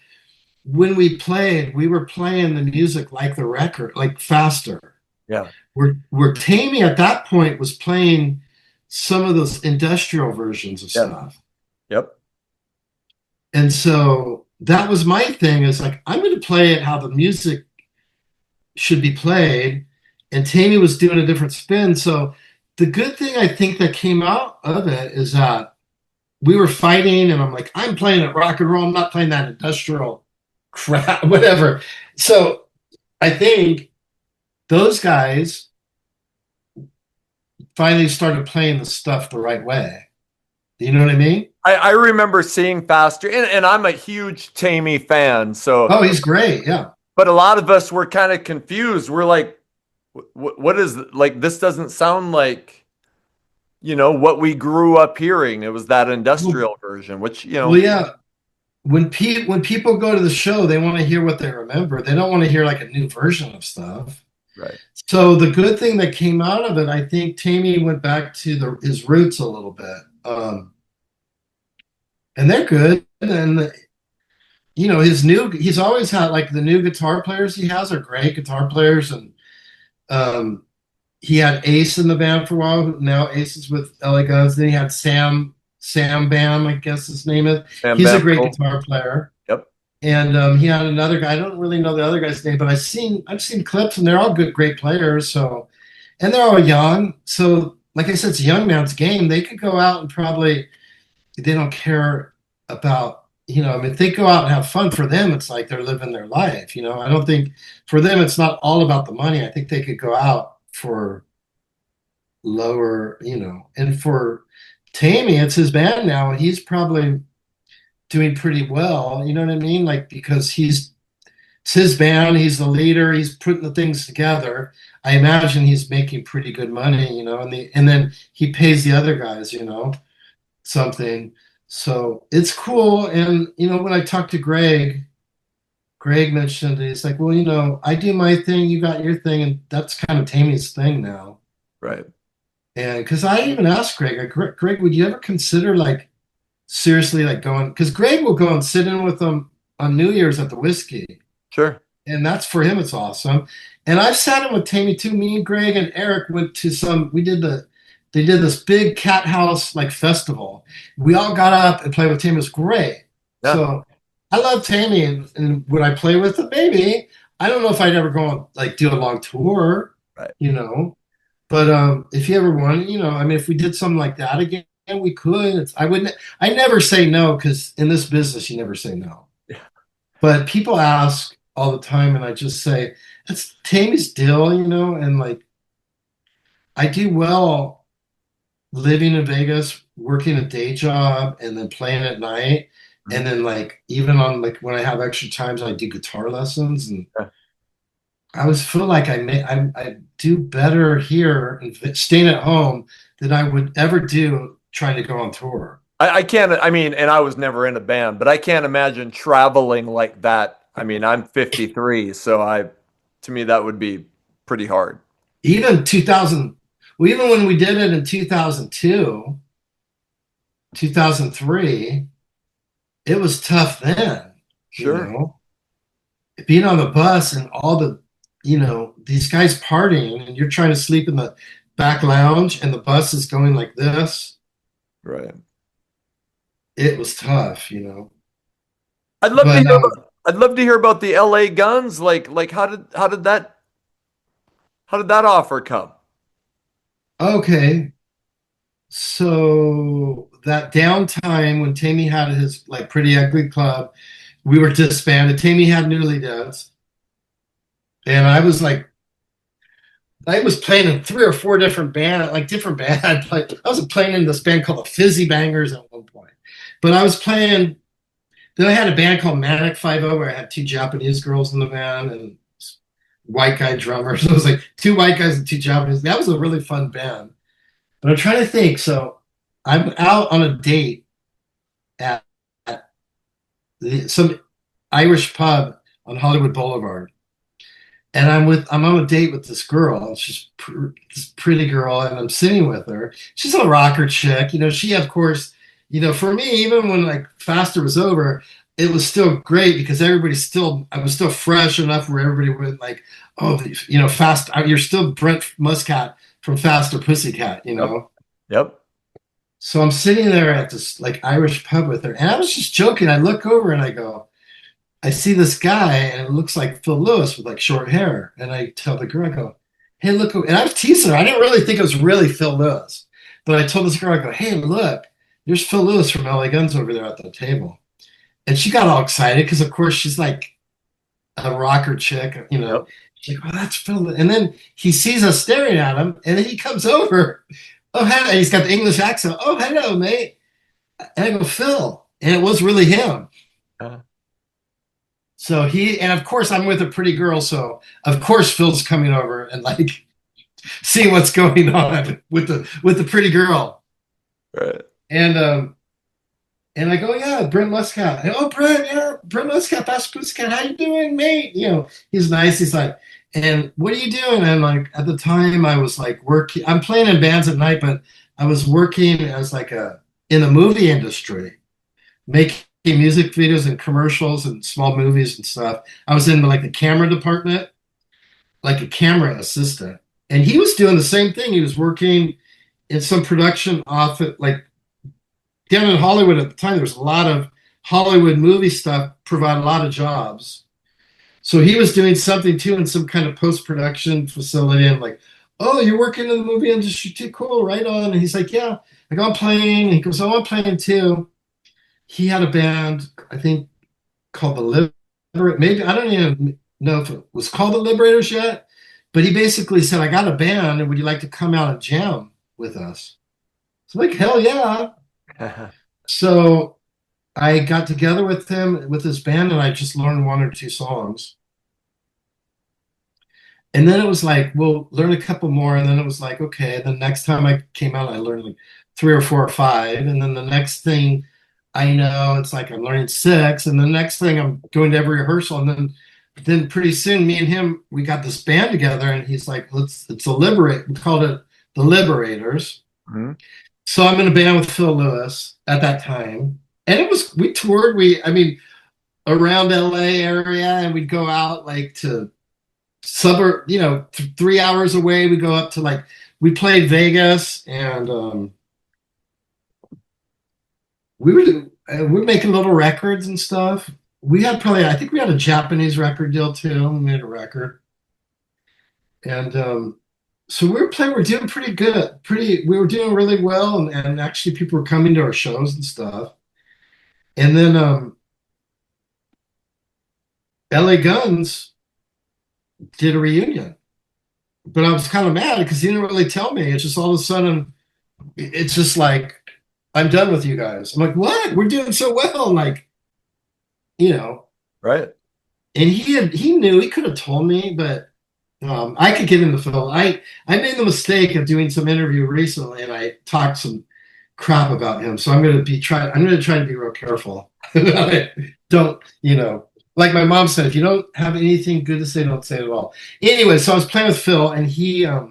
when we played, we were playing the music like the record, like Faster. Yeah. Where Tammy at that point was playing some of those industrial versions of stuff. Yep. And so that was my thing, is like, I'm going to play it how the music should be played. And Tammy was doing a different spin. So the good thing I think that came out of it is that we were fighting, and I'm like, I'm playing it rock and roll. I'm not playing that industrial crap, whatever. So I think those guys finally started playing the stuff the right way. You know what I mean? I remember seeing Faster, and I'm a huge Tammy fan. So he's great, yeah. But a lot of us were kind of confused. We're like, what is, like, this doesn't sound like, what we grew up hearing. It was that industrial version, which, Well, yeah. When people go to the show, they want to hear what they remember. They don't want to hear like a new version of stuff. Right. So the good thing that came out of it, I think Tammy went back to his roots a little bit. And they're good. And he's always had, like, the new guitar players he has are great guitar players. And he had Ace in the band for a while. Now Ace is with LA Guns. Then he had Sam Bam, I guess his name is. He's a great guitar player. Yep. And he had another guy. I don't really know the other guy's name, but I've seen clips, and they're all great players. So, and they're all young. So, like I said, it's a young man's game. They could go out and probably, they don't care about, if they go out and have fun, for them, it's like they're living their life. I don't think for them, it's not all about the money. I think they could go out for lower, and for Tammy, it's his band now, and he's probably doing pretty well. You know what I mean? Like, because it's his band, he's the leader, he's putting the things together. I imagine he's making pretty good money, and then he pays the other guys, something. So it's cool. And when I talked to Greg mentioned it. He's like, well, I do my thing, you got your thing, and that's kind of Tammy's thing now. Right. And because I even asked Greg, Greg, would you ever consider, like, seriously, like, going? Because Greg will go and sit in with them on New Year's at the Whiskey. Sure. And that's, for him, it's awesome. And I've sat in with Tammy too. Me and Greg and Eric went to they did this big cat house, like, festival. We all got up and played with Tammy. It was great. Yeah. So I love Tammy, and would I play with him? Maybe. I don't know if I'd ever go and, like, do a long tour, right? But if you ever want, if we did something like that again, we could. I never say no, because in this business, you never say no. Yeah. But people ask all the time, and I just say, it's Tammy's deal, and, like, I do well living in Vegas, working a day job, and then playing at night. And then, like, even on, like, when I have extra times, I do guitar lessons, and I always feel like I do better here and staying at home than I would ever do trying to go on tour. I can't, I mean, and I was never in a band, but I can't imagine traveling like that. I mean, I'm 53, so to me, that would be pretty hard. Even 2000, well, even when we did it in 2002, 2003, it was tough then. Sure. You know, being on the bus and all the, these guys partying, and you're trying to sleep in the back lounge, and the bus is going like this. Right. It was tough, I'd love But to hear about, I'd love to hear about the LA Guns. Like how did that offer come? okay, so that downtime when Tammy had his like Pretty Ugly Club, we were disbanded. Tammy had Newly Dads, and I was playing in 3 or 4 different bands, like different bands. I was playing in this band called the Fizzy Bangers at one point, but I was playing. Then I had a band called Manic 50 where I had 2 Japanese girls in the band and white guy drummers. It was like 2 white guys and 2 Japanese. That was a really fun band. But I'm trying to think. So I'm out on a date at some Irish pub on Hollywood Boulevard, and I'm on a date with this girl. She's this pretty girl, and I'm sitting with her. She's a rocker chick. She, of course, for me, even when like Faster was over, it was still great because I was still fresh enough where everybody would like, oh, Fast, you're still Brent Muscat from Faster Pussycat, Yep. So I'm sitting there at this like Irish pub with her, and I was just joking. I look over and I see this guy, and it looks like Phil Lewis with like short hair. And I tell the girl, I go, hey, look, and I was teasing her. I didn't really think it was really Phil Lewis, but I told this girl, I go, hey, look, there's Phil Lewis from LA Guns over there at the table. And she got all excited because, of course, she's like a rocker chick, Yep. She's like, oh, that's Phil. And then he sees us staring at him, and then he comes over. Oh, hello. And he's got the English accent. Oh, hello, mate. And I go, Phil. And it was really him. So and of course, I'm with a pretty girl. So, of course, Phil's coming over and like seeing what's going on with the pretty girl. Right. And I go, yeah, Brent Muscat. And, oh, Brent, yeah, Brent Muscat, Faster Pussycat, how you doing, mate? He's nice. He's like, and what are you doing? And like at the time, I was like working. I'm playing in bands at night, but I was working as like in the movie industry, making music videos and commercials and small movies and stuff. I was in like the camera department, like a camera assistant, and he was doing the same thing. He was working in some production office, like down in Hollywood at the time. There was a lot of Hollywood movie stuff, provide a lot of jobs. So he was doing something too in some kind of post-production facility. I'm like, oh, you're working in the movie industry too? Cool, right on. And he's like, yeah. I go, I'm playing. And he goes, oh, I'm playing too. He had a band, I think, called the Liberators. Maybe, I don't even know if it was called the Liberators yet, but he basically said, I got a band, and would you like to come out and jam with us? So I'm like, hell yeah. So I got together with him, with his band, and I just learned 1 or 2 songs. And then it was like, well, learn a couple more. And then it was like, okay. The next time I came out, I learned like 3 or 4 or 5. And then the next thing I know, it's like I'm learning 6. And the next thing I'm going to every rehearsal. And then pretty soon, me and him, we got this band together. And he's like, it's a Liberate. We called it the Liberators. Mm-hmm. So I'm in a band with Phil Lewis at that time. And we toured, around LA area, and we'd go out like to suburb, 3 hours away. We go up to like, we played Vegas, and we're making little records and stuff. I think we had a Japanese record deal too. We made a record. And so we're doing pretty good. We were doing really well, and actually people were coming to our shows and stuff. And then LA Guns did a reunion, but I was kind of mad because he didn't really tell me. It's just all of a sudden, it's just like, I'm done with you guys. I'm like, what? We're doing so well, like, right. And he knew. He could have told me, but I could get him to Phil. I made the mistake of doing some interview recently, and I talked some crap about him. So I'm going to try to be real careful. Don't, like my mom said, if you don't have anything good to say, don't say it at all. Anyway, so I was playing with Phil, and he got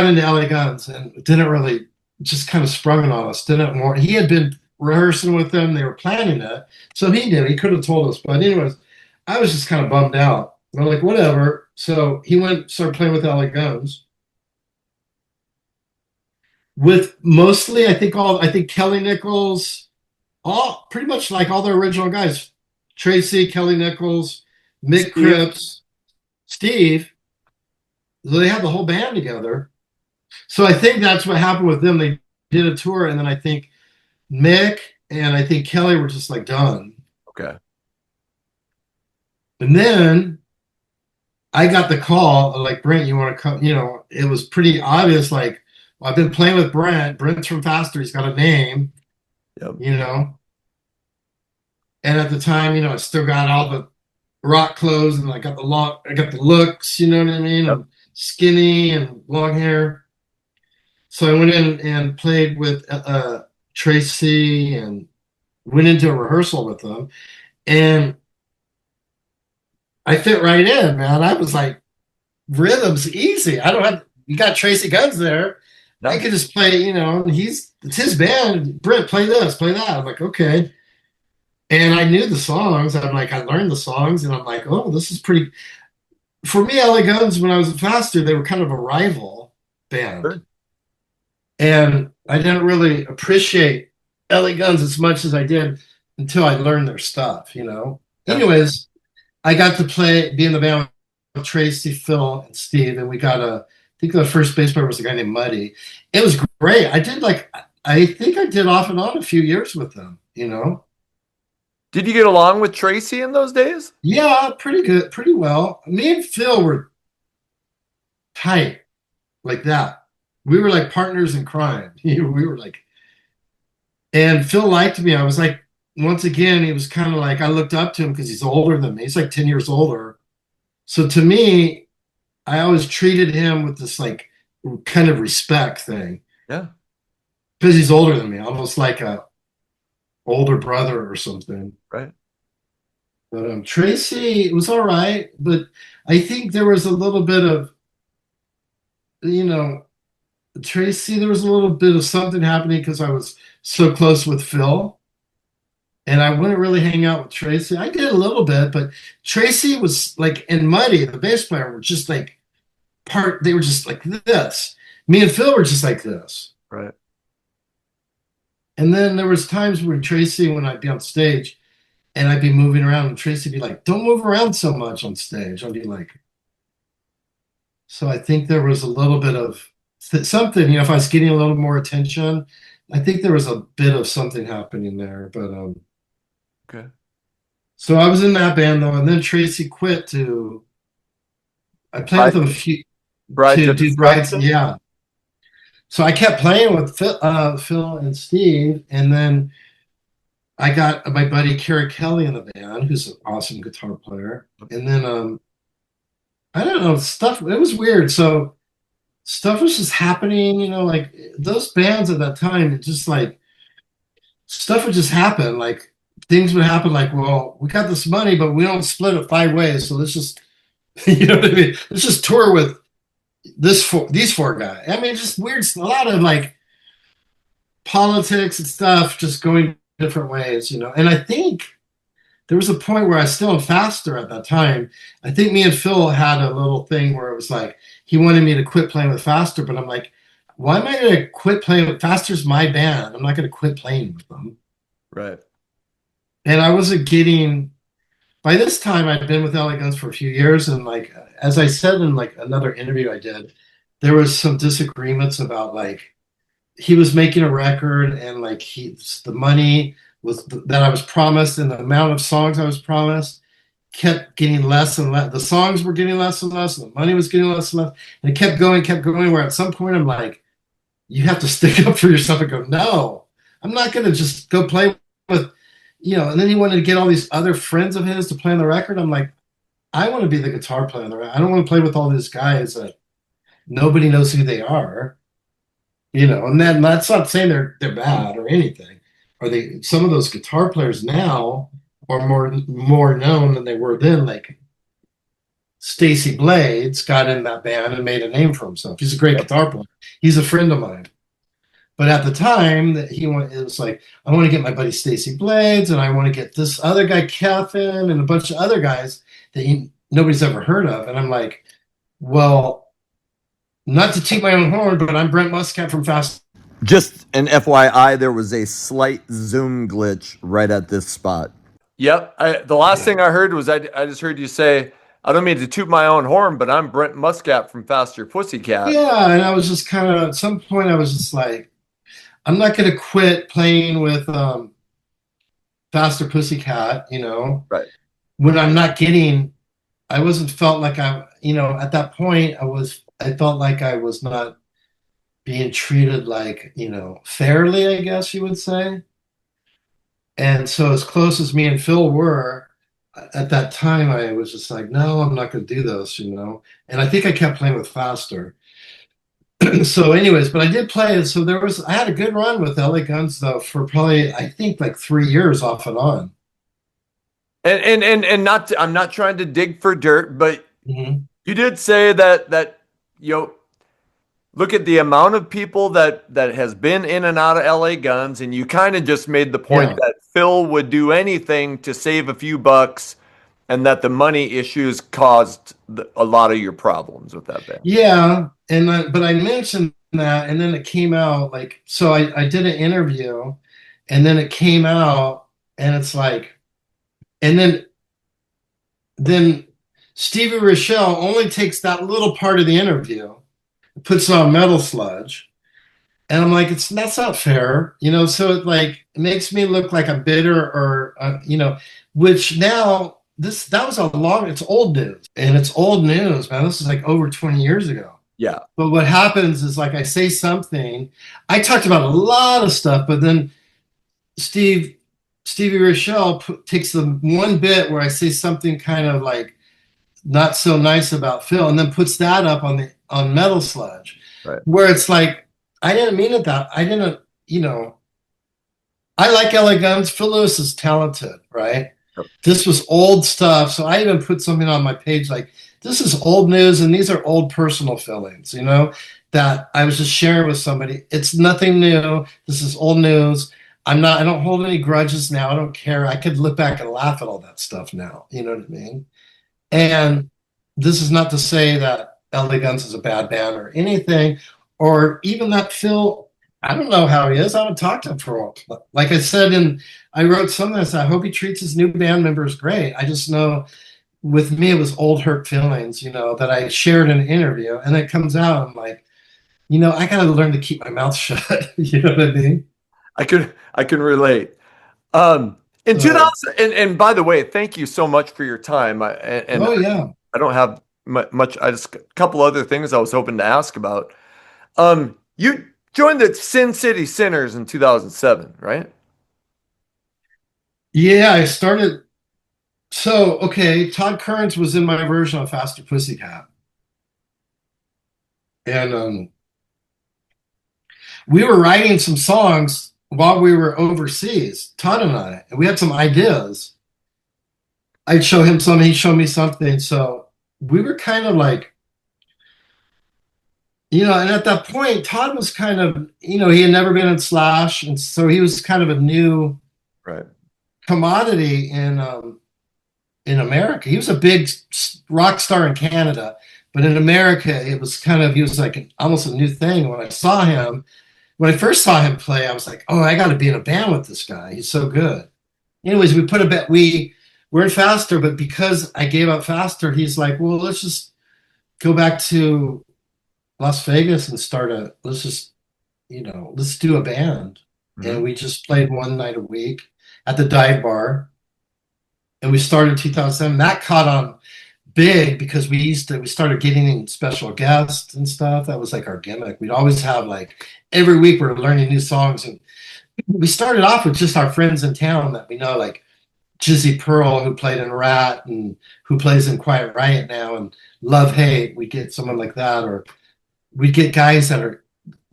into LA Guns and didn't really, just kind of sprung it on us. Didn't want. He had been rehearsing with them. They were planning it, so he did. He could have told us, but anyways, I was just kind of bummed out. I'm like, whatever. So he started playing with LA Guns. With mostly, I think Kelly Nichols, all pretty much like all the original guys, Tracy, Kelly Nichols, Mick Cripps, Steve. So they had the whole band together. So I think that's what happened with them. They did a tour, and then I think Mick and I think Kelly were just like done. Okay. And then I got the call, like, Brent, you want to come? It was pretty obvious, like, well, I've been playing with Brent. Brent's from Faster. He's got a name, Yep. And at the time, I still got all the rock clothes, and I got the looks, you know what I mean? Yep. I'm skinny and long hair. So I went in and played with Tracy and went into a rehearsal with them, and I fit right in, man. I was like, rhythm's easy. You got Tracy Guns there. No. I could just play, it's his band. Brent, play this, play that. I'm like, okay. And I knew the songs. I'm like, I learned the songs, and I'm like, oh, this is pretty. For me, LA Guns, when I was Faster, they were kind of a rival band. Sure. And I didn't really appreciate LA Guns as much as I did until I learned their stuff, Yeah. Anyways, I got to be in the band with Tracy, Phil, and Steve, and we got I think the first bass player was a guy named Muddy. It was great. I think I did off and on a few years with them, Did you get along with Tracy in those days? Yeah, pretty good, pretty well. Me and Phil were tight, like that. We were like partners in crime. We were like, and Phil liked me. I was like, once again, he was kind of like, I looked up to him because he's older than me. He's like 10 years older. So to me, I always treated him with this like kind of respect thing. Yeah. Because he's older than me, almost like a older brother or something. Right. But Tracy, it was all right. But I think there was a little bit of, Tracy, there was a little bit of something happening because I was so close with Phil. And I wouldn't really hang out with Tracy. I did a little bit, but Tracy was like, and Muddy, the bass player, were just like they were just like this. Me and Phil were just like this. Right. And then there was times when Tracy, when I'd be on stage and I'd be moving around, and Tracy'd be like, don't move around so much on stage. I'd be like, so I think there was a little bit of something, if I was getting a little more attention, I think there was a bit of something happening there, but okay. So I was in that band though, and then Tracy quit I played with him a few to do Brides, yeah. So I kept playing with Phil and Steve, and then I got my buddy Kara Kelly in the band, who's an awesome guitar player, and then I don't know, stuff. It was weird. So stuff was just happening, like those bands at that time, it just like stuff would just happen. Like things would happen like, well, we got this money, but we don't split it 5 ways. So let's just, you know what I mean? Let's just tour with these 4 guys. I mean, just weird, a lot of like politics and stuff just going different ways, And I think there was a point where I was still in Faster at that time. I think me and Phil had a little thing where it was like, he wanted me to quit playing with Faster, but I'm like, why am I going to quit playing with Faster's my band? I'm not going to quit playing with them. Right. And I wasn't getting, by this time I'd been with LA Guns for a few years. And like, as I said in like another interview I did, there was some disagreements about like, he was making a record and like the money that I was promised and the amount of songs I was promised kept getting less and less. The songs were getting less and less, and the money was getting less and less. And it kept going, where at some point I'm like, you have to stick up for yourself and go, no, I'm not going to just go play with, and then he wanted to get all these other friends of his to play on the record. I'm like, I want to be the guitar player on the record. I don't want to play with all these guys that nobody knows who they are. you know, and then that's not saying they're bad or anything. Or some of those guitar players now are more known than they were then. Like Stacy Blades got in that band and made a name for himself. He's a great guitar player. He's a friend of mine. But at the time that it was like, I want to get my buddy Stacy Blades, and I want to get this other guy Kevin, and a bunch of other guys that nobody's ever heard of. And I'm like, well, not to toot my own horn, but I'm Brent Muscat from Fast. Just an FYI, there was a slight Zoom glitch right at this spot. Yep. The last thing I heard was I just heard you say, I don't mean to toot my own horn, but I'm Brent Muscat from Faster Pussycat. Yeah, and I was just kind of, at some point, I was just like, I'm not going to quit playing with Faster Pussycat, you know. Right. When I'm not getting, I wasn't felt like at that point, I felt like I was not being treated like, fairly, I guess you would say. And so as close as me and Phil were, at that time, I was just like, no, I'm not going to do this, And I think I kept playing with Faster. So anyways, but I did play it. So I had a good run with LA Guns though for probably, I think, like 3 years off and on. And I'm not trying to dig for dirt, but you did say that look at the amount of people that has been in and out of LA Guns, and you kind of just made the point that Phil would do anything to save a few bucks, and that the money issues caused a lot of your problems with that band. Yeah, but I mentioned that, and then it came out so I did an interview, and then it came out, and it's like, and then Stevie Rachelle only takes that little part of the interview, puts it on Metal Sludge, and I'm like, that's not fair, So it makes me look like I'm bitter, or which now it's old news, and it's old news, man. This is like over 20 years ago. Yeah. But what happens is I say something, I talked about a lot of stuff, but then Stevie Rachelle takes the one bit where I say something kind of like not so nice about Phil, and then puts that up on Metal Sludge, right, where it's like, I didn't mean it that I didn't, I like LA Guns. Phil Lewis is talented, right? Yep. This was old stuff, so I even put something on my page like, this is old news, and these are old personal feelings, that I was just sharing with somebody. It's nothing new. This is old news. I don't hold any grudges now. I don't care. I could look back and laugh at all that stuff now. You know what I mean? And this is not to say that LA Guns is a bad band or anything, or even that Phil, I don't know how he is. I haven't talked to him for a while. Like I said, I wrote something that said, I hope he treats his new band members great. I just know with me, it was old hurt feelings, that I shared in an interview, and it comes out. I'm like, I got to learn to keep my mouth shut. You know what I mean? I can relate. In 2000, and by the way, thank you so much for your time. I don't have much. I just a couple other things I was hoping to ask about. You joined the Sin City Sinners in 2007, right? Yeah, I started. So, okay, Todd Kearns was in my version of Faster Pussycat. And we were writing some songs while we were overseas, Todd and I, and we had some ideas. I'd show him something, he'd show me something. So we were kind of like, and at that point, Todd was kind of, he had never been in Slash, and so he was kind of a new commodity in America. He was a big rock star in Canada, but in America, it was he was like almost a new thing. When I first saw him play, I was like, oh, I got to be in a band with this guy. He's so good. Anyways, we're in Faster, but because I gave up Faster, he's like, well, let's just go back to Las Vegas and let's do a band. Mm-hmm. And we just played one night a week at the dive bar. And we started in 2007. That caught on big because we started getting in special guests and stuff. That was like our gimmick. We'd always have every week we're learning new songs. And we started off with just our friends in town that we know, like Jizzy Pearl, who played in Rat and who plays in Quiet Riot now, and Love Hate. We get someone like that, or we get guys that are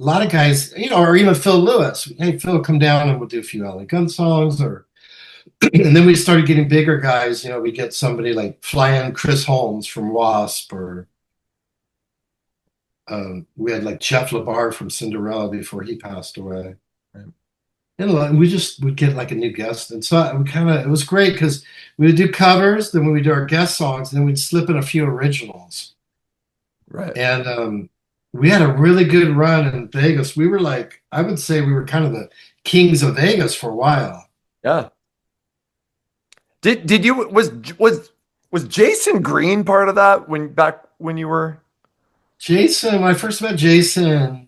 a lot of guys, you know, or even Phil Lewis. Hey, Phil, come down and we'll do a few LA Gun songs, or and then we started getting bigger guys. You know, we get somebody like fly in Chris Holmes from Wasp, or we had like Jeff LaBar from Cinderella before he passed away. And we just would get like a new guest, and so we kind of, it was great because we would do covers, then we would do our guest songs, and then we'd slip in a few originals. Right. And we had a really good run in Vegas. We were like, I would say we were kind of the kings of Vegas for a while. Yeah. Did you was Jason Green part of that when you were? Jason, when I first met Jason,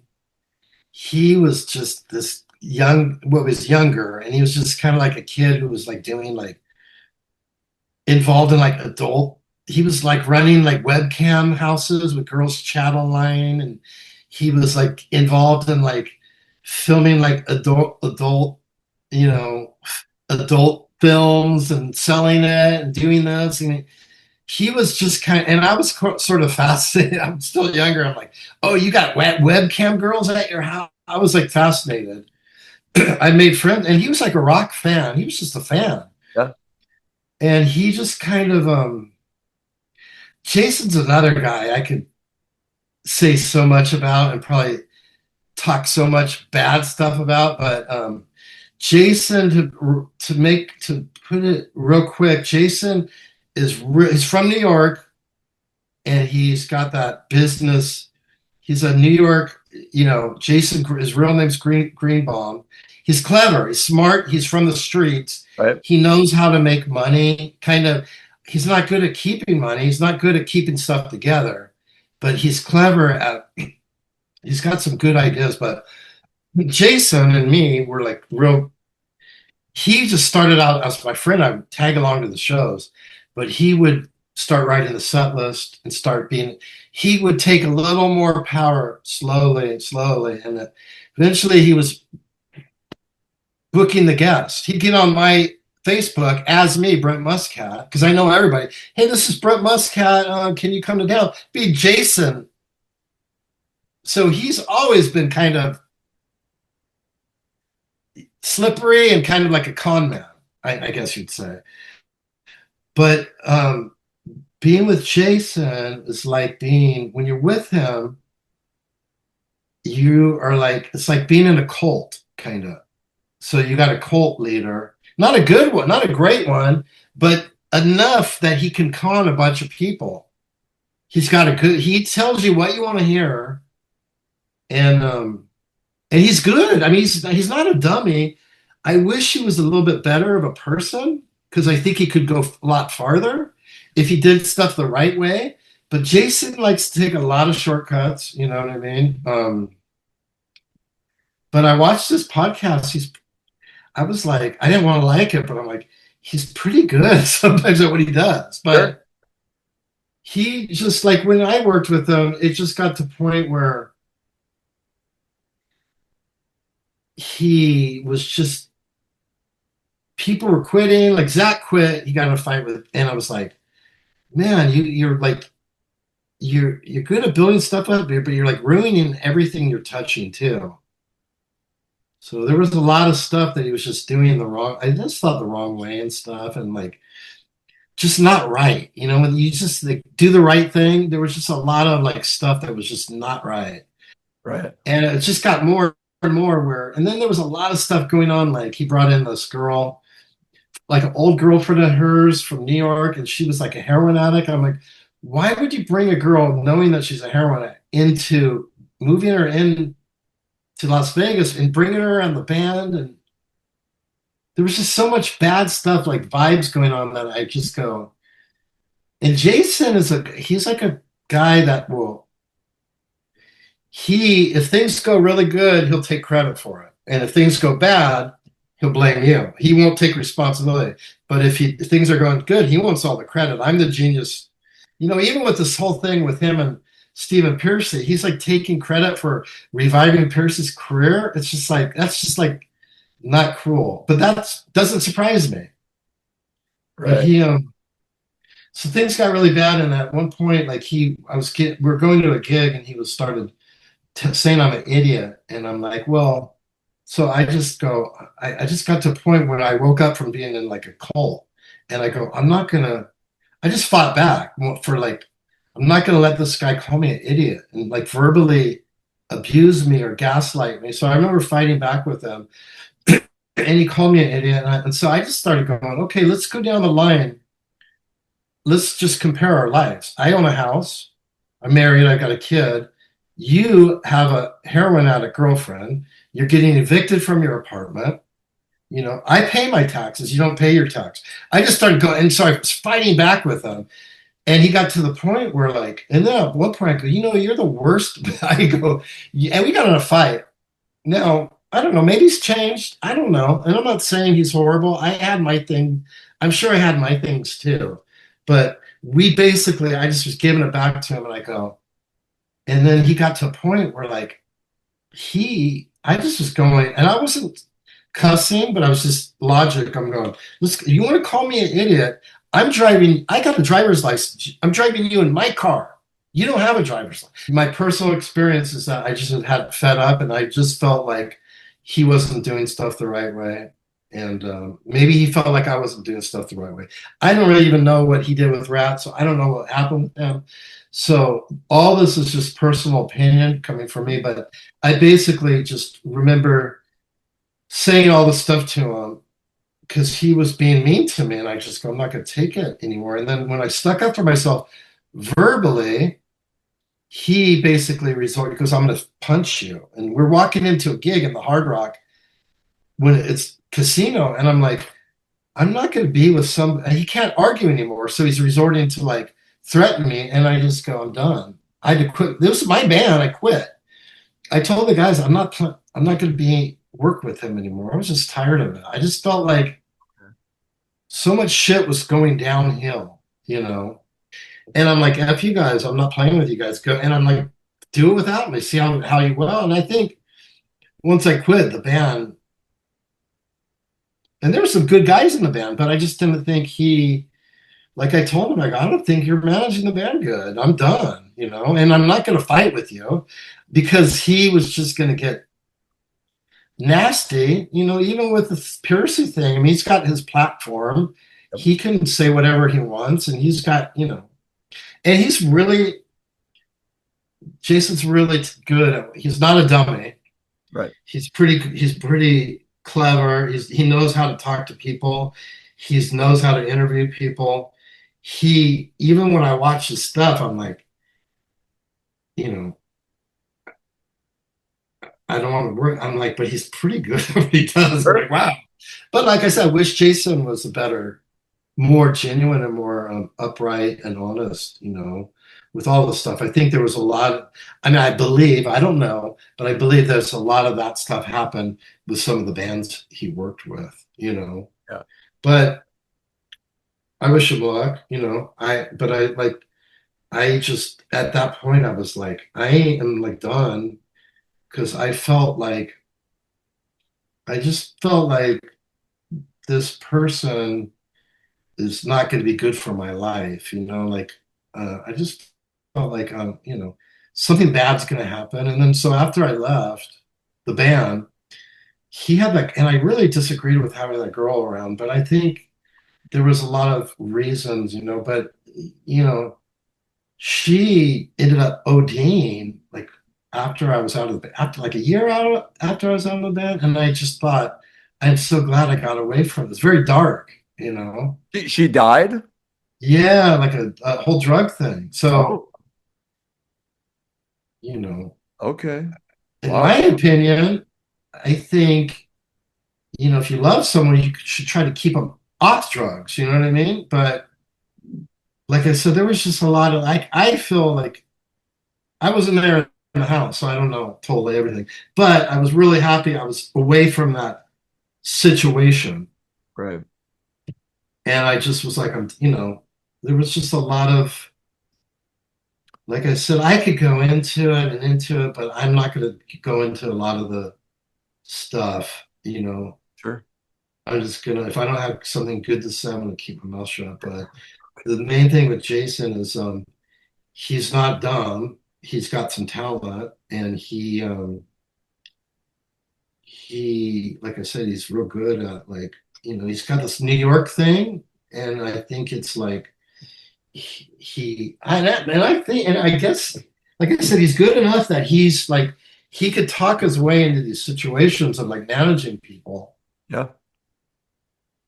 he was just this was younger, and he was just kind of like a kid who was like doing like involved in like adult. He was like running like webcam houses with girls chat online, and he was like involved in like filming like adult, you know, adult films and selling it and doing this. And he was just kind of, and I was sort of fascinated. I'm still younger. I'm like, oh, you got webcam girls at your house? I was like fascinated. I made friends, and he was like a rock fan. He was just a fan. Yeah. And he just kind of, Jason's another guy I could say so much about and probably talk so much bad stuff about, but Jason, to put it real quick, Jason he's from New York, and he's got that business. He's a New York, you know, Jason, his real name's Greenbaum. He's clever, he's smart, he's from the streets. Right. He knows how to make money, kind of. He's not good at keeping money. He's not good at keeping stuff together, but he's clever at, he's got some good ideas. But Jason and me were like real, he just started out as my friend. I would tag along to the shows, but he would start writing the set list and he would take a little more power slowly. And eventually he was booking the guest. He'd get on my Facebook as me, Brent Muscat, because I know everybody. Hey, this is Brent Muscat. Can you come to town? Be Jason. So he's always been kind of slippery and kind of like a con man, I guess you'd say. But being with Jason is like when you're with him, you are like, it's like being in a cult, kind of. So you got a cult leader, not a good one, not a great one, but enough that he can con a bunch of people. He tells you what you want to hear, and he's good. I mean, he's not a dummy. I wish he was a little bit better of a person, because I think he could go a lot farther if he did stuff the right way. But Jason likes to take a lot of shortcuts, you know what I mean? But I watched this podcast. I was like, I didn't want to like it, but I'm like, he's pretty good sometimes at what he does. But Sure. He just, like, when I worked with him, it just got to the point where he was just, people were quitting. Like Zach quit, he got in a fight with, and I was like, man, you're like, you're good at building stuff up, but you're like ruining everything you're touching too. So there was a lot of stuff that he was just doing I just thought the wrong way and stuff, and like just not right. You know, when you just like do the right thing, there was just a lot of like stuff that was just not right. Right. And it just got more and more and then there was a lot of stuff going on. Like he brought in this girl, like an old girlfriend of hers from New York, and she was like a heroin addict. I'm like, why would you bring a girl knowing that she's a heroin addict into moving her in to Las Vegas and bringing her on the band? And there was just so much bad stuff, like vibes going on, that I just go. And Jason he's like a guy that if things go really good, he'll take credit for it. And if things go bad, he'll blame you. He won't take responsibility. But if things are going good, he wants all the credit. I'm the genius. You know, even with this whole thing with him and Stephen Piercy, he's like taking credit for reviving Piercy's career. It's just like, that's just like not cool. But that doesn't surprise me. Right. But so things got really bad, and at one point, like we were going to a gig, and he started saying I'm an idiot. And I'm like, well, so I just go, I just got to a point where I woke up from being in like a cult. And I go, I'm not gonna, I just fought back for like, I'm not gonna let this guy call me an idiot and like verbally abuse me or gaslight me. So I remember fighting back with him and he called me an idiot. And so I just started going, okay, let's go down the line. Let's just compare our lives. I own a house. I'm married. I got a kid. You have a heroin addict girlfriend. You're getting evicted from your apartment. You know, I pay my taxes. You don't pay your tax. I just started going, and so I was fighting back with him. And he got to the point where, like, and then at one point I go, you know, you're the worst. I go, and we got in a fight. Now, I don't know. Maybe he's changed. I don't know. And I'm not saying he's horrible. I had my thing. I'm sure I had my things too. But we basically, I just was giving it back to him, and I go, and then he got to a point where, like, I just was going, and I wasn't cussing, but I was just logic. I'm going, listen, you want to call me an idiot? I'm driving, I got a driver's license. I'm driving you in my car. You don't have a driver's license. My personal experience is that I just had fed up, and I just felt like he wasn't doing stuff the right way. And maybe he felt like I wasn't doing stuff the right way. I don't really even know what he did with Rat, so I don't know what happened with him. So all this is just personal opinion coming from me, but I basically just remember saying all this stuff to him because he was being mean to me, and I just go, I'm not going to take it anymore. And then when I stuck up for myself verbally, he basically resorted, because I'm going to punch you. And we're walking into a gig in the Hard Rock when it's casino, and I'm like, I'm not going to be with some. He can't argue anymore, so he's resorting to like threaten me, and I just go, I'm done. I had to quit. This was my band. I quit. I told the guys, I'm not going to be work with him anymore. I was just tired of it. I just felt like so much shit was going downhill, you know. And I'm like, F you guys, I'm not playing with you guys. Go. And I'm like, do it without me. See how you will. And I think once I quit the band, and there were some good guys in the band, but I just didn't think like I told him, like, I don't think you're managing the band good. I'm done, you know, and I'm not going to fight with you, because he was just going to get nasty, you know, even with the Piercy thing. I mean, he's got his platform. He can say whatever he wants, and he's got, you know, and Jason's really good. He's not a dummy. Right. He's pretty clever. He knows how to talk to people. He knows how to interview people. Even when I watch his stuff, I'm like, you know, I don't want to work. I'm like, but he's pretty good at what he does. I'm like, wow. But like I said, I wish Jason was a better, more genuine and more upright and honest, you know, with all the stuff. I think there was a lot. I mean, I don't know, but I believe there's a lot of that stuff happened with some of the bands he worked with, you know. Yeah. But I wish him luck, you know. I just, at that point, I was like, I am like done, because I just felt like this person is not going to be good for my life, you know. Like, I just felt like, you know, something bad's going to happen. And then so after I left the band, he had like, and I really disagreed with having that girl around, but I think there was a lot of reasons, you know. But you know, she ended up ODing like after I was out of the, after like a year out after I was out of the band, and I just thought, I'm so glad I got away from it. It's very dark, you know. She died? Yeah, like a whole drug thing. So, Oh, you know, okay. in Wow. my opinion, I think, you know, if you love someone, you should try to keep them off drugs. You know what I mean? But like I said, there was just a lot of like, I feel like I wasn't there in the house, so I don't know totally everything. But I was really happy I was away from that situation. Right. And I just was like, you know, there was just a lot of, like I said, I could go into it, but I'm not going to go into a lot of the stuff, you know. Sure. I'm just gonna, if I don't have something good to say, I'm gonna keep my mouth shut. But the main thing with Jason is he's not dumb. he's got some talent, and he, like I said, he's real good at, like, he's got this New York thing, and I think it's like and I think, and I guess, like I said, he's good enough that he's like, he could talk his way into these situations of like managing people. Yeah.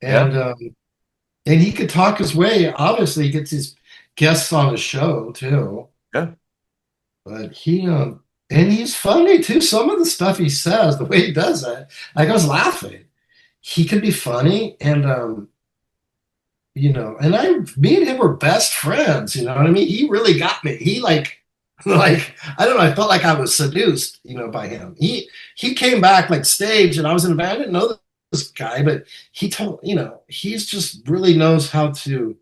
And and he could talk his way. Obviously, he gets his guests on his show too. Yeah. But and he's funny too. Some of the stuff he says, the way he does it, like, I was laughing. He can be funny, and me and him were best friends. You know what I mean? He really got me. He like, I don't know. I felt like I was seduced, by him. He came back like stage, and I was in a band. I didn't know this guy, but he told, he's just really knows how to,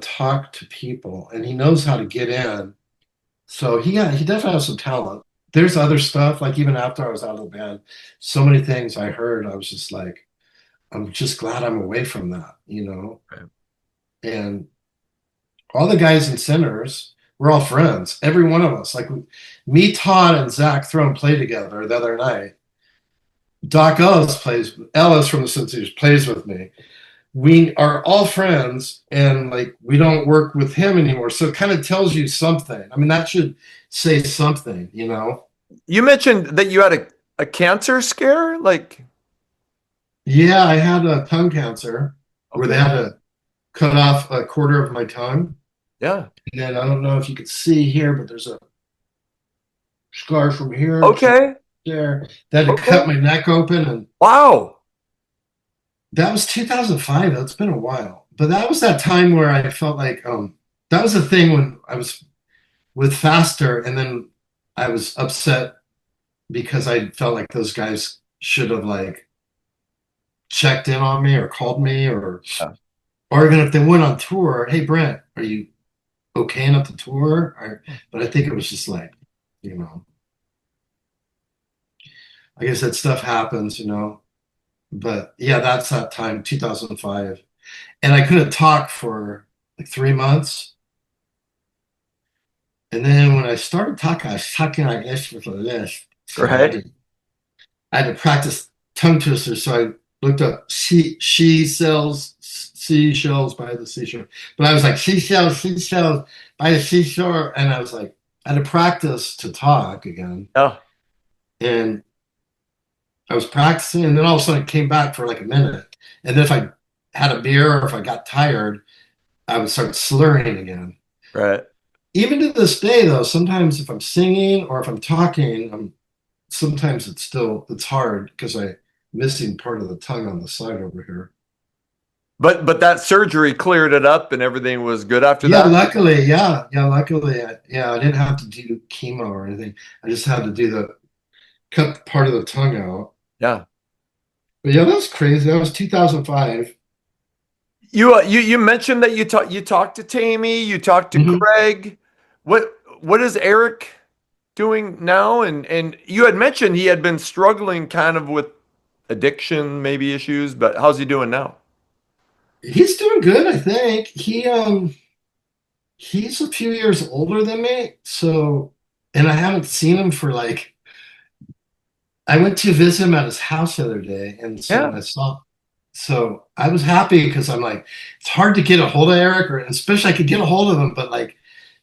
talk to people, and he knows how to get in. So he definitely has some talent. There's other stuff, like even after I was out of the band, so many things I heard, I was just like, I'm just glad I'm away from that, Right. And all the guys in Sinners, we're all friends. Every one of us, like me, Todd, and Zach throw and play together the other night. Doc Ellis from the Sinners plays with me. We are all friends, and like, we don't work with him anymore. So it kind of tells you something. I mean, that should say something, You mentioned that you had a cancer scare, like. Yeah, I had a tongue cancer where they had to cut off a quarter of my tongue. Yeah. And then I don't know if you could see here, but there's a scar from here. Okay. There. They had to cut my neck open, and wow. That was 2005. That's been a while. But that was that time where I felt like that was the thing when I was with Faster, and then I was upset because I felt like those guys should have like checked in on me or called me, or even if they went on tour, hey Brent, are you okay enough to tour? But I think it was just like, I guess that stuff happens, But yeah, that's that time, 2005. And I couldn't talk for like 3 months. And then when I started talking, I was talking like this with a list. So Right. I had to practice tongue twisters. So I looked up she sells seashells by the seashore. But I was like, she sells seashells by the seashore. And I was like, I had to practice to talk again. Oh. And I was practicing, and then all of a sudden it came back for like a minute. And then if I had a beer or if I got tired, I would start slurring again. Right. Even to this day, though, sometimes if I'm singing or if I'm talking, sometimes it's hard because I'm missing part of the tongue on the side over here. But that surgery cleared it up, and everything was good after Yeah, that. luckily, luckily, I didn't have to do chemo or anything. I just had to cut part of the tongue out. Yeah. But yeah, that was crazy. That was 2005. You mentioned that you talked to Tammy, you talked to Craig. What is Eric doing now? And you had mentioned he had been struggling kind of with addiction, maybe issues, but how's he doing now? He's doing good, I think. He's a few years older than me, so, and I haven't seen him for like, I went to visit him at his house the other day, and so I was happy because I'm like, it's hard to get a hold of Eric, or especially I could get a hold of him, but like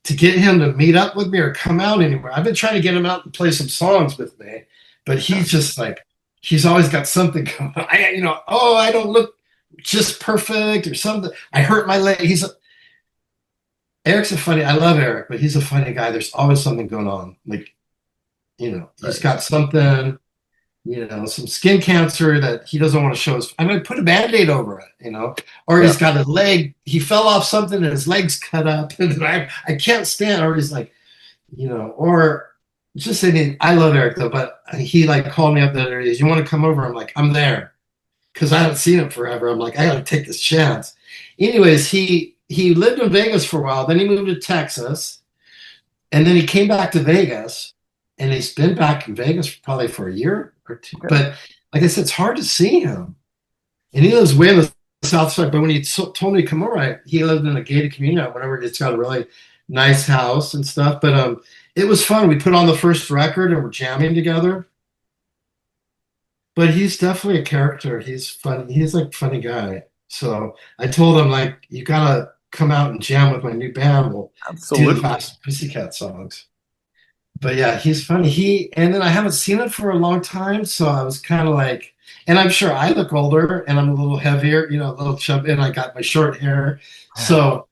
to get him to meet up with me or come out anywhere. I've been trying to get him out and play some songs with me, but he's just like, he's always got something going on. I don't look just perfect or something. I hurt my leg. Eric's I love Eric, but he's a funny guy. There's always something going on. Like, he's got something, some skin cancer that he doesn't want to show us. I'm going to put a Band-Aid over it, or he's got a leg. He fell off something and his leg's cut up. And I can't stand, or he's like, or just saying, I love Eric though, but he like called me up the other day. You want to come over? I'm like, I'm there. Cause I haven't seen him forever. I'm like, I got to take this chance. Anyways, he lived in Vegas for a while. Then he moved to Texas, and then he came back to Vegas, and he's been back in Vegas probably for a year or two. Okay. But like I said, it's hard to see him. And he lives way on the south side. But when he told me to come over, he lived in a gated community. Whenever it's got a really nice house and stuff. But it was fun. We put on the first record and we're jamming together. But he's definitely a character. He's funny. He's like a funny guy. So I told him like, you gotta come out and jam with my new band. We'll do the Absolutely. Faster Pussycat songs. But yeah, he's funny. And then I haven't seen him for a long time, so I was kind of like, and I'm sure I look older and I'm a little heavier, a little chubby, and I got my short hair. So,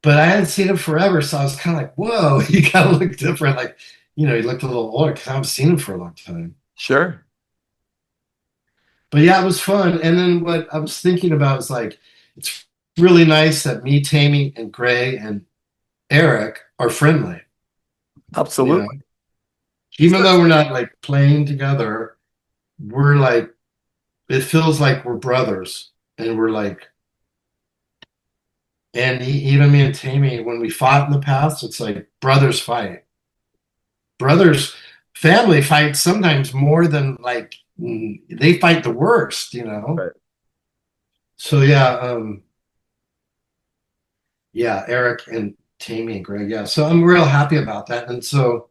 but I hadn't seen him forever, so I was kind of like, whoa, he kind of looked different. Like, he looked a little older because I haven't seen him for a long time. Sure. But yeah, it was fun. And then what I was thinking about is like, it's really nice that me, Tammy, and Gray and Eric are friendly. Absolutely. Even though we're not like playing together, we're like, it feels like we're brothers. And we're like, and even me and Tammy, when we fought in the past, it's like brothers fight. Brothers, family fight sometimes more than like, they fight the worst, Right. So yeah, yeah, Eric and Tammy and Greg, yeah. So I'm real happy about that. And so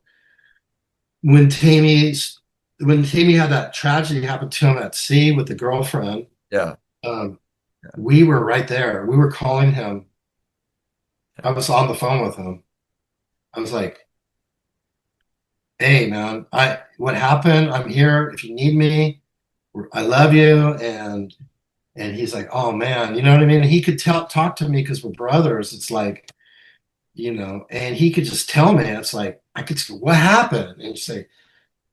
when Tammy had that tragedy happen to him at sea with the girlfriend, Yeah. we were right there. We were calling him. I was on the phone with him. I was like, "Hey, man, what happened? I'm here. If you need me, I love you." And he's like, "Oh man," you know what I mean? And he could talk to me because we're brothers. It's like, and he could just tell me. It's like I could say, "What happened?" And say,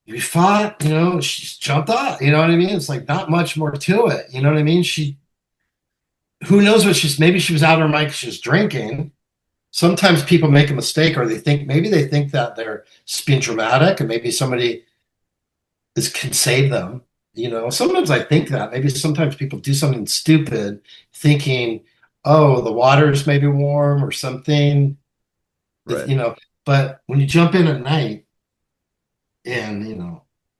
"We fought." She just jumped off. You know what I mean? It's like not much more to it. You know what I mean? Who knows what maybe she was out of her mind because she was drinking. Sometimes people make a mistake, or maybe they think that they're being dramatic, and maybe somebody can save them. Sometimes I think that maybe sometimes people do something stupid, thinking, "Oh, the water's maybe warm or something." Right. But when you jump in at night, and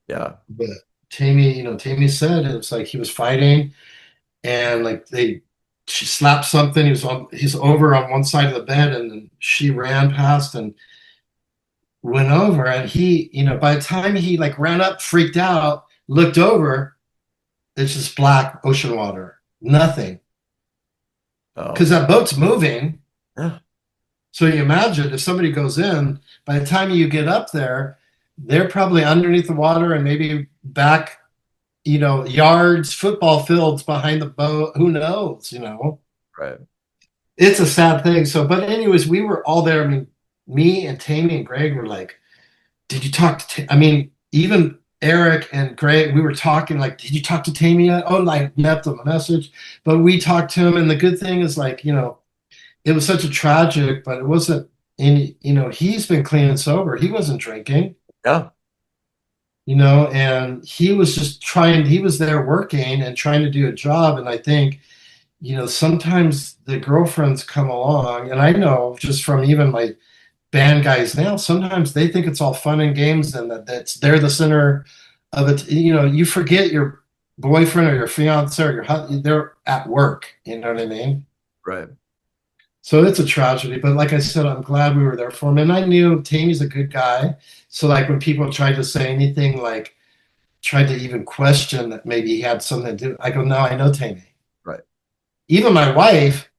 Yeah. but Tammy said it's like he was fighting, and like she slapped something. He's over on one side of the bed, and then she ran past and went over, and he, by the time he like ran up, freaked out, looked over, it's just black ocean water, nothing, Oh. because that boat's moving. Yeah. So you imagine if somebody goes in, by the time you get up there, they're probably underneath the water and maybe back, yards, football fields behind the boat. Who knows, Right. It's a sad thing. So, but anyways, we were all there. I mean, me and Tammy and Greg were like, "Did you talk to?" I mean, even Eric and Greg, we were talking like, "Did you talk to Tammy yet?" Oh, I left them a message, but we talked to him. And the good thing is, like, it was such a tragic, but it wasn't any. He's been clean and sober. He wasn't drinking. Yeah. And he was just he was there working and trying to do a job. And I think, sometimes the girlfriends come along, and I know just from even my band guys now, sometimes they think it's all fun and games and they're the center of it. You forget your boyfriend or your fiance or your husband, they're at work. You know what I mean? Right. So it's a tragedy, but like I said, I'm glad we were there for him. And I knew Tammy's a good guy. So like when people tried to say anything, like tried to even question that maybe he had something to do, I go, "No, I know Tammy." Right. Even my wife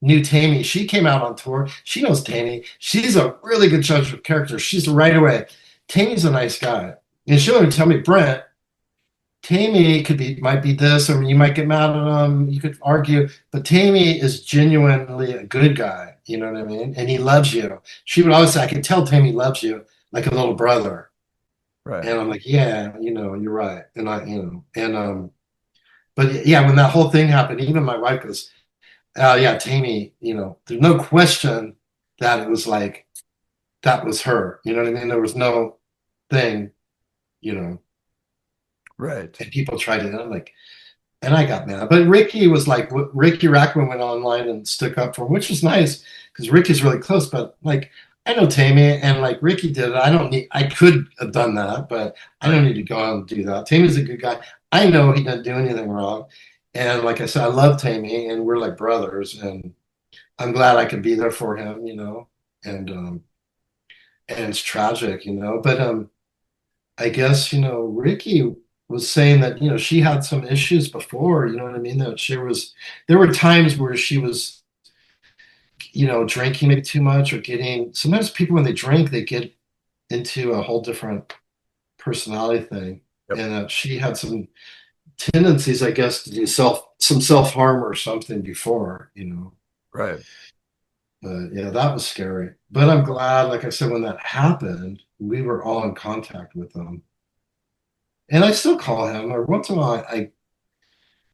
knew Tammy. She came out on tour. She knows Tammy. She's a really good judge of character. She's right away. Tammy's a nice guy. And she'll even tell me, "Brent, Tammy might be this, or you might get mad at him. You could argue, but Tammy is genuinely a good guy. You know what I mean? And he loves you." She would always say, "I can tell Tammy loves you like a little brother." Right. And I'm like, "Yeah, you're right." But yeah, when that whole thing happened, even my wife goes, "Yeah, Tammy, there's no question that it was like, that was her." You know what I mean? There was no thing, Right. and people tried it. And I'm like, and I got mad. But Ricky was like, Ricky Rackman went online and stuck up for him, which was nice because Ricky's really close. But like, I know Tammy, and like Ricky did it. I could have done that, but I don't need to go out and do that. Tammy's a good guy. I know he didn't do anything wrong. And like I said, I love Tammy, and we're like brothers, and I'm glad I could be there for him. and it's tragic, but I guess, Ricky was saying that, she had some issues before, you know what I mean? That there were times where she was, drinking maybe too much or sometimes people when they drink, they get into a whole different personality thing. Yep. And she had some tendencies, I guess, to do some self-harm or something before, Right. But yeah, that was scary. But I'm glad, like I said, when that happened, we were all in contact with them. And I still call him, or once in a while I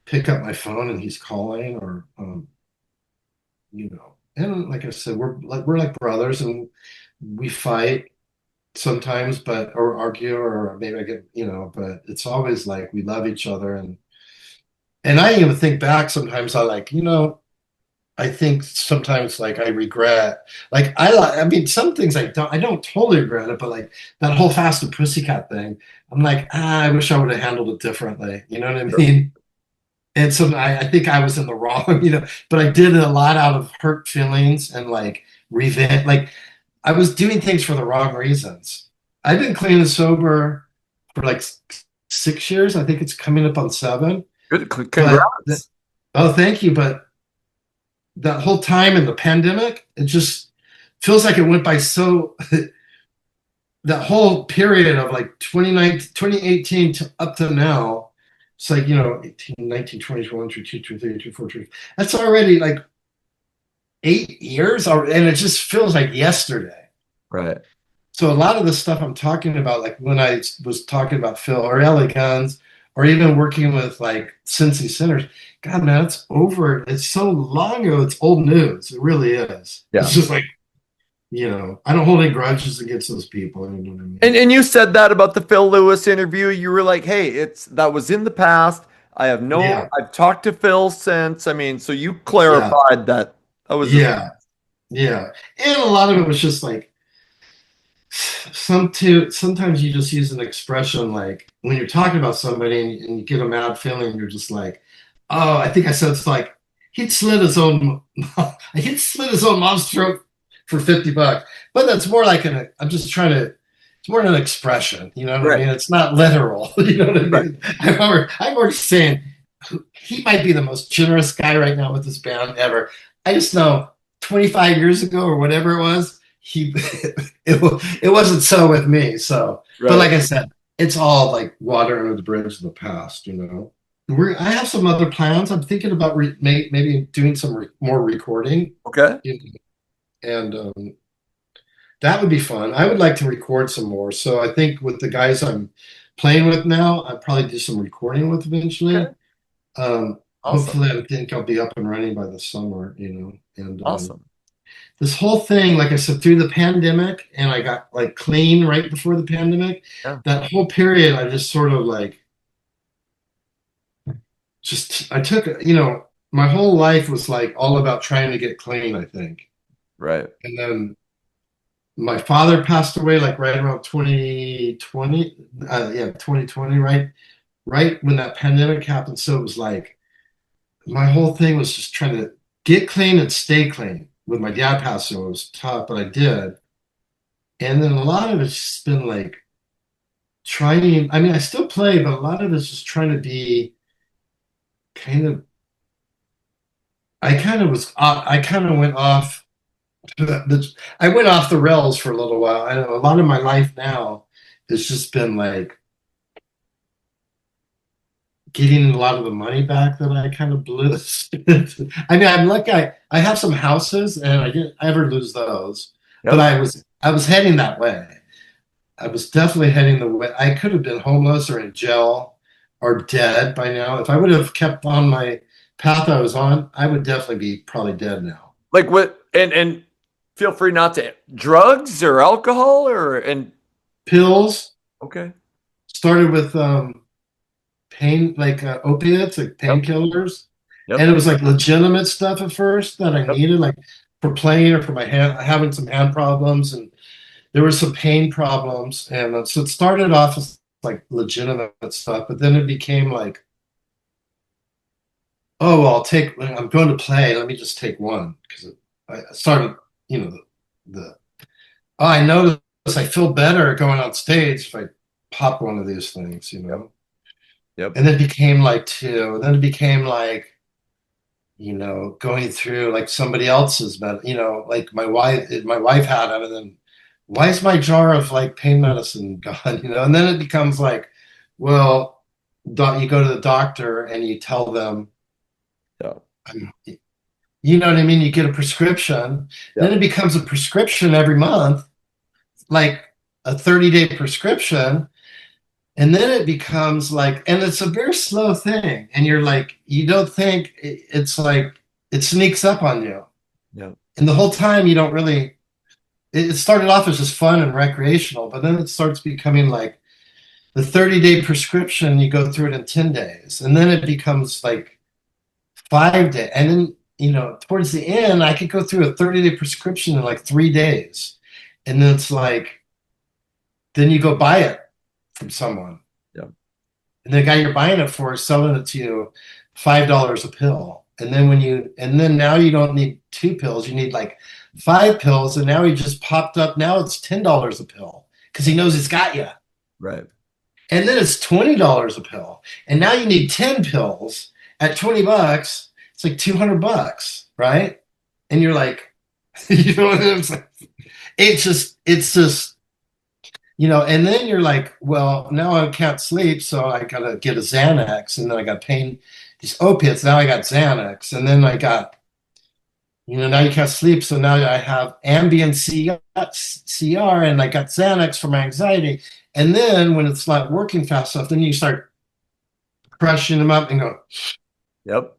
pick up my phone and he's calling, or and like I said, we're like brothers, and we fight sometimes, or argue, or maybe I get, but it's always like we love each other, and I even think back sometimes. I think sometimes like I regret, like I mean, some things I don't totally regret it, but like that whole Faster Pussycat thing, I'm like, I wish I would have handled it differently. You know what I mean? And so I think I was in the wrong, but I did it a lot out of hurt feelings and like revenge. Like I was doing things for the wrong reasons. I've been clean and sober for like 6 years. I think it's coming up on 7. Good. Congrats. Oh, thank you. But that whole time in the pandemic, it just feels like it went by so. That whole period of like 2018 to up to now, it's like, 18, 19, 20, 21, 22, 23, 24, 25. That's already like 8 years, and it just feels like yesterday. Right. So a lot of the stuff I'm talking about, like when I was talking about Phil or LA Guns, or even working with like Cincy Sinners, God, man, it's over. It's so long ago. It's old news. It really is. Yeah. It's just like, I don't hold any grudges against those people. You know what I mean? And you said that about the Phil Lewis interview. You were like, hey, that was in the past. I've talked to Phil since. I mean, so you clarified that was yeah. And a lot of it was just like sometimes you just use an expression like when you're talking about somebody and you get a mad feeling, you're just like, oh, I think I said it's like he'd slit his own mom's throat for $50. But that's more like I'm just trying to, it's more an expression, you know what I mean? It's not literal, you know what I mean? I'm already saying he might be the most generous guy right now with this band ever. I just know 25 years ago or whatever it was, it wasn't so with me. So, but like I said, it's all like water under the bridge of the past, I have some other plans. I'm thinking about maybe doing some more recording. Okay. And that would be fun. I would like to record some more. So I think with the guys I'm playing with now, I'll probably do some recording with eventually. Okay. Awesome. Hopefully I think I'll be up and running by the summer, and awesome. This whole thing, like I said, through the pandemic, and I got like clean right before the pandemic. Yeah. That whole period, I just sort of like, I took, my whole life was like all about trying to get clean, I think. Right. And then my father passed away like right around 2020. 2020, right when that pandemic happened. So it was like, my whole thing was just trying to get clean and stay clean. With my dad passing, it was tough, but I did. And then a lot of it's just been like trying, I mean, I still play, but a lot of it's just trying to be I kind of went off I went off the rails for a little while. I know a lot of my life now has just been like getting a lot of the money back that I kind of blew. I mean, I'm lucky I have some houses and I didn't ever lose those. Yep. But I was heading that way. I was definitely heading the way. I could have been homeless or in jail or dead by now. If I would have kept on my path I was on, I would definitely be probably dead now. Like what? And feel free not to drugs or alcohol and pills. Okay. Started with pain, like opiates, like painkillers. Yep. And it was like legitimate stuff at first that I needed, like for playing or for my hand, having some hand problems, and there were some pain problems. And so it started off as like legitimate stuff, but then it became like, oh, well, I'm going to play. Let me just take one, because I started, the oh, I noticed I feel better going on stage if I pop one of these things, you know. Yep. And then it became like two. Then it became like, you know, going through like somebody else's you know, like my wife had it, and then why is my jar of like pain medicine gone? You know, and then it becomes like, well, you go to the doctor and you tell them, Yeah. you know what I mean? You get a prescription, then it becomes a prescription every month, like a 30-day prescription. And then it becomes like, and it's a very slow thing. And you're like, you don't think it's like, it sneaks up on you. Yeah. And the whole time you don't really, it started off as just fun and recreational, but then it starts becoming like the 30-day prescription, you go through it in 10 days. And then it becomes like 5 days. And then, you know, towards the end, I could go through a 30-day prescription in like 3 days. And then it's like, then you go buy it from someone. Yeah. And the guy you're buying it for is selling it to you $5 a pill. And then now you don't need 2 pills, you need like 5 pills. And now he just popped up. Now it's $10 a pill because he knows he's got you. Right. And then it's $20 a pill. And now you need 10 pills at $20. It's like $200, right? And you're like, you know what I'm saying? It's just, you know, and then you're like, well, now I can't sleep, so I gotta get a Xanax, and then I got pain, these opiates. Now I got Xanax, and then I got, you know, now you can't sleep, so now I have Ambien CR, and I got Xanax for my anxiety. And then when it's not working fast enough, then you start crushing them up and go, yep,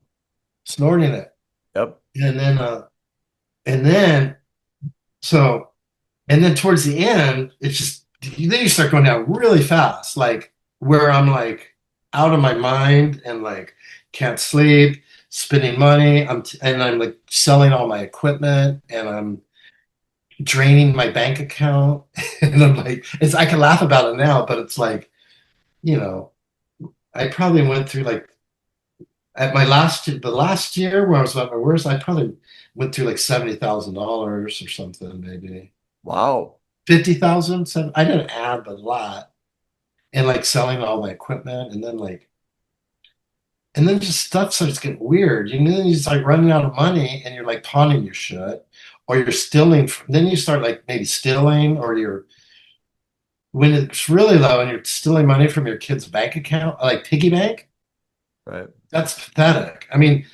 snorting it. Yep. And then towards the end, it's just, then you start going down really fast, like where I'm like out of my mind and like can't sleep, spending money. I'm like selling all my equipment, and I'm draining my bank account. And I'm like, I can laugh about it now, but it's like, you know, I probably went through like at the last year where I was at my worst, I probably went through like $70,000 or something, maybe. Wow. 50,000. I didn't add but a lot, and like selling all my equipment, and then just stuff starts getting weird. You know, then you just like running out of money, and you're like pawning your shit, or you're stealing. Then you start like maybe stealing, or when it's really low and you're stealing money from your kid's bank account, like piggy bank. Right. That's pathetic. I mean,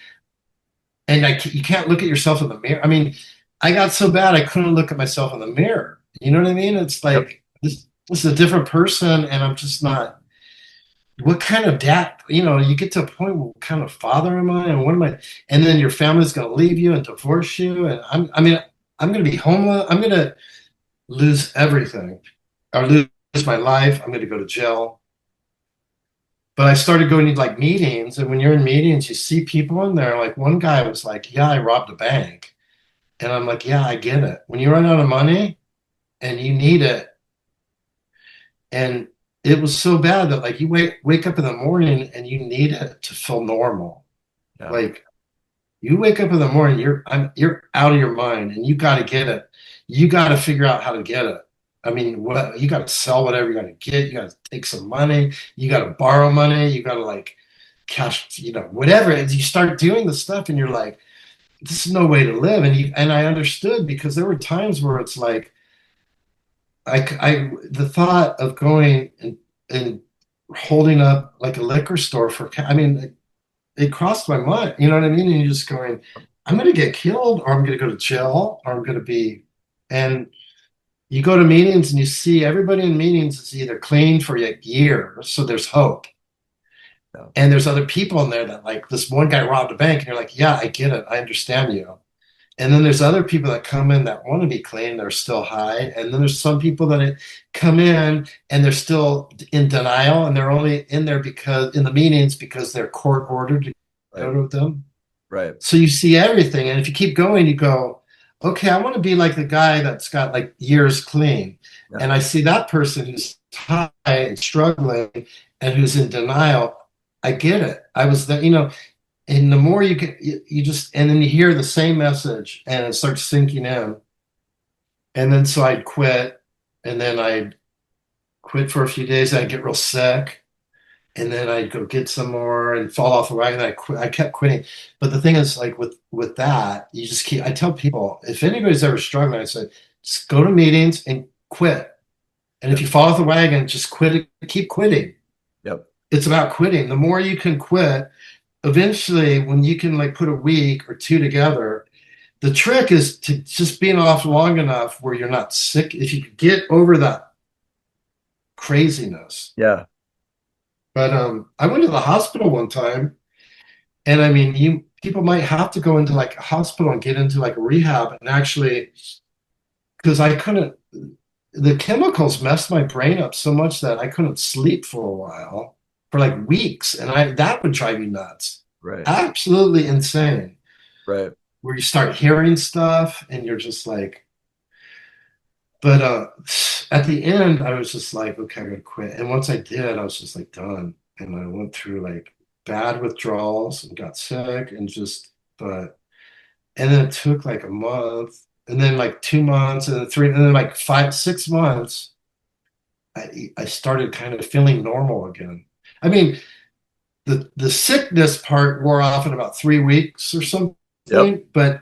and you can't look at yourself in the mirror. I mean, I got so bad I couldn't look at myself in the mirror. You know what I mean? It's like, this is a different person, and I'm just not. What kind of dad? You know, you get to a point where what kind of father am I, and what am I? And then your family's going to leave you and divorce you, and I'm going to be homeless. I'm going to lose everything, or lose my life. I'm going to go to jail. But I started going to like meetings, and when you're in meetings, you see people in there. Like one guy was like, "Yeah, I robbed a bank," and I'm like, "Yeah, I get it. When you run out of money and you need it," and it was so bad that like you wake up in the morning and you need it to feel normal. Yeah. Like you wake up in the morning, you're out of your mind, and you got to get it. You got to figure out how to get it. I mean, you got to sell whatever you got to get. You got to take some money. You got to borrow money. You got to like cash, you know, whatever. And you start doing the stuff, and you're like, this is no way to live. And I understood, because there were times where it's like, the thought of going and holding up like a liquor store I mean, it crossed my mind. You know what I mean? And you're just going, I'm going to get killed, or I'm going to go to jail, or I'm going to be, and you go to meetings and you see everybody in meetings is either clean for years, so there's hope. Yeah. And there's other people in there that like, this one guy robbed a bank, and you're like, yeah, I get it. I understand you. And then there's other people that come in that want to be clean. They're still high. And then there's some people that come in and they're still in denial, and they're only in there in the meetings because they're court ordered to go to them. Right. So you see everything. And if you keep going, you go, okay, I want to be like the guy that's got like years clean. Yeah. And I see that person who's high and struggling and who's in denial. I get it. I was there, you know. And the more you just, and then you hear the same message, and it starts sinking in. And then so I'd quit, and then I'd quit for a few days, and I'd get real sick, and then I'd go get some more and fall off the wagon. And I quit. I kept quitting. But the thing is, like with that, you just keep. I tell people, if anybody's ever struggling, I say, just go to meetings and quit. And if you fall off the wagon, just quit it. Keep quitting. Yep. It's about quitting. The more you can quit, eventually, when you can like put a week or two together, the trick is to just being off long enough where you're not sick. If you could get over that craziness. Yeah. But I went to the hospital one time, and I mean, people might have to go into like a hospital and get into like a rehab, and actually, because I couldn't, the chemicals messed my brain up so much that I couldn't sleep for a while, for like weeks, and that would drive me nuts. Right. Absolutely insane. Right. Where you start hearing stuff and you're just like, but at the end, I was just like, okay, I'm gonna quit. And once I did, I was just like done. And I went through like bad withdrawals and got sick and and then it took like a month, and then like 2 months, and then three, and then like 5, 6 months, I started kind of feeling normal again. I mean, the sickness part wore off in about 3 weeks or something, but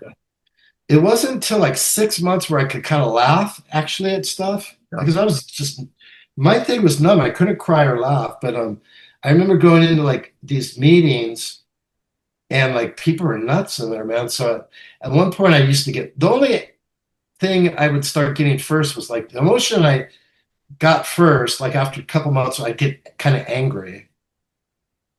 it wasn't until like 6 months where I could kind of laugh actually at stuff, because I was just, my thing was numb. I couldn't cry or laugh. But I remember going into like these meetings, and like people were nuts in there, man. So at one point I used to get, the only thing I would start getting first was like the emotion I got first, like after a couple months, I'd get kind of angry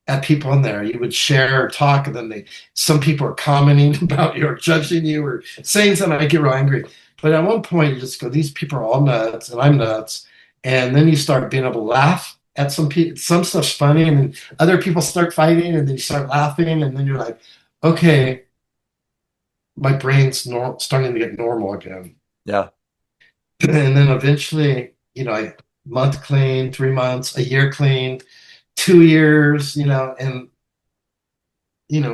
at people in there. You would share or talk, and then some people are commenting about you or judging you or saying something. I get real angry. But at one point, you just go, these people are all nuts, and I'm nuts. And then you start being able to laugh at some people. Some stuff's funny, and then other people start fighting, and then you start laughing, and then you're like, okay, my brain's starting to get normal again. Yeah. And then eventually, I month clean, 3 months, a year clean, 2 years, and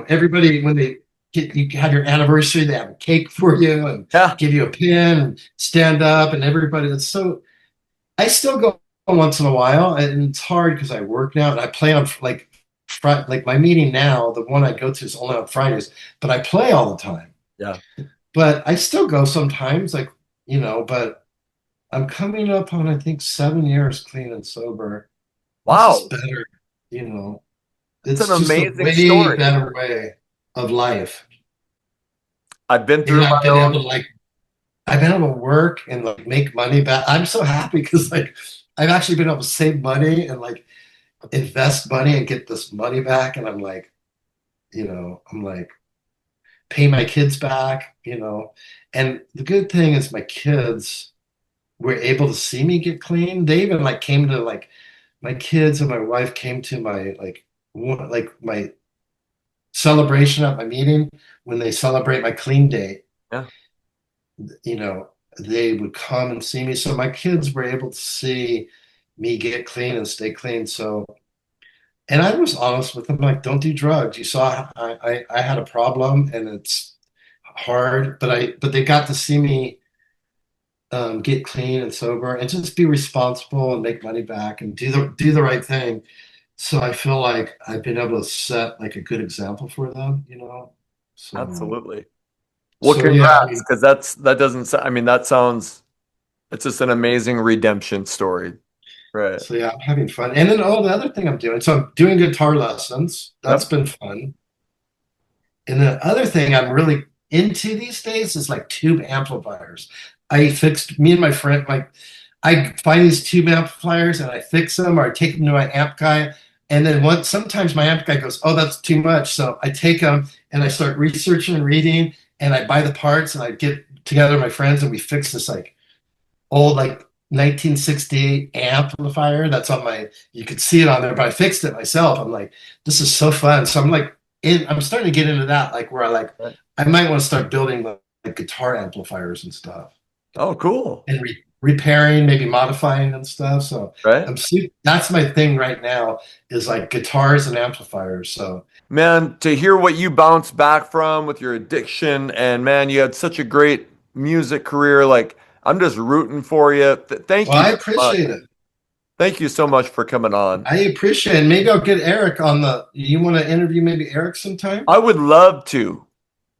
everybody, when you have your anniversary, they have a cake for you and give you a pin and stand up, and everybody. It's so, I still go once in a while, and it's hard because I work now and I play on like my meeting now, the one I go to is only on Fridays, but I play all the time. Yeah. But I still go sometimes, like, but I'm coming up on, I think, 7 years clean and sober. Wow. This is better, It's an just amazing a way story. better way of life. I've been through I've been able to work and like make money back. I'm so happy because like I've actually been able to save money and like invest money and get this money back. And I'm like, pay my kids back, And the good thing is my kids were able to see me get clean. They even like came to like, my kids and my wife came to my my celebration at my meeting when they celebrate my clean date. Yeah. They would come and see me. So my kids were able to see me get clean and stay clean. So, and I was honest with them, like, don't do drugs. You saw I had a problem, and it's hard, but they got to see me get clean and sober and just be responsible and make money back and do the right thing. So I feel like I've been able to set like a good example for them, So, absolutely. Well, congrats, because that sounds, it's just an amazing redemption story. Right. So yeah, I'm having fun. And then the other thing I'm doing, so I'm doing guitar lessons. That's been fun. And the other thing I'm really into these days is like tube amplifiers. Me and my friend, like, I find these tube amplifiers and I fix them, or I take them to my amp guy. And then sometimes my amp guy goes, oh, that's too much. So I take them and I start researching and reading, and I buy the parts, and I get together with my friends, and we fix this like old, like 1968 amplifier that's on you could see it on there, but I fixed it myself. I'm like, this is so fun. So I'm like, I'm starting to get into that, like where I might want to start building like guitar amplifiers and stuff. Oh, cool. And repairing, maybe modifying and stuff. So that's my thing right now, is like guitars and amplifiers. So, man, to hear what you bounced back from with your addiction, and man, you had such a great music career. Like, I'm just rooting for you. Thank Well, you. I so appreciate much. it. Thank you so much for coming on. I appreciate it. Maybe I'll get Eric on the. You want to interview maybe Eric sometime? I would love to.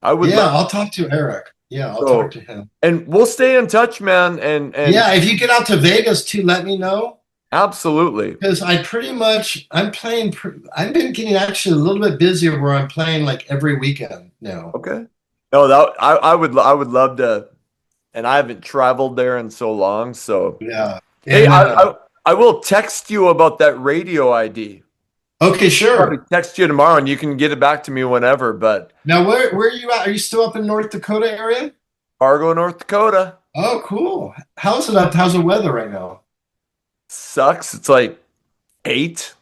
I would. Yeah, love I'll talk to Eric. Yeah, I'll So- talk to him. And we'll stay in touch, man. And Yeah, if you get out to Vegas too, let me know. absolutely. Because I'm playing. I've been getting actually a little bit busier where I'm playing like every weekend now. Okay. No, that I would love to, and I haven't traveled there in so long. So Yeah. hey, And, I will text you about that radio ID. okay, Probably sure. text you tomorrow, and you can get it back to me whenever. But Now, where are you at? Are you still up in North Dakota area? Fargo, North Dakota, Oh, cool. How's it up? How's the weather right now? sucks. It's like 8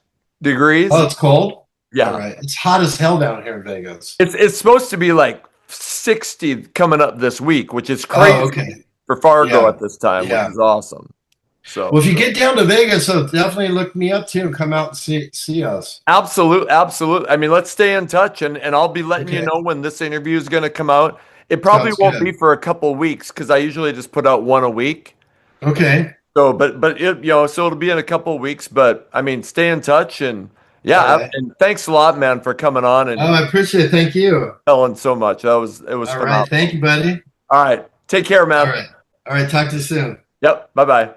degrees. Oh, it's cold. Yeah. All right. It's hot as hell down here in Vegas. It's supposed to be like 60 coming up this week, which is crazy Oh, okay. for Fargo Yeah. at this time, Yeah. which is awesome. So Well, if you get down to Vegas, so definitely look me up too and come out and see us. absolute. I mean, let's stay in touch, and I'll be letting you Okay. know when this interview is going to come out. It probably Sounds won't good. be for a couple weeks because I usually just put out one a week. Okay. So, but it, so it'll be in a couple of weeks. But I mean, stay in touch, and yeah, All right. and thanks a lot, man, for coming on and Oh, I appreciate it. Thank you. telling so much. It was All right. phenomenal. Thank you, buddy. All right, take care, man. All right. All right. Talk to you soon. Yep. Bye bye.